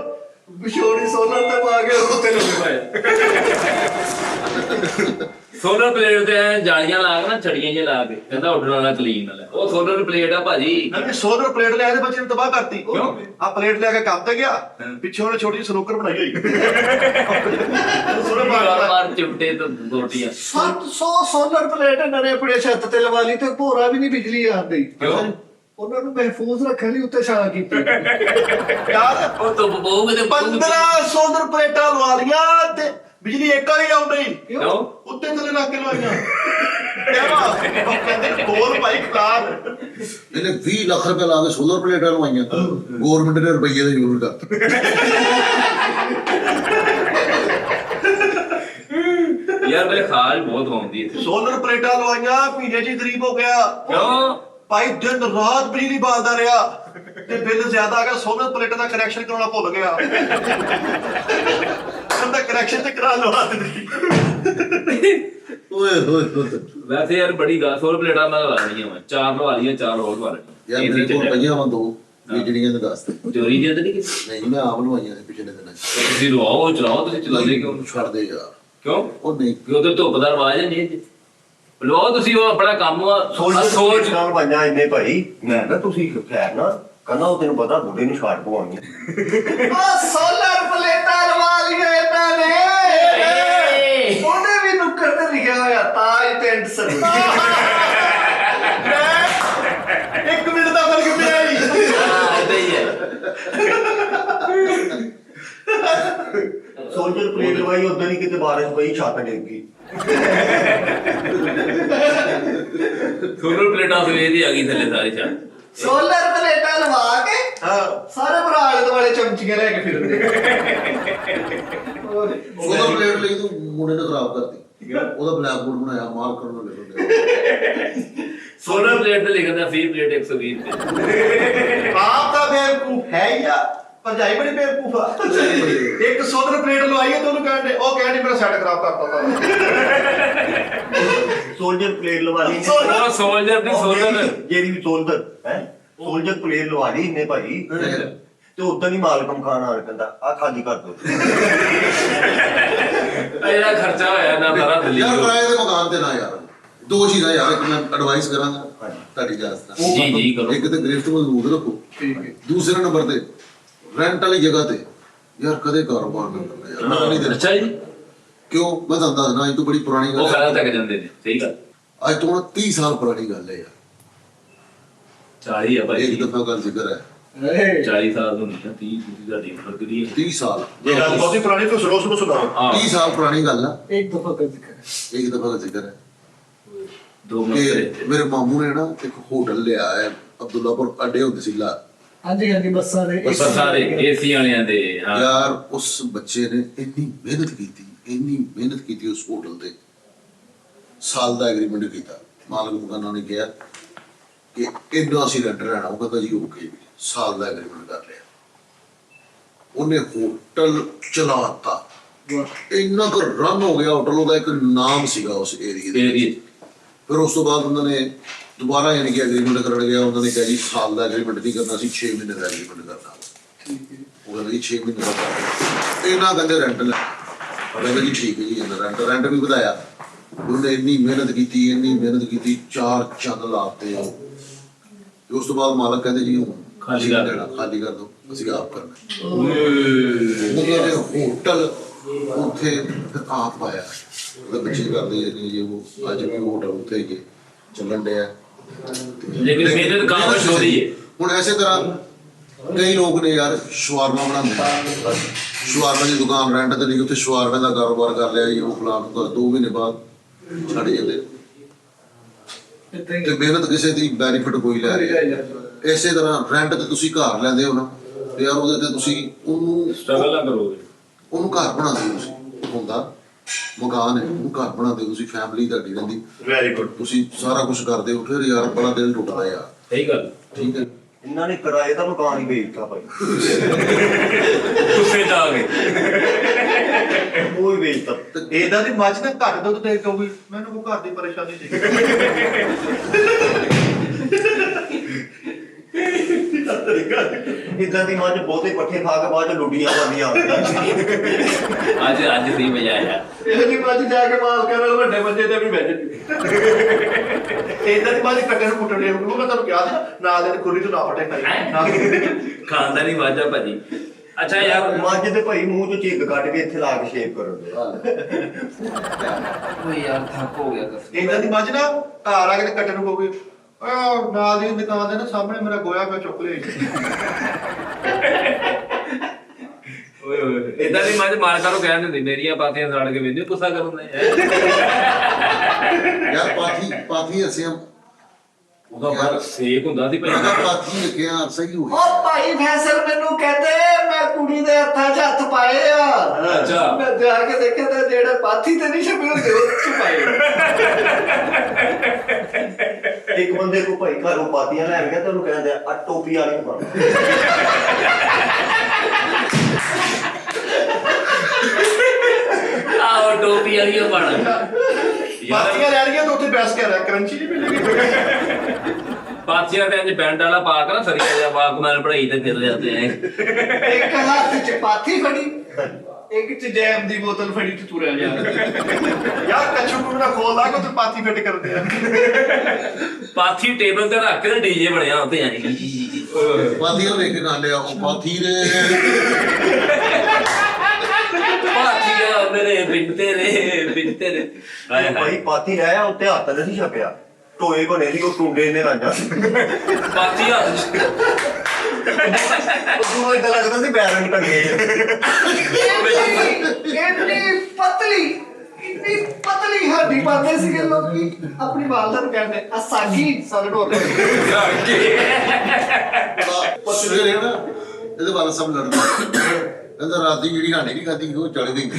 ਵਿਛੋੜੀ ਸੋਲਰ ਤੇ ਪਾ ਕੇ ਉੱਤੇ ਲੱਗੇ ਪਏ। ਸੋਲਰ ਪਲੇਟ ਤੇ ਐਂ ਜਾਲੀਆਂ ਲਾ ਕੇ ਨਾ, ਛੜੀਆਂ ਜਿਹੀਆਂ ਲਾ ਕੇ, ਕਹਿੰਦਾ ਉੱਡਣ ਵਾਲਾ ਕਲੀਨ ਵਾਲਾ। ਉਹ ਸੋਲਰ ਪਲੇਟ ਆ ਭਾਜੀ। ਨਹੀਂ ਸੋਲਰ ਪਲੇਟ ਲਿਆ ਇਹਦੇ ਬੱਚੇ ਨੂੰ ਤਬਾਹ ਕਰਤੀ। ਕਿਉਂ? ਆ ਪਲੇਟ ਲਿਆ ਕੇ ਕੰਮ ਤੇ ਗਿਆ, ਪਿੱਛੇ ਉਹਨੇ ਛੋਟੀ ਜਿਹੀ ਸਨੋਕਰ ਬਣਾਈ ਹੋਈ। ਸੋਲਰ ਮਾਰ ਚਿਮਟੇ ਤੇ ਗੋਟੀਆਂ। 700 ਸੋਲਰ ਪਲੇਟ ਇਹਨਾਂ ਨੇ ਆਪਣੇ ਛੱਤ ਤੇ ਲਵਾ ਲਈ ਤੇ ਭੋਰਾ ਵੀ ਨਹੀਂ ਬਿਜਲੀ ਆਉਂਦੀ। ਕਿਉਂ? ਉਹਨਾਂ ਨੂੰ ਮਹਿਫੂਜ਼ ਰੱਖਣ ਲਈ ਉੱਤੇ ਛਾਂ ਕੀਤੀ। ਯਾਰ ਉਹ ਤੋਂ ਬੋਗ ਤੇ 15 ਸੋਲਰ ਪਲੇਟਾਂ ਲਵਾ ਲੀਆਂ ਤੇ ਬਿਜਲੀ ਇੱਕ ਵਾਲੀ ਆਉਂਦੀ। ਕਿਉਂ? ਉੱਤੇ ਥੱਲੇ ਰੱਖ ਕੇ ਲਵਾਈਆਂ। ਉਹ ਕਹਿੰਦੇ ਕੋਲ ਭਾਈ ਖਲਾਰ। ਇਹਨੇ 20 ਲੱਖ ਰੁਪਏ ਲਾ ਕੇ ਸੋਲਰ ਪਲੇਟਾਂ ਲਵਾਈਆਂ, ਗਵਰਨਮੈਂਟ ਨੇ ਰੁਪਈਏ ਦਾ ਯੂਨਿਟ ਕਰਤਾ। ਯਾਰ ਮੇਰੇ ਖਾਜ ਬਹੁਤ ਆਉਂਦੀ ਇੱਥੇ। ਸੋਲਰ ਪਲੇਟਾਂ ਲਵਾਈਆਂ, ਮਹੀਨੇ 'ਚ ਹੀ ਗਰੀਬ ਹੋ ਗਿਆ। ਕਿਉਂ? ਭਾਈ ਦਿਨ ਰਾਤ ਬਿਜਲੀ ਬਾਲਦਾ ਰਿਹਾ ਤੇ ਬਿੱਲ ਜ਼ਿਆਦਾ ਆ ਗਿਆ। ਸੋਲਰ ਪਲੇਟਾਂ ਦਾ ਕਨੈਕਸ਼ਨ ਕਰਾਉਣਾ ਭੁੱਲ ਗਿਆ। ਕਹਿੰਦਾ ਕਨੈਕਸ਼ਨ ਤੇ ਕਰਾ ਲਵਾ ਦਿੱਤੀ। ਓਏ ਹੋਏ ਹੋਏ ਵੈਸੇ ਯਾਰ ਬੜੀ ਗੱਲ, ਸੋਲਰ ਪਲੇਟਾਂ ਮੈਂ ਲਾ ਲਈਆਂ ਵਾ, 4 ਲਵਾ ਲਈਆਂ, 4 ਹੋਰ ਲਵਾ ਯਾਰ ਲਈਆਂ। ਮੇਰੇ ਕੋਲ ਪਈਆਂ ਵਾ 2 ਜਿਹੜੀਆਂ ਨੇ ਦੱਸ ਦਿੱਤੇ। ਚੋਰੀ ਦੀਆਂ ਤਾਂ ਨਹੀਂ ਕੀਤੀ? ਨਹੀਂ ਮੈਂ ਆਪ ਲਵਾਈਆਂ ਸੀ ਪਿਛਲੇ ਦਿਨਾਂ 'ਚ। ਤੁਸੀਂ ਲਵਾਓ, ਚਲਾਓ, ਤੁਸੀਂ ਚਲਾਉਂਦੇ ਕਿਉਂ? ਛੱਡ ਦੇ ਯਾਰ। ਕਿਉਂ? ਉਹ ਨਹੀਂ ਕਿ ਉਧਰ ਧੁੱਪ ਦਾ ਰਵਾਜ ਨਹੀਂ ਹੈ ਜੀ। ਲਵਾਓ ਤੁਸੀਂ, ਉਹ ਆਪਣਾ ਕੰਮ ਆ। ਸੋਚ ਨਾਲ ਪੰਜਾਂ ਇੰਨੇ ਭਾਈ, ਮੈਂ ਕਿਹਾ ਤੁਸੀਂ ਖੈਰ ਨਾ ਕਹਿੰਦਾ ਉਹ ਤੈਨੂੰ ਪਤਾ ਬੁੱਢੇ ਨੂੰ ਛਾਟ ਪਵਾਉਣੀ। ਉਹ ਸੋਲਰ ਪਲੇਟਾਂ ਲਵਾ ਲਈਆਂ ਇਹਨਾਂ ਨੇ। ਉਹਨੇ ਵੀ ਨੁੱਕਰ ਤੇ ਲਿਖਿਆ ਹੋਇਆ ਤਾਜ ਟੈਂਟ ਸਰਵਿਸ। 1 ਮਿੰਟ ਦਾ ਫਰਕ ਪਿਆ ਹੀ। ਏਦਾਂ ਹੀ ਹੈ। ਸੋਲਜਰ ਪਲੇਟ ਲਵਾਈ ਉਦੋਂ ਹੀ ਕਿਤੇ ਬਾਰਿਸ਼ ਪਈ ਛੱਤ ਡਿੱਗ ਗਈ। ਸੋਲਰ ਪਲੇਟਾਂ ਸਵੇਰ ਦੀ ਆ ਗਈ ਥੱਲੇ ਸਾਰੀ ਚਾਹ। ਸੋਲਰ ਪਲੇਟਾਂ ਲਵਾ ਕੇ ਹਾਂ ਸਾਰੇ ਭਰਾ ਆਲੇ ਦੁਆਲੇ ਚਮਚੀਆਂ ਲੈ ਕੇ ਫਿਰਦੇ। ਉਹਦਾ ਪਲੇਟ ਲਈ ਤੂੰ ਮੁੰਡੇ ਨੇ ਖਰਾਬ ਕਰਤੀ। ਉਹਦਾ ਬਲੈਕ ਬੋਰਡ ਬਣਾਇਆ ਮਾਰਕਰ ਨਾਲ ਲਿਖਦੇ। ਸੋਲਰ ਪਲੇਟ ਤੇ ਲਿਖਦਾ ਫ੍ਰੀ ਪਲੇਟ 120 ਰੁਪਏ। ਆਪ ਤਾਂ ਬੇਵਕੂਫ ਹੈ ਹੀ ਆ, ਭਰਜਾਈ ਬੜੀ ਬੇਵਕੂਫ ਆ। ਇੱਕ ਸੋਲਰ ਪਲੇਟ ਲਵਾਈ ਹੈ ਤੇ ਉਹਨੂੰ ਕਹਿੰਦੇ ਉਹ ਕਹਿੰਦੀ ਮੇਰਾ ਸੈੱਟ ਖਰਾਬ ਕਰਤਾ ਤਾ। ਸੋਲਜਰ ਪਲੇਟ ਲਵਾ ਲਈ ਉਹ ਸੋਲਜਰ ਦੀ ਸੋਲਰ ਜਿਹੜੀ ਵੀ ਸੋਲਜਰ ਹੈ ਸੋਲਜਰ ਪਲੇਟ ਲਵਾ ਲਈ ਇਹਨੇ ਭਾਈ ਤੇ ਉਦੋਂ ਹੀ ਮਾਲਕਮ ਖਾਨ ਆ ਕਹਿੰਦਾ ਆ ਖਾਲੀ ਕਰ ਦੋ। ਇਹਦਾ ਖਰਚਾ ਹੋਇਆ ਨਾ ਸਾਰਾ ਦਿੱਲੀ। ਯਾਰ ਕਿਰਾਏ ਦੇ ਮਕਾਨ ਤੇ ਨਾ ਯਾਰ ਦੋ ਚੀਜ਼ਾਂ ਯਾਰ, ਇੱਕ ਮੈਂ ਐਡਵਾਈਸ ਕਰਾਂਗਾ ਤੁਹਾਡੀ ਇਜਾਜ਼ਤ ਨਾਲ। ਜੀ ਜੀ ਕਰੋ। ਇੱਕ ਤੇ ਗ੍ਰਿਫਟ ਮਜ਼ਬੂਤ ਰੱਖੋ, ਠੀਕ ਹੈ। ਦੂਸਰੇ ਨੰਬਰ ਤੇ ਰੈਂਟ ਵਾਲੀ ਜਗ੍ਹਾ ਤੇ ਯਾਰ ਕਦੇ ਕਾਰੋਬਾਰ ਨਾ ਕਰਨਾ ਯਾਰ, ਮੈਂ ਨਹੀਂ ਦੇਣਾ। ਅੱਛਾ ਜੀ, ਕਿਉਂ? ਮੈਂ ਤੁਹਾਨੂੰ ਦੱਸਦਾ ਅੱਜ ਤੋਂ ਬੜੀ ਪੁਰਾਣੀ ਉਹ ਗੱਲ ਫਾਇਦਾ ਹੈ, ਤੱਕ ਜਾਂਦੇ ਨੇ। ਸਹੀ ਗੱਲ। ਅੱਜ ਤੋਂ 30 ਸਾਲ ਪੁਰਾਣੀ ਗੱਲ ਹੈ ਯਾਰ। 40 ਆ ਭਾਈ, ਇੱਕ ਦਫਾ ਗੱਲ ਜ਼ਿਕਰ ਹੈ 40 ਸਾਲ ਤੋਂ ਨਹੀਂ 30 ਦਾ ਦੀ ਫਰਕ ਦੀ ਹੈ। 30 ਸਾਲ ਇਹ ਗੱਲ ਬਹੁਤੀ ਪੁਰਾਣੀ ਤੋਂ ਸੁਣੋ ਸੁਣਾਓ। ਹਾਂ 30 ਸਾਲ ਪੁਰਾਣੀ ਗੱਲ ਆ। ਇੱਕ ਦਫਾ ਕਰ ਦਿੱਕਰ ਇੱਕ ਦਫਾ ਦਾ ਜ਼ਿਕਰ ਹੈ ਦੋ ਕਿ ਮਸਲੇ। ਮੇਰੇ ਮਾਮੂ ਨੇ ਨਾ ਇੱਕ ਹੋਟਲ ਲਿਆ ਹੈ ਅਬਦੁੱਲਾਪੁਰ ਅੱਡੇ ਹੁੰਦੇ ਸੀ ਲਾ। ਹਾਂਜੀ ਹਾਂਜੀ ਬੱਸਾਂ ਦੇ ਬਸ ਸਾਰੇ ਏਸੀ ਵਾਲਿਆਂ ਦੇ। ਹਾਂ ਯਾਰ ਉਸ ਬੱਚੇ ਨੇ ਇੰਨੀ ਮਿਹਨਤ ਕੀਤੀ ਉਸ ਹੋਟਲ ਤੇ, ਸਾਲ ਦਾ ਐਗਰੀਮੈਂਟ ਕੀਤਾ। ਮਾਲਕ ਮਕਾਨਾਂ ਨੇ ਕਿਹਾ ਕਿ ਇੰਨਾ ਅਸੀਂ ਰੈਂਟ ਲੈਣਾ, ਉਹ ਕਹਿੰਦਾ ਜੀ ਓਕੇ, ਸਾਲ ਦਾ ਐਗਰੀਮੈਂਟ ਕਰ ਲਿਆ। ਉਹਨੇ ਹੋਟਲ ਚਲਾਤਾ, ਇੰਨਾ ਕੁ ਰਨ ਹੋ ਗਿਆ ਹੋਟਲ, ਉਹਦਾ ਇੱਕ ਨਾਮ ਸੀਗਾ ਉਸ ਏਰੀਏ ਦੇ। ਏਰੀਏ ਫਿਰ ਉਸ ਤੋਂ ਬਾਅਦ ਉਹਨਾਂ ਨੇ ਦੁਬਾਰਾ ਯਾਨੀ ਕਿ ਐਗਰੀਮੈਂਟ ਕਰਨ ਗਿਆ। ਉਹਨਾਂ ਨੇ ਕਿਹਾ ਜੀ ਸਾਲ ਦਾ ਐਗਰੀਮੈਂਟ ਨਹੀਂ ਕਰਨਾ, ਅਸੀਂ 6 ਮਹੀਨੇ ਦਾ ਐਗਰੀਮੈਂਟ ਕਰਨਾ। ਉਹ ਕਹਿੰਦਾ ਜੀ 6 ਮਹੀਨੇ ਦਾ ਕਰ ਇਹਨਾਂ ਕਹਿੰਦੇ ਰੈਂਟ ਲੈ। ਉਹ ਕਹਿੰਦਾ ਜੀ ਠੀਕ ਹੈ ਜੀ, ਇਹਨਾਂ ਰੈਂਟ ਵੀ ਵਧਾਇਆ। ਉਹਨੇ ਇੰਨੀ ਮਿਹਨਤ ਕੀਤੀ 4 ਚੰਦ ਲਾਤੇ ਉਹ। ਤੇ ਉਸ ਤੋਂ ਬਾਅਦ ਮਾਲਕ ਕਹਿੰਦੇ ਜੀ ਹੁਣ ਖਾਲੀ ਕਰ ਦੇਣਾ, ਖਾਲੀ ਕਰ ਦਿਓ, ਅਸੀਂ ਆਪ ਕਰਨਾ। ਉਹਨਾਂ ਨੇ ਹੋਟਲ ਉੱਥੇ ਫਿਰ ਆਪ ਪਾਇਆ। ਉਹਦੇ ਬੱਚੇ ਕਰਦੇ ਨੇ ਜੀ, ਉਹ ਅੱਜ ਵੀ ਹੋਟਲ ਉੱਥੇ ਹੀ ਚੱਲਣ ਡਿਆ। ਲੇਕਿਨ ਮਿਹਨਤ ਕਾਮਯਾਬ ਹੋ ਰਹੀ ਹੈ। ਹੁਣ ਐਸੇ ਤਰ੍ਹਾਂ ਕਈ ਲੋਕ ਨੇ ਯਾਰ ਸ਼ਵਾਰਮਾ ਬਣਾਉਂਦੇ ਨੇ, ਸ਼ਵਾਰਮਾ ਦੀ ਦੁਕਾਨ ਰੈਂਟ ਤੇ ਲਈ, ਉੱਥੇ ਸ਼ਵਾਰਮੇ ਦਾ ਕਾਰੋਬਾਰ ਕਰ ਲਿਆ ਜੀ। ਉਹ ਫਲਾਣ 2 ਮਹੀਨੇ ਬਾਅਦ ਛੱਡ ਜਾਂਦੇ। ਤੇ ਮਿਹਨਤ ਕਿਸੇ ਦੀ ਬੈਨੀਫਿਟ ਕੋਈ ਲੈ ਰਿਹਾ। ਇਸੇ ਤਰ੍ਹਾਂ ਰੈਂਟ ਤੇ ਤੁਸੀਂ ਘਰ ਲੈਂਦੇ ਹੋ ਨਾ, ਤੇ ਯਾਰ ਉਹਦੇ ਤੇ ਤੁਸੀਂ ਉਹਨੂੰ ਸਟਰਗਲ ਨਾ ਕਰੋਗੇ। ਉਹਨੂੰ ਘਰ ਬਣਾ ਦਿਓ। ਤੁਸੀਂ ਹੁੰਦਾ ਮਕਾਨ ਹੈ, ਉਹਨੂੰ ਘਰ ਬਣਾ ਦਿਓ। ਤੁਸੀਂ ਫੈਮਿਲੀ ਤੁਹਾਡੀ ਰਹਿੰਦੀ, ਵੈਰੀ ਗੁੱਡ। ਤੁਸੀਂ ਸਾਰਾ ਕੁਝ ਕਰਦੇ ਹੋ, ਫਿਰ ਯਾਰ ਬੜਾ ਦਿਲ ਟੁੱਟਦਾ ਯਾਰ। ਸਹੀ ਗੱਲ। ਠੀਕ ਹੈ। ਇਹਨਾਂ ਨੇ ਕਿਰਾਏ ਦਾ ਮਕਾਨ ਹੀ ਵੇਚਤਾ ਭਾਈ। ਗੁੱਸੇ ਚ ਆ ਗਏ। ਉਹ ਹੀ ਵੇਚਤਾ। ਇਹਦਾ ਦੀ ਮੱਝ ਨੇ ਘੱਟ ਦੁੱਧ ਦੇ ਕੇ ਵੀ ਮੈਨੂੰ ਕੋਈ ਘਰ ਦੀ ਪਰੇਸ਼ਾਨੀ ਸੀ। ਇਦਾਂ ਦੀ ਮੱਝ ਬਹੁਤੇ ਪੱਠੇ ਖਾ ਕੇ ਬਾਅਦ ਚ ਲੁੱਡੀਆਂ ਪਾਉਂਦੀਆਂ। ਅੱਜ ਦੀ ਮਜ਼ਾ ਆਇਆ। ਇਹੋ ਜਿਹੀ ਮੱਝ ਜਾ ਕੇ ਮਾਲਕਾਂ ਨਾਲ ਵੱਡੇ ਮੰਜੇ ਤੇ ਵੀ ਬਹਿ ਜਾਂਦੀ। ਇਹਦਾ ਦੀ ਮੱਝ ਕੱਟੇ ਨੂੰ ਕੁੱਟਣੇ ਉਹ ਮੈਂ ਤੁਹਾਨੂੰ ਕਿਹਾ ਸੀ ਨਾ ਦੇ ਖੁਰੀ ਤੋਂ ਨਾ ਫਟੇ ਖਾਈ। ਖਾਨਦਾਨੀ ਵਾਜਾ ਭਾਜੀ। ਅੱਛਾ ਯਾਰ ਮੱਝ ਦੇ ਭਾਈ ਮੂੰਹ ਚੋਂ ਝਿੱਗ ਕੱਢ ਕੇ ਇੱਥੇ ਲਾ ਕੇ ਸ਼ੇਪ ਕਰਦੇ। ਓਏ ਯਾਰ ਥੱਕ ਹੋ ਗਿਆ ਕਸ। ਇਹਦਾ ਦੀ ਮੱਝ ਨਾ ਘਰ ਆ ਕੇ ਕੱਟੇ ਨੂੰ ਕਹੋਗੇ ਓਏ ਨਾਲ ਦੀ ਦੁਕਾਨ ਦੇ ਨਾ ਸਾਹਮਣੇ ਮੇਰਾ ਗੋਇਆ ਪਿਆ ਚੁੱਕ ਲਿਆ। ਓਏ ਓਏ ਇਦਾਂ ਦੀ ਮੱਝ ਮਾਲਕਾਂ ਨੂੰ ਕਹਿ ਦਿੰਦੀ ਮੇਰੀਆਂ ਪਾਥੀਆਂ ਸਾੜ ਕੇ ਵੇਚਦੇ ਪੁੱਛਾ ਕਰੂੰਦਾ ਯਾਰ ਪਾਥੀ ਅਸੀਂ ਉਹਦਾ ਬੜਾ ਸੇਕ ਹੁੰਦਾ ਸੀ ਭਾਈ। ਪਾਥੀ ਲਿਖਿਆ ਸਹੀ ਹੋ ਉਹ ਭਾਈ ਫੈਸਲ ਮੈਨੂੰ ਕਹਿੰਦੇ ਮੈਂ ਕੁੜੀ ਦੇ ਹੱਥਾਂ 'ਚ ਹੱਥ ਪਾਏ ਆ। ਅੱਛਾ। ਮੈਂ ਜਾ ਕੇ ਦੇਖਿਆ ਤਾਂ ਜਿਹੜੇ ਪਾਥੀ ਤੇ ਨਹੀਂ ਛਪੇ ਹੁੰਦੇ ਉਹ 'ਚ ਪਾਏ। ਇੱਕ ਬੰਦੇ ਕੋ ਭਾਈ ਘਰੋਂ ਪਾਤੀਆਂ ਲੈਣ ਗਿਆ ਤੇ ਉਹਨੂੰ ਕਹਿੰਦੇ ਆ ਟੋਪੀ ਵਾਲੀ ਬਣ। ਆਹ ਟੋਪੀ ਵਾਲੀ ਉਹ ਬਣ। ਪਾਤੀਆਂ ਲੈਣੀਆਂ ਤਾਂ ਉੱਥੇ ਬੈਸ ਕੇ ਰਿਹਾ ਕਰੰਚੀ ਨਹੀਂ ਮਿਲੇਗੀ। ਪਾਥੀਆਂ ਤੇ ਅੱਜ ਬੈਂਡ ਵਾਲਾ ਪਾ ਕੇ ਨਾ ਸਰੀਆ ਜਿਹਾ ਪਾ ਕੇ ਨਾਲ ਪੜਾਈ ਤੇ ਫਿਰ ਜਾਂਦੇ ਆ। ਇੱਕ ਹੱਥ 'ਚ ਪਾਥੀ ਫੜੀ, ਇੱਕ 'ਚ ਜੈਮ ਦੀ ਬੋਤਲ ਫੜੀ ਤੇ ਤੁਰਿਆ ਜਾ। ਯਾਰ ਕੱਛੂ ਨੂੰ ਨਾ ਖੋਲ ਲਾ ਕੇ ਉੱਥੇ ਪਾਤੀ ਫਿੱਟ ਕਰਦੇ ਆ। ਪਾਥੀ ਟੇਬਲ ਤੇ ਰੱਖ ਕੇ ਡੀਜੇ ਬਣਿਆ ਉੱਤੇ ਆਈ। ਪਾਥੀਆਂ ਵੇਖ ਕੇ ਨਾ ਲਿਆ ਉਹ ਪਾਥੀ ਰੇ ਪਾਥੀਆਂ ਮੇਰੇ ਬਿੰਤੇ ਨੇ ਹਾਏ ਭਾਈ ਹਾਏ। ਪਾਤੀ ਲੈ ਆ ਉੱਤੇ ਹੱਥ ਨਹੀਂ ਛਪਿਆ, ਟੋਏ ਕੋਨੇ ਦੀ ਉਹ ਟੁੰਡੇ ਨੇ ਰਾਂਝਾ। ਪਾਥੀ ਹੱਥ ਉਹ ਇਦਾਂ ਲੱਗਦਾ ਸੀ ਬੈਰਨ ਟੰਗੇ ਇੰਨੀ ਪਤਲੀ ਹੱਡੀ ਪਾਉਂਦੇ ਸੀਗੇ ਲੋਕੀ ਆਪਣੀ ਵਾਲਦਾ ਨੂੰ ਕਹਿੰਦੇ ਆ ਸਾਗੀ ਸਾਡੇ ਢੋਲ ਸਵੇਰੇ ਨਾ ਇਹਦੇ ਬਾਰੇ ਸਭ ਲੜਦੇ ਕਹਿੰਦਾ ਰਾਤ ਦੀ ਜਿਹੜੀ ਹਾਨੀ ਨਹੀਂ ਖਾਦੀ ਉਹ ਚੜ ਗਈ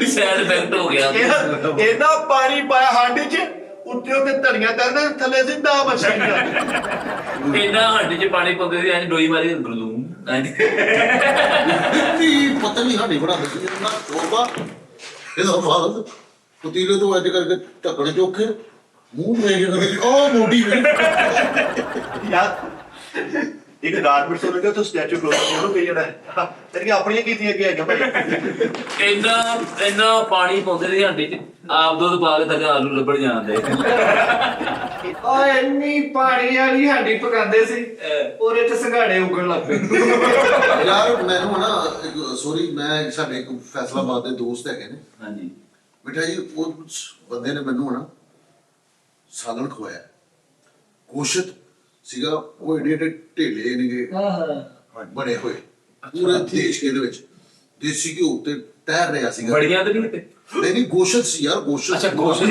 ਸਾਈਡ ਇਫੈਕਟ ਹੋ ਗਿਆ ਇਹਦਾ ਪਾਣੀ ਪਾਇਆ ਹਾਂਡੀ 'ਚ ਉੱਤੇ ਉਹਦੇ ਧਨੀਆ ਕਰਨਾ ਥੱਲੇ ਸਿੱਧਾ ਮੱਛੀ ਦਾ ਇੰਨਾ ਹੱਡੀ 'ਚ ਪਾਣੀ ਪਾਉਂਦੇ ਸੀ ਐਂ ਡੋਈ ਮਾਰੀ ਗਰਦੂਮ ਕੀ ਪਤਾ ਨਹੀਂ ਹਾਨੀ ਬਣਾਉਂਦੇ ਸੀ ਇਹਨਾਂ ਚੋਬਾ ਇਹਦਾ ਫਾਲਤ ਪਤੀਲੇ ਤੋਂ ਅੱਜ ਕਰਕੇ ਢੱਕਣ ਚੋਖੇ ਮੂੰਹ ਵੇਖ ਕੇ ਕਹਿੰਦੇ ਉਹ ਮੋਢੀ ਵੇ ਯਾਰ ਇੱਕ ਰਾਤ ਵਿੱਚ ਸੋਚ ਕੇ ਤੂੰ ਸਟੈਚੂ ਕਲੋਜ਼ ਉਹਨੂੰ ਕਹੀ ਜਿਹੜਾ ਤੇਰੀਆਂ ਆਪਣੀਆਂ ਕੀਤੀਆਂ ਕੀ ਹੈਗੀਆਂ ਭਾਈ ਇੰਨਾ ਪਾਣੀ ਪਾਉਂਦੇ ਸੀ ਹੱਡੀ 'ਚ ਆਪ ਦੁੱਧ ਪਾ ਕੇ ਤੱਕ ਆਲੂ ਲੱਭਣ ਜਾਂਦੇ ਓਏ ਇੰਨੀ ਪਾਣੀ ਵਾਲੀ ਹੱਡੀ ਪਕਾਉਂਦੇ ਸੀ ਉਹਦੇ ਚ ਸੰਘਾੜੇ ਉਗਣ ਲੱਗ ਪਏ ਯਾਰ ਮੈਨੂੰ ਨਾ ਸੋਰੀ ਮੈਂ ਸਾਡੇ ਇੱਕ ਫੈਸਲਾਬਾਦ ਦੇ ਦੋਸਤ ਹੈਗੇ ਨੇ ਹਾਂਜੀ ਬੇਟਾ ਜੀ ਉਸ ਬੰਦੇ ਨੇ ਮੈਨੂੰ ਨਾ ਸਾਲਣ ਖਵਾਇਆ ਗੋਸ਼ਤ ਸੀਗਾ ਉਹ ਏਡੇ ਏਡੇ ਢੇਲੇ ਨੇਗੇ ਬਣੇ ਹੋਏ ਪੂਰੇ ਦੇਸ਼ ਦੇ ਵਿੱਚ ਦੇਸੀ ਘਿਓ ਤੇ ਤੈਰ ਰਿਹਾ ਸੀਗਾ ਬੜੀਆਂ ਤੇ ਨਹੀਂ ਤੇ ਨਹੀਂ ਗੋਸ਼ਤ ਸੀ ਯਾਰ ਗੋਸ਼ਤ ਅੱਛਾ ਗੋਸ਼ਤ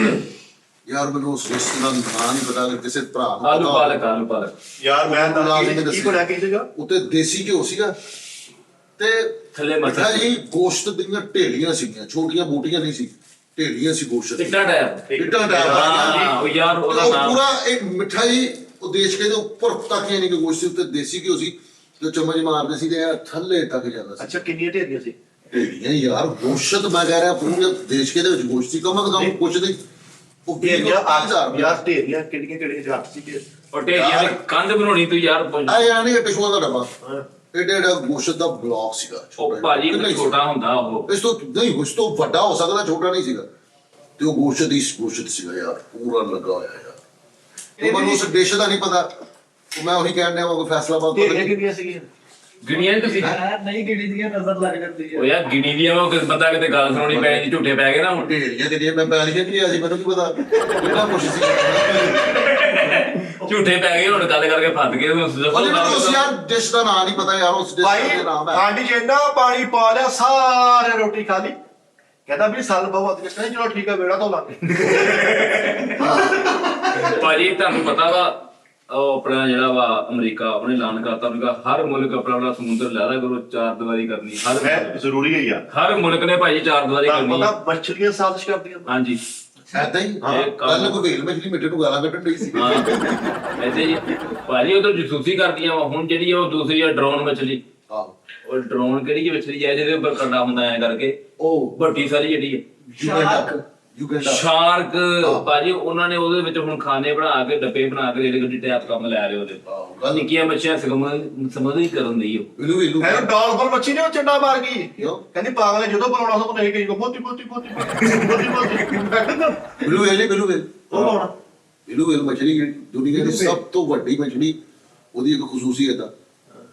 ਯਾਰ ਮੈਨੂੰ ਉਸ ਰਿਸ਼ਤੇਦਾਰ ਦਾ ਨਾਂ ਨਹੀਂ ਪਤਾ ਕਿਸੇ ਭਰਾ ਨੂੰ ਆਲੂ ਪਾਲਕ ਯਾਰ ਮੈਂ ਤਾਂ ਕੀ ਬਣਿਆ ਕੀ ਸੀਗਾ ਉੱਤੇ ਦੇਸੀ ਘਿਓ ਸੀਗਾ ਤੇ ਥੱਲੇ ਮੱਛੀ ਬੇਟਾ ਜੀ ਗੋਸ਼ਤ ਦੀਆਂ ਢੇਲੀਆਂ ਸੀਗੀਆਂ ਛੋਟੀਆਂ ਮੋਟੀਆਂ ਨਹੀਂ ਸੀ ਢੇਲੀਆਂ ਸੀ ਗੋਸ਼ਤ ਟਿੱਟਾ ਟਾਇਰ ਟਿੱਟਾ ਟਾਇਰ ਹਾਂ ਉਹ ਯਾਰ ਉਹਦਾ ਉਹ ਨਾਮ ਪੂਰਾ ਇੱਕ ਮਿਠਾਈ ਉਹ ਦੇਸ਼ ਕੇ ਦੇ ਉੱਪਰ ਤੱਕ ਯਾਨੀ ਕਿ ਗੋਸ਼ਤ ਉੱਤੇ ਦੇਸੀ ਘਿਓ ਸੀ ਜੋ ਚਮਚ ਮਾਰਦੇ ਸੀ ਤੇ ਥੱਲੇ ਤੱਕ ਜਾਂਦਾ ਸੀ ਅੱਛਾ ਕਿੰਨੀਆਂ ਢੇਰੀਆਂ ਸੀ ਢੇਲੀਆਂ ਯਾਰ ਗੋਸ਼ਤ ਮੈਂ ਕਹਿ ਰਿਹਾ ਪੂਰੇ ਦੇਸ਼ ਕੇ ਦੇ ਵਿੱਚ ਗੋਸ਼ਤ ਸੀ ਕਮ ਕਮ ਕੁਛ ਦੀ ਉਹ ਢੇਰੀਆਂ ਹਜ਼ਾਰ ਯਾਰ ਢੇਰੀਆਂ ਕਿਹੜੀਆਂ ਜਾਤ ਸੀ ਉਹ ਢੇਰੀਆਂ ਦੀ ਕੰਧ ਬਣਾਉਣੀ ਤੂੰ ਯਾਰ ਆ ਯਾਰ ਨਹੀਂ ਟਿਸ਼ੂਆਂ ਦਾ ਡੱਬਾ ਏਡਾ ਏਡਾ ਗੋਸ਼ਤ ਦਾ ਬਲੌਕ ਸੀਗਾ ਉਹ ਭਾਜੀ ਕਿੰਨਾ ਛੋਟਾ ਹੁੰਦਾ ਉਹ ਇਸ ਤੋਂ ਨਹੀਂ ਉਸ ਤੋਂ ਵੱਡਾ ਹੋ ਸਕਦਾ ਛੋਟਾ ਨਹੀਂ ਸੀਗਾ ਤੇ ਉਹ ਗੋਸ਼ਤ ਸੀਗਾ ਯਾਰ ਪੂਰਾ ਲੱਗਾ ਹੋਇਆ ਯਾਰ ਉਹ ਮੈਨੂੰ ਉਸ ਡਿਸ਼ ਦਾ ਨਹੀਂ ਪਤਾ ਉਹ ਮੈਂ ਉਹੀ ਕਹਿਣ ਡਿਆ ਉਹ ਫੈਸਲਾਬਾਦ ਤੋਂ ਢੇਰੀਆਂ ਕਿੰਨੀਆਂ ਸੀਗੀਆਂ ਗਿਣੀਆਂ ਨੀ ਤੁਸੀਂ ਨਹੀਂ ਗਿਣੀ ਦੀਆਂ ਨਜ਼ਰ ਲੱਗ ਜਾਂਦੀ ਉਹ ਯਾਰ ਗਿਣੀ ਦੀਆਂ ਉਹ ਬੰਦਾ ਕਿਤੇ ਗੱਲ ਸੁਣਾਉਣੀ ਪੈ ਜਾਂਦੀ ਝੂਠੇ ਪੈ ਗਏ ਨਾ ਹੁਣ ਢੇਰੀਆਂ ਜਿਹੜੀਆਂ ਮੈਂ ਪੈਲੀਆਂ ਕੀ ਅਜੇ ਮੈਨੂੰ ਕੀ ਪਤਾ ਕਿੰਨਾ ਕੁਛ ਸੀ ਝੂਠੇ ਪੈ ਗਏ ਹੁਣ ਗੱਲ ਕਰਕੇ ਫਸ ਗਏ ਉਸ ਯਾਰ ਡਿਸ਼ ਦਾ ਨਾਮ ਨਹੀਂ ਪਤਾ ਯਾਰ ਉਸ ਡਿਸ਼ ਭਾਈ ਦਾ ਨਾਮ ਹੈ ਹਾਂਡੀ 'ਚ ਇੰਨਾ ਪਾਣੀ ਪਾ ਲਿਆ ਸਾਰੇ ਰੋਟੀ ਖਾ ਲਈ ਕਹਿੰਦਾ ਵੀ ਸਾਲ ਬਹੁਤ ਕਹਿੰਦਾ ਚਲੋ ਠੀਕ ਹੈ ਵੇੜਾ ਧੋ ਲਾਂਗੇ ਭਾਜੀ ਤੁਹਾਨੂੰ ਪਤਾ ਵਾ ਉਹ ਆਪਣਾ ਜਿਹੜਾ ਵਾ ਅਮਰੀਕਾ ਉਹਨੇ ਐਲਾਨ ਕਰਤਾ ਉਹਨੇ ਹਰ ਮੁਲਕ ਆਪਣਾ ਆਪਣਾ ਸਮੁੰਦਰ ਲੈ ਰਿਹਾ ਕਰੋ 4 ਦੀਵਾਰੀ ਕਰਨੀ ਹੈ ਜ਼ਰੂਰੀ ਹੈ ਯਾਰ ਹਰ ਮੁਲਕ ਨੇ ਭਾਜੀ 4 ਦੀਵਾਰੀ ਤੁਹਾਨੂੰ ਕਰਨੀ ਪਤਾ ਮੱਛਲੀਆਂ ਸਾਜ਼ਿਸ਼ ਕਰਦੀਆਂ ਹਾਂਜੀ ਐਦਾਂ ਹੀ ਕੱਲ ਕੋਈ ਵੇਲ ਮਛਲੀ ਮਿੱਟੇ ਨੂੰ ਗਾਲਾਂ ਕੱਢਣ ਡਈ ਸੀ ਹਾਂ ਐਸੇ ਜੀ ਭਾਜੀ ਉਹ ਤਾਂ ਜਸੂਸੀ ਕਰਦੀਆਂ ਵਾ ਹੁਣ ਜਿਹੜੀ ਉਹ ਦੂਸਰੀ ਆ ਡਰੋਨ ਮਛਲੀ ਆਹੋ ਉਹ ਡਰੋਨ ਕਿਹੜੀ ਮਛਲੀ ਹੈ ਜਿਹਦੇ ਉੱਪਰ ਕੰਡਾ ਹੁੰਦਾ ਐ ਕਰਕੇ ਉਹ ਵੱਡੀ ਸਾਰੀ ਜਿਹੜੀ ਹੈ ਯੂਗੈਂਡਾ ਸ਼ਾਰਕ ਭਾਜੀ ਉਹਨਾਂ ਨੇ ਉਹਦੇ ਵਿੱਚ ਹੁਣ ਖਾਣੇ ਬਣਾ ਕੇ ਡੱਬੇ ਬਣਾ ਕੇ ਜਿਹੜੇ ਗੱਡੀ ਟੈਪ ਕੰਮ ਲੈ ਰਹੇ ਉਹਦੇ ਗੱਲ ਨਿੱਕੀਆਂ ਬੱਚਿਆਂ ਸਮਝ ਹੀ ਕਰਨ ਦੀ ਉਹ ਇਲੂ ਇਲੂ ਇਹ ਡਾਲਫਿਨ ਮੱਛੀ ਨੇ ਉਹ ਚੰਡਾ ਮਾਰ ਗਈ ਕਹਿੰਦੀ ਪਾਗਲ ਨੇ ਜਦੋਂ ਬੁਲਾਉਣਾ ਸਭ ਨਹੀਂ ਕਹੀ ਮੋਤੀ ਮੋਤੀ ਮੋਤੀ ਇਲੂ ਵੇਲ ਉਹ ਕੌਣ ਇਲੂ ਵੇਲ ਮਛਲੀ ਦੁਨੀਆ ਦੀ ਸਭ ਤੋਂ ਵੱਡੀ ਮਛਲੀ ਉਹਦੀ ਇੱਕ ਖਸੂਸੀਅਤ ਆ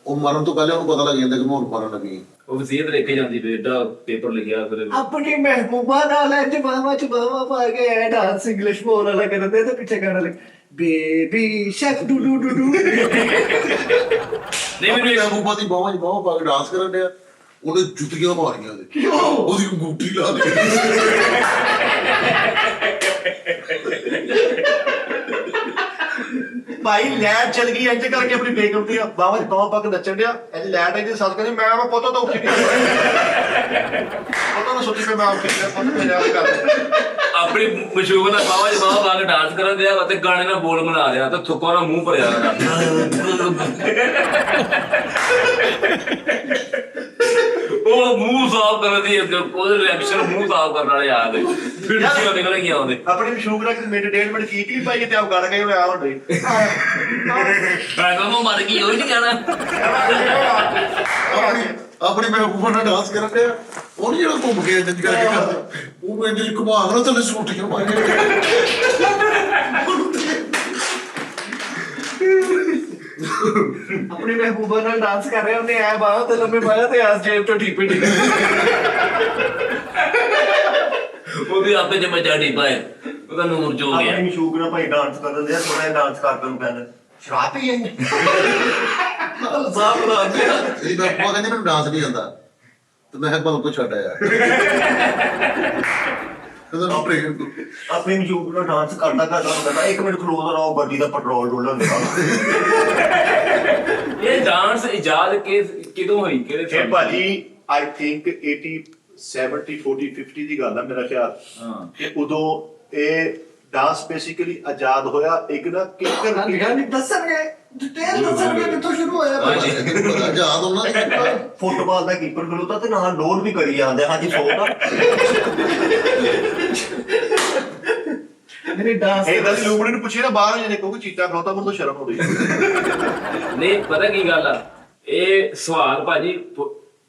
ਉਹ ਮਰਨ ਤੋਂ ਪਹਿਲਾਂ ਉਹਨੂੰ ਪਤਾ ਲੱਗ ਜਾਂਦਾ ਕਿ ਮੈਂ ਹੁਣ ਮਰਨ ਲੱਗੀ ਉਹ ਵਸੀਅਤ ਲਿਖ ਕੇ ਜਾਂਦੀ ਫੇਰ ਏਡਾ ਪੇਪਰ ਲਿਖਿਆ ਫਿਰ ਆਪਣੀ ਮਹਿਬੂਬਾ ਨਾਲ ਇੰਜ ਬਾਵਾ ਪਾ ਕੇ ਐ ਡਾਂਸ ਇੰਗਲਿਸ਼ ਬੋਲ ਵਾਲਾ ਕਰਦੇ ਤੇ ਪਿੱਛੇ ਗਾਣਾ ਲੱਗ baby shark doo doo doo doo ਨਹੀਂ ਮੈਨੂੰ ਇਹ ਬੂਬਾ ਦੀ ਬਾਹਾਂ ਪਾ ਕੇ ਡਾਂਸ ਕਰਨ ਡਿਆ ਉਹਨੇ ਜੁੱਤੀਆਂ ਮਾਰੀਆਂ ਉਹਦੇ ਉਹਦੀ ਅੰਗੂਠੀ ਲਾ ਲਈ ਭਾਈ ਲੈਟ ਚਲ ਗਈ ਇੰਜ ਕਰਕੇ ਆਪਣੀ ਬੇਗਮ ਦੀ ਬਾਵਾ ਚ ਬਾਵਾ ਪਾ ਕੇ ਨੱਚਣ ਡਿਆ ਇੰਜ ਲੈਟ ਆਈ ਤੇ ਸੱਸ ਕਹਿੰਦੀ ਮੈਂ ਪੋਤਾ ਤਾਂ ਉੱਠ ਗਿਆ ਪੋਤਾ ਨਾ ਸੋਚੀ ਮੈਂ ਉੱਠ ਗਿਆ ਪੋਤਾ ਮੇਰਾ ਕਰ ਆਪਣੀ ਮਸ਼ਹੂਰ ਦਾ ਬਾਵਾ ਜੀ ਬਾਵਾ ਪਾ ਕੇ ਡਾਂਸ ਕਰਨ ਦਿਆ ਤੇ ਗਾਣੇ ਨਾਲ ਬੋਲ ਬਣਾ ਰਿਹਾ ਤੇ ਥੁੱਕਾ ਨਾਲ ਮੂੰਹ ਭਰਿਆ ਉਹ ਮੂੰਹ ਸਾਫ਼ ਕਰਨ ਦੀ ਉਹਦੇ ਰਿਐਕਸ਼ਨ ਮੂੰਹ ਸਾਫ਼ ਕਰਨ ਵਾਲੇ ਆ ਗਏ ਫਿਰ ਕੀ ਨਿਕਲ ਗਈਆਂ ਉਹਦੇ ਆਪਣੀ ਮਸ਼ਹੂਰ ਦਾ ਮੈਂਟੇਨਮੈਂਟ ਕੀ ਪਾਈ ਤੇ ਆਪ ਗਾਣਾ ਗਏ ਹੋਇਆ ਹੁਣ ਬਈ ਮੈਂ ਕਹਾਂ ਮਰ ਗਈ ਉਹ ਨਹੀਂ ਕਹਿਣਾ ਆਪਣੀ ਮਹਿਬੂਬਾ ਨਾਲ ਡਾਂਸ ਕਰਨ ਡਿਆ ਉਹ ਨੀ ਜਿਹੜਾ ਘੁੰਮ ਕੇ ਇੰਜ ਕਰਕੇ ਕਰਦਾ ਉਹ ਇੰਜ ਘੁਮਾ ਕੇ ਥੱਲੇ ਸੂਟੀਆਂ ਪਾ ਆਪਣੀ ਮਹਿਬੂਬਾ ਨਾਲ ਡਾਂਸ ਕਰ ਰਿਹਾ ਉਹਨੇ ਐ ਬਾਹਾਂ ਤੇ ਲੰਮੇ ਪਾਇਆ ਤੇ ਆਸ ਜੇਬ ਤੋਂ ਠੀਪੇ ਠੀਕ ਉਹਦੀ ਆਪੇ ਜਮਾ ਜਾੜੀ ਪਾਏ ਉਹਦਾ ਨੂਰ ਜੋ ਗਿਆ ਆਪਣੀ ਮਸ਼ੂਕ ਨਾਲ ਭਾਈ ਡਾਂਸ ਕਰਨ ਦੇ ਥੋੜਾ ਡਾਂਸ ਕਰ ਨੂੰ ਕਹਿੰਦੇ ਸ਼ਰਾਬ ਪੀ ਜਾਂਦੇ ਸਾਹ ਬਣਾ ਦਿਆ ਮੇਰੀ ਬਾਪਾ ਕਹਿੰਦੇ ਮੈਨੂੰ ਡਾਂਸ ਨਹੀਂ ਆਉਂਦਾ ਤੇ ਮੈਂ ਕਿਹਾ ਬਲ ਕੋ ਛੱਡ ਆਇਆ ਕਹਿੰਦਾ ਮੈਂ ਪ੍ਰੇਮ ਕੋ ਆਪਣੀ ਮਜੂਬ ਨਾਲ ਡਾਂਸ ਕਰਦਾ ਹੁੰਦਾ 1 ਮਿੰਟ ਖਲੋ ਦਾ ਰਹੋ ਗੱਡੀ ਦਾ ਪੈਟਰੋਲ ਡੋਲਣ ਦੇ ਇਹ ਡਾਂਸ ਇਜਾਦ ਕਿਦੋਂ ਹੋਈ ਕਿਹੜੇ ਇਹ ਸਾਲ? ਭਾਜੀ ਆਈ ਥਿੰਕ 80 70 40 50 ਦੀ ਗੱਲ ਆ ਮੇਰਾ ਖਿਆਲ ਹਾਂ ਕਿ ਉਦੋਂ ਇਹ ਡਾਂਸ ਬੇਸਿਕਲੀ ਆਜ਼ਾਦ ਹੋਇਆ ਇੱਕ ਨਾ ਕਿੱਕਰ ਨਹੀਂ ਦੱਸਣਗੇ ਡਿਟੇਲ ਦੱਸਣਗੇ ਕਿੱਥੋਂ ਸ਼ੁਰੂ ਹੋਇਆ ਹਾਂਜੀ। ਪਤਾ ਯਾਦ ਉਹਨਾਂ ਦੀ ਫੁੱਟਬਾਲ ਦਾ ਕੀਪਰ ਖਲੋਤਾ ਤੇ ਨਾਲ ਲੋਡ ਵੀ ਕਰੀ ਜਾਂਦੇ ਹਾਂਜੀ ਸੋ ਦਾ ਮੇਰੀ ਡਾਂਸ ਇਹਦਾ ਦੀ ਲੂਮੜੀ ਨੂੰ ਪੁੱਛੇ ਨਾ ਬਾਹਰ ਜਿਹਨੇ ਕਹੂਗਾ ਚੀਤਾ ਖਲੋਤਾ ਮੈਨੂੰ ਤਾਂ ਸ਼ਰਮ ਆਉਂਦੀ ਨਹੀਂ ਪਤਾ ਕੀ ਗੱਲ ਆ ਇਹ ਸਵਾਲ ਭਾਜੀ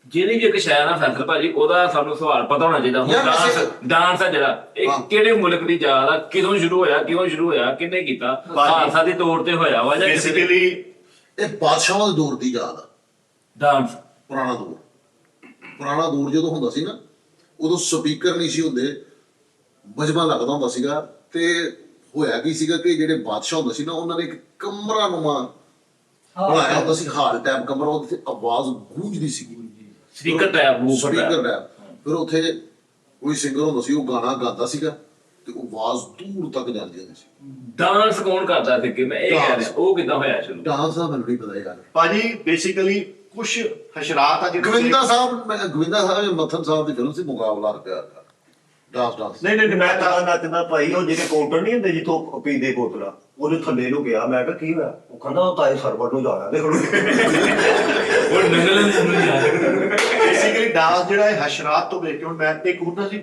ਜਿਹੜੀ ਵੀ ਇੱਕ ਸ਼ੈ ਨਾ ਫੈਸਲ ਭਾਜੀ ਉਹਦਾ ਸਾਨੂੰ ਸਵਾਲ ਪਤਾ ਹੋਣਾ ਚਾਹੀਦਾ ਹੁਣ ਯਾਰ ਡਾਂਸ ਵੈਸੇ- ਡਾਂਸ ਆ ਜਿਹੜਾ ਇਹ ਹਾਂ। ਕਿਹੜੇ ਮੁਲਕ ਦੀ ਯਾਦ ਆ ਕਿਦੋਂ ਸ਼ੁਰੂ ਹੋਇਆ ਕਿਉਂ ਸ਼ੁਰੂ ਹੋਇਆ ਕਿਹਨੇ ਕੀਤਾ ਖਾਲਸਾ ਦੇ ਤੌਰ ਤੇ ਹੋਇਆ ਵਾ ਜਾਂ ਕਿਸੇ ਦੇ ਬੇਸਿਕਲੀ ਇਹ ਬਾਦਸ਼ਾਹਾਂ ਦੇ ਦੌਰ ਦੀ ਯਾਦ ਆ ਡਾਂਸ ਪੁਰਾਣਾ ਦੌਰ ਜਦੋਂ ਹੁੰਦਾ ਸੀ ਨਾ ਉਦੋਂ ਸਪੀਕਰ ਨਹੀਂ ਸੀ ਹੁੰਦੇ ਮਜਮਾ ਲੱਗਦਾ ਹੁੰਦਾ ਸੀਗਾ ਤੇ ਹੋਇਆ ਕੀ ਸੀਗਾ ਕਿ ਜਿਹੜੇ ਬਾਦਸ਼ਾਹ ਹੁੰਦੇ ਸੀ ਨਾ ਉਹਨਾਂ ਨੇ ਇੱਕ ਕਮਰਾ ਨੁਮਾ ਬਣਾਇਆ ਹੁੰਦਾ ਸੀ ਹਾਲ ਟੈਪ ਕਮਰਾ ਉਹਦੇ ਤੇ ਆਵਾਜ਼ ਗੂੰਜਦੀ ਸੀਗੀ speaker tap move speaker tap ਫਿਰ ਉੱਥੇ ਕੋਈ ਸਿੰਗਰ ਹੁੰਦਾ ਸੀ ਉਹ ਗਾਣਾ ਗਾਉਂਦਾ ਸੀਗਾ ਤੇ ਉਹ ਆਵਾਜ਼ ਦੂਰ ਤੱਕ ਜਾਂਦੀ ਹੁੰਦੀ ਸੀ ਡਾਂਸ ਕੌਣ ਕਰਦਾ ਸੀ ਕਿ ਮੈਂ ਇਹ ਕਹਿ ਰਿਹਾ ਉਹ ਕਿੱਦਾਂ ਹੋਇਆ ਸ਼ੁਰੂ ਡਾਂਸ ਦਾ ਮੈਨੂੰ ਨਹੀਂ ਪਤਾ ਯਾਰ ਭਾਜੀ ਬੇਸਿਕਲੀ ਕੁਝ ਹਸ਼ਰਾਤ ਆ ਜਿਹੜੇ ਗੋਵਿੰਦਾ ਸਾਹਿਬ ਮੱਥਨ ਸਾਹਿਬ ਦੀ ਫਿਲਮ ਸੀ ਮੁਕਾਬਲਾ ਰੁਪਿਆ ਡਾਂਸ ਨਹੀਂ ਮੈਂ ਤਾਂ ਨੱਚਦਾ ਭਾਈ ਉਹ ਜਿਹੜੇ ਕਾਊਂਟਰ ਨਹੀਂ ਹੁੰਦੇ ਜਿੱਥੋਂ ਪੀਂਦੇ ਬੋਤਲਾਂ ਉਹਦੇ ਥੱਲੇ ਨੂੰ ਗਿਆ ਮੈਂ ਕਿਹਾ ਕੀ ਹੋਇਆ ਉਹ ਕਹਿੰਦਾ ਉਹ ਤਾਏ ਸਰਵਰ ਨੂੰ ਜਾਣਾ ਦੇਖ ਲਓ ਉਹ ਨੰਗਲ ਨੂੰ ਜਾ ਬੇਸਿਕਲੀ ਡਾਂਸ ਜਿਹੜਾ ਹੈ ਹਸ਼ਰਾਤ ਤੋਂ ਵੇਖ ਕੇ ਹੁਣ ਮੈਂ ਇੱਕ ਹੁੰਦਾ ਸੀ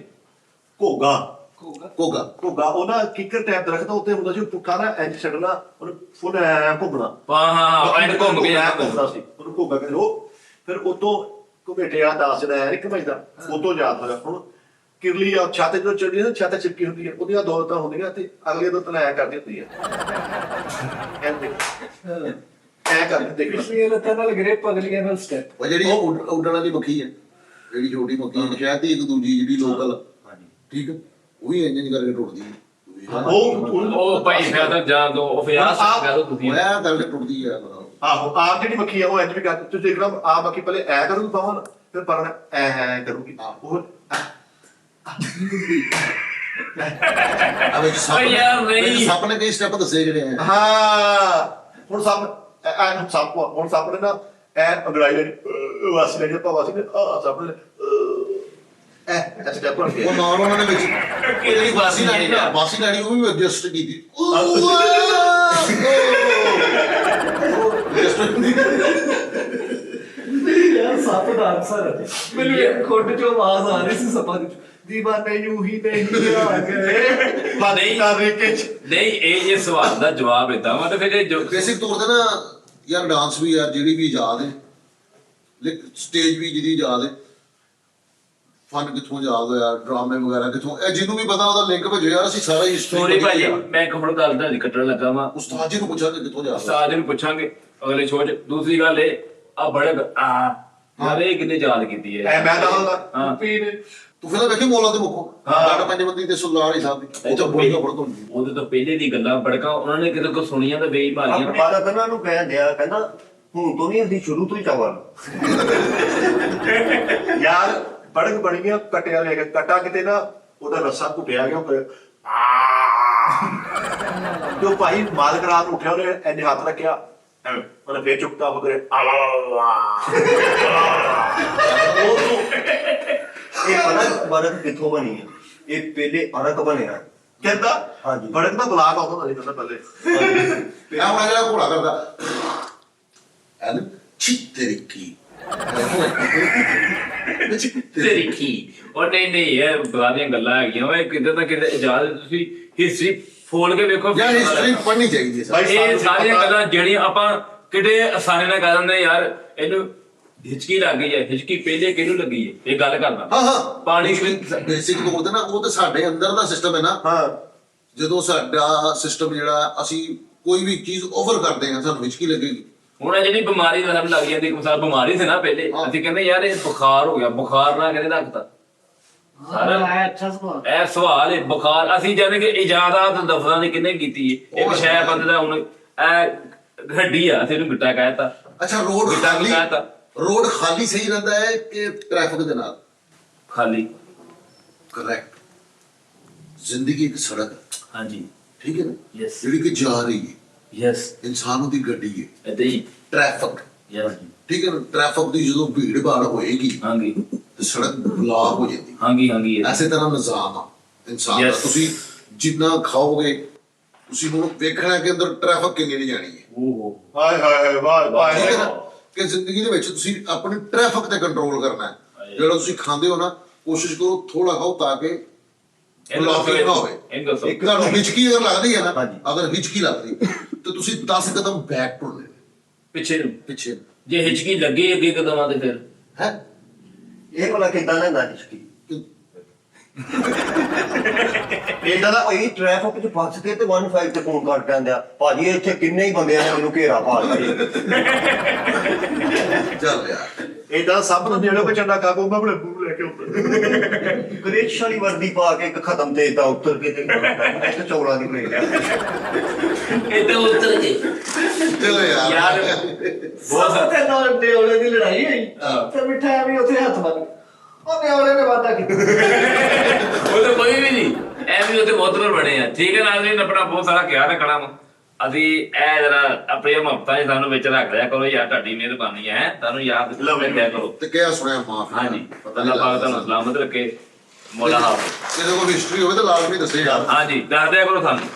ਘੋਗਾ ਕੋਗਾ ਉਹ ਨਾ ਕਿੱਕਰ ਟੈਪ ਰੱਖਦਾ ਉੱਤੇ ਹੁੰਦਾ ਸੀ ਉਹ ਪੁੱਠਾ ਨਾ ਇੰਜ ਛੱਡਣਾ ਉਹਨੂੰ ਫੁੱਲ ਘੁੰਮਣਾ ਹਾਂ ਐਂਡ ਘੁੰਮ ਕੇ ਘੁੰਮਦਾ ਸੀ ਉਹਨੂੰ ਘੋਗਾ ਕਹਿੰਦੇ ਉਹ ਫਿਰ ਉਤੋਂ ਘੁਮੇਟੇ ਆ ਡਾਂਸ ਜਿਹੜਾ ਹੈ ਇੱਕ ਵੱਜਦਾ ਉਤੋਂ ਯਾਦ ਹੋਇਆ ਹੁਣ ਕਿਰਲੀ ਆ ਛਾਤੇ ਜਦੋਂ ਚੜਦੀ ਨਾ ਛਾਤੇ ਚਿਪਕੀ ਹੁੰਦੀ ਹੈ ਉਹਦੀਆਂ ਦੋ ਤਾਂ ਹੁੰਦੀਆਂ ਤੇ ਅਗਲੇ ਦੋ ਤਾਂ ਐ ਕਰਦੀ ਹੁੰਦੀ ਹੈ ਐ ਕਰਦੀ ਦੇਖ ਪਿਛਲੀ ਲੱਤਾਂ ਨਾਲ ਗ੍ਰਿਪ ਅਗਲੀਆਂ ਨਾਲ ਸਟੈਪ ਉਹ ਜਿਹੜੀ ਉੱਡਣ ਵਾਲੀ ਮੱਖੀ ਹੈ ਜਿਹੜੀ ਛੋਟੀ ਮੱਖੀ ਹੈ ਸ਼ਾਇਦ ਹੀ ਇੱਕ ਦੂਜੀ ਜਿਹੜੀ ਲੋਕਲ ਠੀਕ ਹੈ ਉਹ ਵੀ ਇੰਜ ਕਰਕੇ ਟੁੱਟਦੀ ਹੈ ਉਹ ਭਾਈ ਫਿਰ ਤਾਂ ਜਾਂ ਦੋ ਉਹ ਫਿਆਸ ਕਰ ਦੋ ਤੁਸੀਂ ਉਹ ਐਂ ਕਰਕੇ ਟੁੱਟਦੀ ਹੈ ਆਹੋ ਆਪ ਜਿਹੜੀ ਮੱਖੀ ਆ ਉਹ ਇੰਜ ਵੀ ਕਰ ਤੁਸੀਂ ਦੇਖਣਾ ਆ ਮੱਖੀ ਪਹਿਲੇ ਐ ਕਰੂਗੀ ਬਾਹਾਂ ਫਿਰ ਪਰਨਾ ਐ ਕਰੂਗੀ ਉਹ ਆ ਵਿੱਚ ਸੱਪ ਨੇ ਕਈ ਸਟੈਪ ਦੱਸੇ ਜਿਹੜੇ ਆ ਹਾਂ ਹੁਣ ਸੱਪ ਨੇ ਨਾ ਐ ਅੰਗੜਾਈ ਲੈਣੀ ਵਾਸੀ ਲੈਣੀ ਭਾਵਾਸੀ ਨੇ ਆ ਸੱਪ ਨੇ ਐ ਸਟੈਪ ਕਰ ਉਹ ਨਾਲ ਉਹਨਾਂ ਨੇ ਵਿੱਚ ਕਿਹੜੀ ਬਾਸੀ ਲੈਣੀ ਉਹ ਵੀ ਐਡਜਸਟ ਕੀਤੀ ਯਾਰ ਸੱਪ ਦਾ ਅਨਸਰ ਮੈਨੂੰ ਇੱਕ ਖੁੱਡ ਚੋਂ ਆਵਾਜ਼ ਆ ਰਹੀ ਸੀ ਸੱਪਾਂ ਦੀ ਦੀਵਾਨੇ ਯੂ ਹੀ ਨਹੀਂ ਆ ਗਏ ਨਹੀਂ ਰੇਕੇ ਨਹੀਂ ਇਹ ਸਵਾਲ ਦਾ ਜਵਾਬ ਇਦਾਂ ਵਾ ਤੇ ਫਿਰ ਇਹ ਜੋ ਬੇਸਿਕ ਤੌਰ ਤੇ ਨਾ ਯਾਰ ਡਾਂਸ ਵੀ ਯਾਰ ਜਿਹੜੀ ਵੀ ਯਾਦ ਹੈ ਲੇਕਿਨ ਸਟੇਜ ਵੀ ਜਿਹਦੀ ਯਾਦ ਹੈ ਫਨ ਕਿੱਥੋਂ ਯਾਦ ਹੋਇਆ ਡਰਾਮੇ ਵਗੈਰਾ ਕਿੱਥੋਂ ਇਹ ਜਿਹਨੂੰ ਵੀ ਪਤਾ ਉਹਦਾ ਲਿੰਕ ਭੇਜੋ ਯਾਰ ਅਸੀਂ ਸਾਰਾ ਸੋਰੀ ਭਾਈ ਮੈਂ ਇੱਕ ਹੁਣ ਗੱਲ ਦਾ ਕੱਟਣ ਲੱਗਾ ਵਾਂ ਉਸਤਾਦ ਜੀ ਨੂੰ ਪੁੱਛਾਂਗੇ ਕਿੱਥੋਂ ਯਾਦ ਹੋਇਆ ਉਸਤਾਦ ਨੂੰ ਪੁੱਛਾਂਗੇ ਅਗਲੇ ਸ਼ੋਅ 'ਚ ਦੂਸਰੀ ਗੱਲ ਇਹ ਆ ਬੜੇ ਯਾਰ ਇਹ ਕਿੰਨੇ ਯਾਦ ਕੀਤੀ ਹੈ ਐ ਮੈਂ ਤਾਂ ਹਾਂ ਪੀ ਨੇ ਤੂੰ ਫਿਲਮ ਵੇਖੀ ਮੌਲਾ ਦੇ ਮੁੱਖੋਂ ਡਾਟਾ ਪੰਜਵੰਦੀ ਤੇ ਸੁਲਤਾਨ ਸਾਹਿਬ ਦੀ ਉਹ ਤਾਂ ਬੜੀ ਖਬਰ ਤੋਂ ਉਹਦੇ ਤੋਂ ਪਹਿਲੇ ਦੀ ਗੱਲਾਂ ਬੜਕਾ ਉਹਨਾਂ ਨੇ ਕਿਤੇ ਕੋ ਸੁਣੀਆਂ ਤਾਂ ਵੇਈ ਮਾਰੀਆਂ ਬਾਦਾ ਕਹਿੰਦਾ ਨੂੰ ਕਹਿ ਦਿਆ ਕਹਿੰਦਾ ਹੁਣ ਤੋਂ ਨਹੀਂ ਅਸੀਂ ਸ਼ੁਰੂ ਤੋਂ ਹੀ ਚਾਵਲ ਯਾਰ ਬੜਕ ਬਣੀਆਂ ਕਟਿਆ ਲੈ ਕੇ ਕਟਾ ਕਿਤੇ ਨਾ ਉਹਦਾ ਰੱਸਾ ਘੁੱਟਿਆ ਗਿਆ ਉਹ ਜੋ ਭਾਈ ਮਾਲਕ ਰਾਤ ਉੱਠਿਆ ਉਹਨੇ ਇੰਨੇ ਹੱਥ ਰੱਖਿਆ ਉਹਨੇ ਫੇਰ ਚੁੱਕਤਾ ਹੋ ਗਏ ਇਹ ਬਰਕ ਕਿੱਥੋਂ ਬਣੀ ਹੈ ਇਹ ਪਹਿਲੇ ਅਰਕ ਬਣਿਆ ਕਹਿੰਦਾ ਹਾਂਜੀ। ਬੜਕ ਦਾ ਬਲਾਕ ਆਉਂਦਾ ਨਹੀਂ ਕਹਿੰਦਾ ਪਹਿਲੇ ਇਹ ਹੁਣ ਜਿਹੜਾ ਘੋੜਾ ਕਰਦਾ ਐਨ ਚਿੱਤਰੀ ਕੀ ਤੇਰੀ ਕੀ ਉਹ ਨਹੀਂ ਇਹ ਬੁਰਾਦੀਆਂ ਗੱਲਾਂ ਹੈਗੀਆਂ ਓਏ ਕਿਤੇ ਨਾ ਕਿਤੇ ਇਜਾਜ਼ਤ ਤੁਸੀਂ ਹਿਸਟਰੀ ਫੋਲ ਕੇ ਵੇਖੋ ਯਾਰ ਹਿਸਟਰੀ ਪੜ੍ਹਨੀ ਚਾਹੀਦੀ ਹੈ ਭਾਈ ਇਹ ਸਾਰੀਆਂ ਗੱਲਾਂ ਜਿਹੜੀਆਂ ਆਪਾਂ ਕਿਤੇ ਆਸਾਨੀ ਨਾਲ ਕਹਿ ਦਿੰਦੇ ਯਾਰ ਇਹਨੂੰ ਹਿਚਕੀ ਲੱਗ ਗਈ ਹੈ ਹਿਚਕੀ ਪਹਿਲੇ ਕਿਹਨੂੰ ਲੱਗੀ ਹੈ ਇਹ ਗੱਲ ਕਰਦਾ ਹਾਂ ਪਾਣੀ ਬੇਸਿਕ ਤੌਰ ਤੇ ਨਾ ਉਹ ਤੇ ਸਾਡੇ ਅੰਦਰ ਦਾ ਸਿਸਟਮ ਹੈ ਨਾ ਹਾਂ ਜਦੋਂ ਸਾਡਾ ਸਿਸਟਮ ਜਿਹੜਾ ਅਸੀਂ ਕੋਈ ਵੀ ਚੀਜ਼ ਓਵਰ ਕਰਦੇ ਹਾਂ ਸਾਨੂੰ ਹਿਚਕੀ ਲੱਗੇਗੀ ਹੁਣ ਇਹ ਜਿਹੜੀ ਬਿਮਾਰੀ ਸਾਨੂੰ ਲੱਗ ਜਾਂਦੀ ਕਿ ਬਿਮਾਰੀ ਸੀ ਨਾ ਪਹਿਲੇ ਅਸੀਂ ਕਹਿੰਦੇ ਯਾਰ ਇਹ ਬੁਖਾਰ ਹੋ ਗਿਆ ਬੁਖਾਰ ਨਾਲ ਕਹਿੰਦੇ ਰੱਖਤਾ ਹਾਂ ਅੱਛਾ ਸਵਾਲ ਇਹ ਸਵਾਲ ਹੈ ਬੁਖਾਰ ਅਸੀਂ ਜਾਨੇ ਕਿ ਇਜਾਜ਼ਤ ਲਫ਼ਜ਼ਾਂ ਦੀ ਕਿੰਨੇ ਕੀਤੀ ਹੈ ਇੱਕ ਸ਼ੈ ਬੰਦੇ ਦਾ ਹੁਣ ਇਹ ਗੱਡੀ ਆ ਤੈਨੂੰ ਗਿੱਟਾ ਕਹਿਤਾ ਅੱਛਾ ਰੋਡ ਗਿੱਟਾ ਖਾਲੀ ਕਹਿਤਾ ਰੋਡ ਖਾਲੀ ਸਹੀ ਰਹਿੰਦਾ ਹੈ ਕਿ ਟ੍ਰੈਫਿਕ ਦੇ ਨਾਲ? ਖਾਲੀ ਕਰੈਕਟ। ਜ਼ਿੰਦਗੀ ਇੱਕ ਸੜਕ ਹੈ, ਹਾਂਜੀ ਠੀਕ ਹੈ ਨਾ, Yes. ਜਿਹੜੀ ਕਿ ਜਾ ਰਹੀ ਹੈ, ਯੈਸ ਇਨਸਾਨ ਉਹਦੀ ਗੱਡੀ ਹੈ, ਏਦਾਂ ਹੀ ਟ੍ਰੈਫਿਕ, ਯੈਸ ਠੀਕ ਹੈ ਨਾ। ਟ੍ਰੈਫਿਕ ਦੀ ਜਦੋਂ ਭੀੜ ਭਾੜ ਹੋਏਗੀ ਹਾਂਜੀ ਤੇ ਸੜਕ ਬਲਾਕ ਹੋ ਜਾਂਦੀ। ਹਾਂਜੀ ਹਾਂਜੀ ਐਸੇ ਤਰ੍ਹਾਂ ਨਿਜ਼ਾਮ ਆ ਇਨਸਾਨ ਦਾ। Yes. ਤੁਸੀਂ ਜਿੰਨਾ ਖਾਓਗੇ ਤੁਸੀਂ ਹੁਣ ਵੇਖਣਾ ਕਿ ਅੰਦਰ ਟ੍ਰੈਫਿਕ ਕਿੰਨੀ ਨਹੀਂ ਜਾਣੀ ਹੈ, ਓਹੋ ਹਾਏ ਹਾਏ ਵਾਹ ਠੀਕ ਹੈ ਨਾ। ਵਾਹ ਕਿ ਜ਼ਿੰਦਗੀ ਦੇ ਵਿੱਚ ਤੁਸੀਂ ਆਪਣੀ ਟ੍ਰੈਫਿਕ ਤੇ ਕੰਟਰੋਲ ਕਰਨਾ ਹੈ। ਜਿਹੜਾ ਤੁਸੀਂ ਖਾਂਦੇ ਹੋ ਨਾ, ਕੋਸ਼ਿਸ਼ ਕਰੋ ਥੋੜਾ ਖਾਓ ਤਾਂ ਕਿ ਬਲੌਕਿੰਗ ਨਾ ਹੋਵੇ। ਇਹਨੂੰ ਦੱਸੋ ਇੱਕ ਤੁਹਾਨੂੰ ਹਿਚਕੀ ਅਗਰ ਲੱਗਦੀ ਹੈ ਨਾ, ਹਾਂਜੀ। ਅਗਰ ਹਿਚਕੀ ਲੱਗਦੀ ਤੇ ਤੁਸੀਂ 10 ਕਦਮ ਬੈਕ ਟੁਰਨੇ ਨੇ, ਪਿੱਛੇ ਨੂੰ ਪਿੱਛੇ ਜੇ ਹਿਚਕੀ ਲੱਗੇ ਅੱਗੇ ਕਦਮਾਂ ਤੇ ਫਿਰ ਹੈ। ਇਹ ਭਲਾ ਕਿੱਦਾਂ ਲੈਂਦਾ ਨਿਸ਼ਕੀ ਇਦਾਂ ਦਾ ਭਾਈ ਟ੍ਰੈਫਿਕ ਚ ਫਸ ਕੇ ਤੇ 15 ਤੇ ਫੋਨ ਕਰ ਕਹਿੰਦੇ ਆ ਭਾਜੀ ਇੱਥੇ ਕਿੰਨੇ ਹੀ ਬੰਦਿਆਂ ਨੇ ਮੈਨੂੰ ਘੇਰਾ ਪਾ ਲਿਆ ਚੱਲ ਯਾਰ, ਇਦਾਂ ਸਭ ਨੂੰ ਜਿਹੜਾ ਕੋਈ ਚੰਦਾ ਕਾਕੂ ਮੈਂ ਆਪਣੇ ਬੂਹ ਲੈ ਕੇ ਉੱਤੇ ਗ੍ਰੇਸ਼ ਵਾਲੀ ਵਰਦੀ ਪਾ ਕੇ ਇੱਕ ਖਤਮ ਤੇ ਇਦਾਂ ਉੱਤਰ ਕੇ ਤੇ ਇੱਕ ਚੌਲਾਂ ਦੀ ਪਲੇਟ ਇੱਥੇ ਉਤਰ ਕੇ ਚਲੋ ਯਾਰ ਯਾਰ ਬਹੁਤ ਤੇ ਨਾਲ ਨਿਓਲੇ ਦੀ ਲੜਾਈ ਹੋਈ ਤੇ ਮਿੱਠਾ ਵੀ ਉੱਥੇ ਹੱਥ ਬੰਨ ਉਹ ਨਿਓਲੇ ਨੇ ਵਾਦਾ ਕੀਤਾ ਉਹ ਤਾਂ ਕੋਈ ਵੀ ਨਹੀਂ ਐਵੇਂ ਉੱਥੇ ਮੋਤਰ ਬਣੇ ਆ ਠੀਕ ਹੈ ਨਾਜ਼ਰੀਨ ਆਪਣਾ ਬਹੁਤ ਸਾਰਾ ਖਿਆਲ ਰੱਖਣਾ ਵਾ ਅਸੀਂ ਇਹ ਜਰਾ ਆਪਣੀਆਂ ਮੁਹੱਬਤਾਂ 'ਚ ਸਾਨੂੰ ਵਿੱਚ ਰੱਖ ਲਿਆ ਕਰੋ ਯਾਰ ਤੁਹਾਡੀ ਮਿਹਰਬਾਨੀ ਹੈ ਤੁਹਾਨੂੰ ਯਾਦ ਰੱਖਿਆ ਕਰੋ ਤੇ ਕਿਹਾ ਸੁਣਿਆ ਮਾਫ ਹਾਂਜੀ ਅੱਲਾਹ ਪਾਕ ਤੁਹਾਨੂੰ ਸਲਾਮਤ ਰੱਖੇ ਮੌਲਾ ਹਾਫਿਜ਼ ਇਹਦੇ ਕੋਲ ਹਿਸਟਰੀ ਹੋਵੇ ਤਾਂ ਲਾਜ਼ਮੀ ਦੱਸੇ ਯਾਰ। ਹਾਂਜੀ ਦੱਸ ਦਿਆ ਕਰੋ ਸਾਨੂੰ